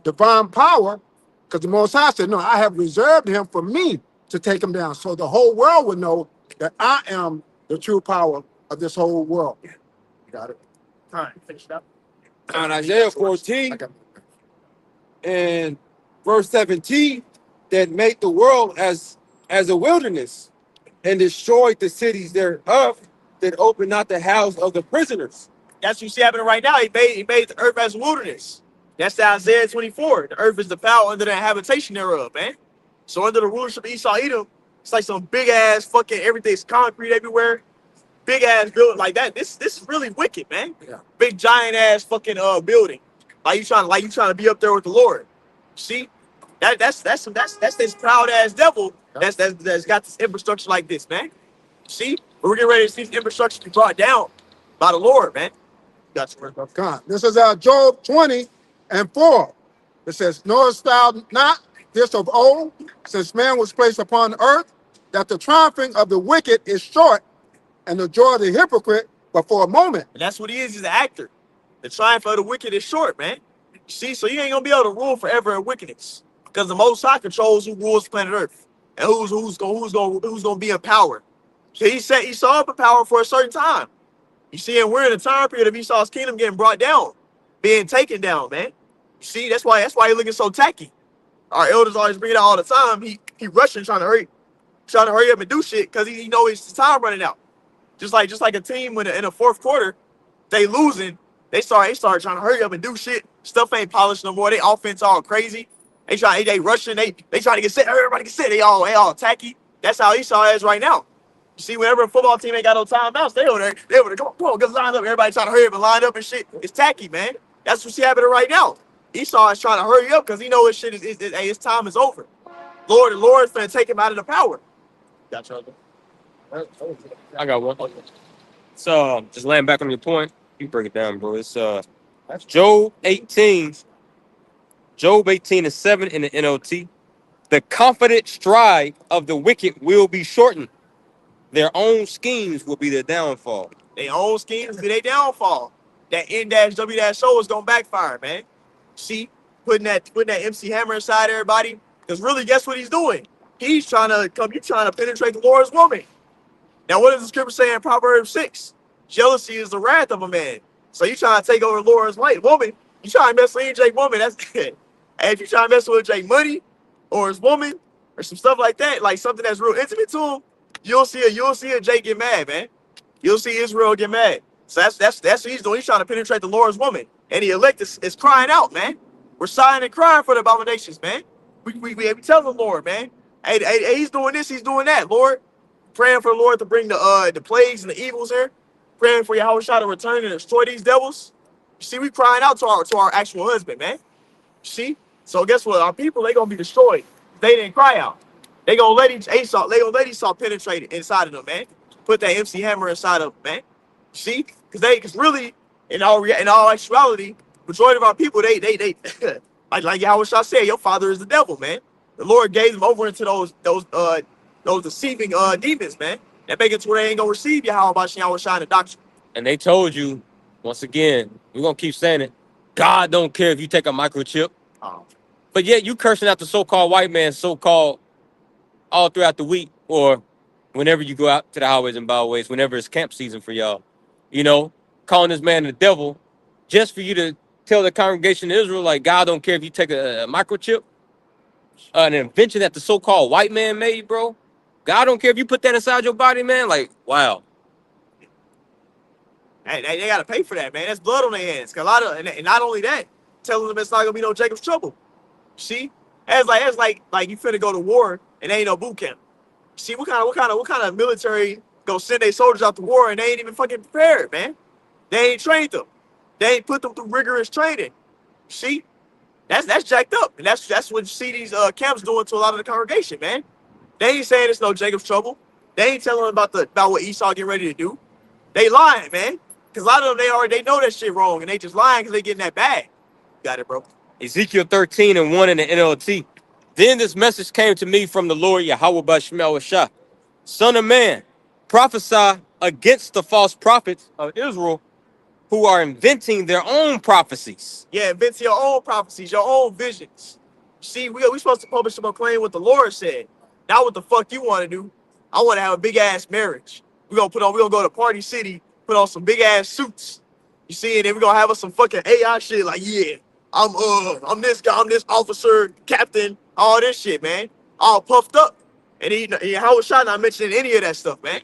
divine power because the Most High said, no, I have reserved him for me to take him down. So the whole world would know that I am the true power of this whole world. Got it? All right, finish it up. On Isaiah 14 and verse 17, that made the world as a wilderness and destroyed the cities thereof, that opened not the house of the prisoners. That's what you see happening right now. He made the earth as a wilderness. That's the Isaiah 24. The earth is the foul under the habitation thereof, man. So under the rulership of Esau Edom, it's like some big ass fucking everything's concrete everywhere. Big ass building like that. This is really wicked, man. Yeah. Big giant ass fucking building. Like you trying to be up there with the Lord. See? That's this proud ass devil that's got this infrastructure like this, man. See? We're getting ready to see this infrastructure be brought down by the Lord, man. Got you, bro. God. This is Job 20 and 4. It says, knowest thou not this of old, since man was placed upon the earth, that the triumphing of the wicked is short, and the joy of the hypocrite but for a moment. And that's what he is. He's an actor. The triumph of the wicked is short, man. See, so you ain't gonna be able to rule forever in wickedness, because the Most High controls who rules planet Earth and who's gonna be in power. So he set Esau up in power for a certain time. You see, and we're in a time period of Esau's kingdom getting brought down, being taken down, man. You see, that's why he's looking so tacky. Our elders always bring it out all the time. He rushing, trying to hurry. trying to hurry up and do shit because he know his time running out. Just like a team when in the fourth quarter, they losing. They start trying to hurry up and do shit. Stuff ain't polished no more. They offense all crazy. They rushing. They trying to get set. Everybody get set. They all attacky. That's how Esau is right now. You see, whenever a football team ain't got no timeouts, they over there, come on, get lined up. Everybody trying to hurry up and line up and shit. It's tacky, man. That's what's happening right now. Esau is trying to hurry up because he know his shit hey, his time is over. The Lord's finna take him out of the power. Got you. I got one. So just laying back on your point. You break it down, bro. It's Job 18. Job 18:7 in the NLT. The confident stride of the wicked will be shortened. Their own schemes will be their downfall. Their own schemes be their downfall. That N-W-O is gonna backfire, man. See, putting that MC Hammer inside everybody. Because really, guess what he's doing? He's trying to penetrate the Lord's woman. Now, what does the scripture say in Proverbs 6? Jealousy is the wrath of a man. So you trying to take over the Lord's woman. You trying to mess with Jake woman, that's good. And if you trying to mess with Jake money or his woman or some stuff like that, like something that's real intimate to him, you'll see a Jake get mad, man. You'll see Israel get mad. So that's what he's doing. He's trying to penetrate the Lord's woman. And the elect is crying out, man. We're sighing and crying for the abominations, man. We tell the Lord, man. Hey, he's doing this, he's doing that, Lord. Praying for the Lord to bring the plagues and the evils here. Praying for Yahweh to return and destroy these devils. You see, we crying out to our actual husband, man. You see? So guess what? Our people, they gonna be destroyed. They didn't cry out. They gonna let Esau penetrate inside of them, man. Put that MC Hammer inside of them, man. You see? Because really, in all actuality, majority of our people, they like Yahweh said, your father is the devil, man. The Lord gave them over into those deceiving demons, man. That make it to where they ain't gonna receive Yahweh Shai the doctrine. And they told you, once again, we're gonna keep saying it. God don't care if you take a microchip. But yet you cursing out the so-called white man, so-called all throughout the week, or whenever you go out to the highways and byways, whenever it's camp season for y'all. You know, calling this man the devil, just for you to tell the congregation of Israel, like, God don't care if you take a microchip, an invention that the so-called white man made, bro. God don't care if you put that inside your body, man. Like, wow. Hey, they gotta pay for that, man. That's blood on their hands. And not only that, telling them it's not gonna be no Jacob's trouble. See, it's like you finna go to war and there ain't no boot camp. See, what kind of military go send their soldiers out to war and they ain't even fucking prepared, man? They ain't trained them. They ain't put them through rigorous training. See, that's jacked up, and that's what you see these camps doing to a lot of the congregation, man. They ain't saying it's no Jacob's trouble. They ain't telling them about what Esau getting ready to do. They lying, man. Because a lot of them, they know that shit wrong, and they just lying because they getting that bag. Got it, bro. Ezekiel 13:1 in the NLT. Then this message came to me from the Lord Yahweh Bashmel Shah. Son of man, prophesy against the false prophets of Israel who are inventing their own prophecies. Yeah, invent your own prophecies, your own visions. See, we supposed to publish them and claim what the Lord said. Not what the fuck you want to do. I want to have a big ass marriage. We're gonna go to Party City, put on some big ass suits. You see, and then we're gonna have us some fucking AI shit like, yeah, I'm this guy, I'm this officer, captain, all this shit, man. All puffed up. And how was Shai not mentioning any of that stuff, man?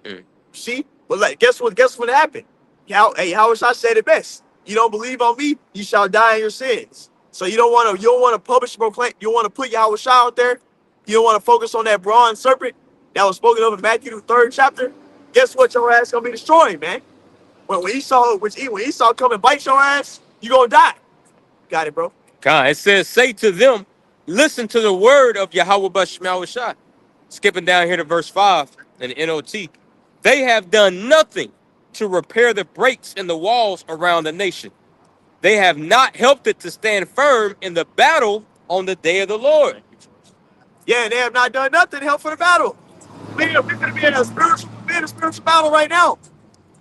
See? But like, guess what happened? How Shai said it best. You don't believe on me, you shall die in your sins. So you don't want to publish proclaim, you want to put Yahweh Shai out there. You don't want to focus on that bronze serpent that was spoken of in Matthew the 3rd chapter. Guess what? Your ass gonna be destroyed, man. When Esau come and bite your ass, you gonna die. Got it, bro. God, it says, say to them, listen to the word of Yahweh Bashmel Shah. Skipping down here to verse 5 in the NOT. They have done nothing to repair the breaks in the walls around the nation. They have not helped it to stand firm in the battle on the day of the Lord. Yeah, they have not done nothing to help for the battle. We're going to be in a spiritual battle right now.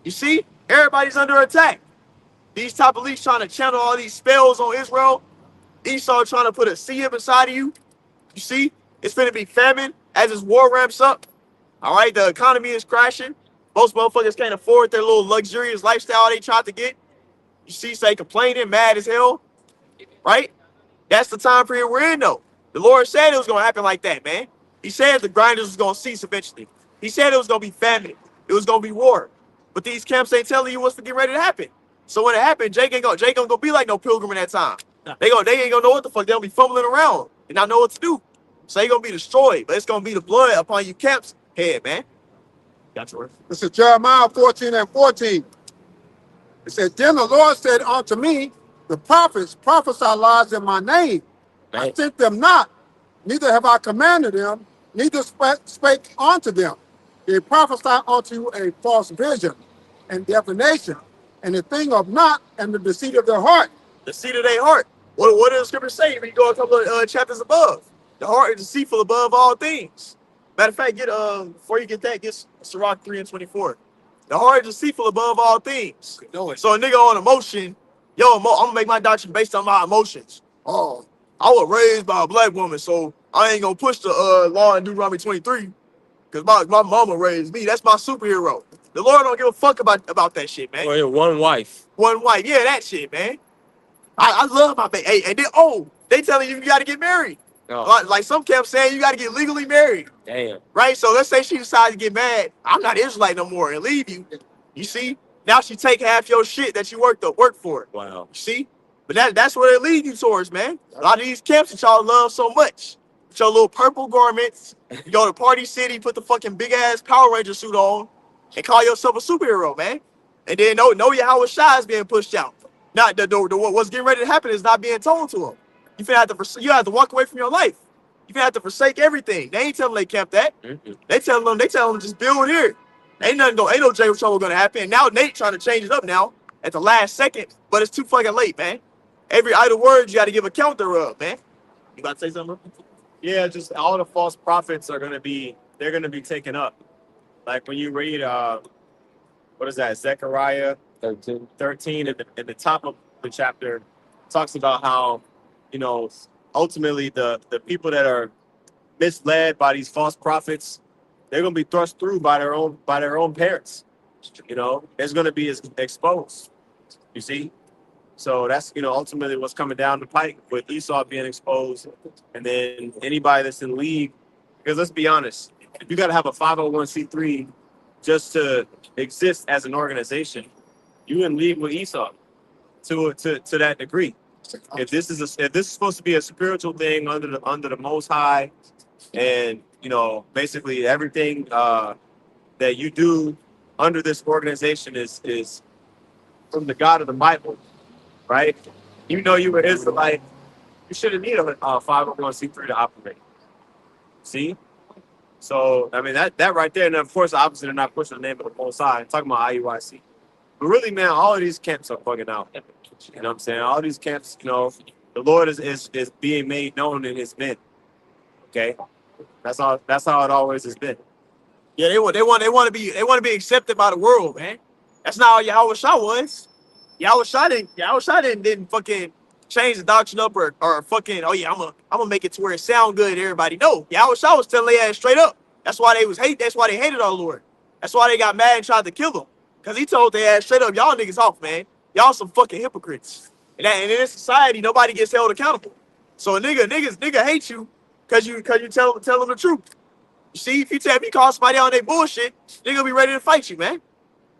You see, everybody's under attack. These top elites trying to channel all these spells on Israel. Esau trying to put a seed inside of you. You see, it's going to be famine as this war ramps up. All right, the economy is crashing. Most motherfuckers can't afford their little luxurious lifestyle they tried to get. You see, say complaining, mad as hell. Right? That's the time period we're in, though. The Lord said it was going to happen like that, man. He said the grinders was gonna cease eventually. He said it was gonna be famine. It was gonna be war. But these camps ain't telling you what's getting ready to happen. So when it happened, Jake ain't gonna be like no pilgrim in that time. They ain't gonna know what the fuck. They gonna be fumbling around and not know what to do. So they gonna be destroyed. But it's gonna be the blood upon you camps' head, man. Got yours. This is Jeremiah 14:14. It said, Then the Lord said unto me, the prophets prophesy lies in my name. I sent them not, neither have I commanded them, neither spake unto them. They prophesy unto you a false vision and divination, and the thing of not, and the deceit of their heart. The seed of their heart. What does the scripture say? When you go a couple of chapters above, the heart is deceitful above all things. Matter of fact, get before you get that, get Sirach 3:24. The heart is deceitful above all things. So a nigga on emotion, I'm gonna make my doctrine based on my emotions. Oh, I was raised by a black woman, so I ain't gonna push the law in Deuteronomy 23 because my mama raised me. That's my superhero. The Lord don't give a fuck about that shit, man. Well, yeah, one wife. One wife, yeah, that shit, man. I love my baby. Hey, and then they telling you gotta get married. Oh, Like some kept saying you gotta get legally married. damn. Right? So let's say she decides to get mad. I'm not Israelite no more and leave you. You see? Now she take half your shit that you work for. Wow. You see? But that's what it leads you towards, man. A lot of these camps that y'all love so much. With your little purple garments. You go to Party City, put the fucking big ass Power Ranger suit on, and call yourself a superhero, man. And then know Yahweh Shai is being pushed out. Not what's getting ready to happen is not being told to them. You have to walk away from your life. You have to forsake everything. They ain't telling they camp that. Mm-mm. They telling them just build here. Ain't no jail trouble gonna happen. And now Nate trying to change it up now at the last second, but it's too fucking late, man. Every idle word you got to give account thereof, man. You about to say something? Bro? Yeah, just all the false prophets are gonna be taken up. Like when you read what is that, Zechariah 13 at the top of the chapter talks about how, ultimately the people that are misled by these false prophets, they're gonna be thrust through by their own parents. It's gonna be exposed. You see? So that's ultimately what's coming down the pike with Esau being exposed, and then anybody that's in league. Because let's be honest, if you got to have a 501c3 just to exist as an organization, you in league with Esau to that degree. If this is supposed to be a spiritual thing under the Most High, and basically everything that you do under this organization is from the God of the Bible. Right? Even though you were Israelite, you shouldn't need a 501c3 to operate. See? So, I mean, that right there, and of course, obviously, they're not pushing the name of the Most High, talking about IUIC. But really, man, all of these camps are bugging out. You know what I'm saying? All these camps, the Lord is being made known in his men. Okay? That's how it always has been. Yeah, they want to be accepted by the world, man. That's not how Yahweh Shai was. Yahweh Shai didn't fucking change the doctrine up or fucking, I'm gonna make it to where it sound good to everybody. No, Yahweh Shai was telling their ass straight up. That's why they hated our Lord. That's why they got mad and tried to kill them. Cause he told their ass straight up, y'all niggas off, man. Y'all some fucking hypocrites. And in this society, nobody gets held accountable. So a nigga hate you cause you tell them the truth. You see, if you call somebody on their bullshit, they gonna be ready to fight you, man.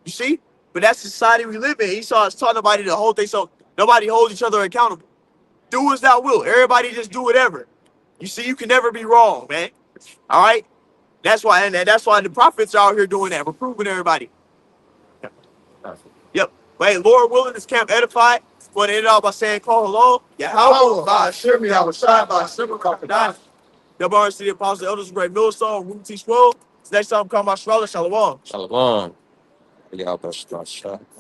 You see? But that's the society we live in. Esau has taught nobody to hold themselves. Nobody holds each other accountable. Do as thou wilt. Everybody just do whatever. You see, you can never be wrong, man. All right? That's why the prophets are out here doing that, reproving everybody. Yep. But hey, Lord willing, this camp edified. Want to end it out by saying, call hello. Yahweh, Ba'ashem, Yahweh Shai, Ba'ashem, Kakadash. Double City Apostles, Elders, Great Millstone, Ruth T. Swole. Next time, come by Shalom. Shalom. Yeah,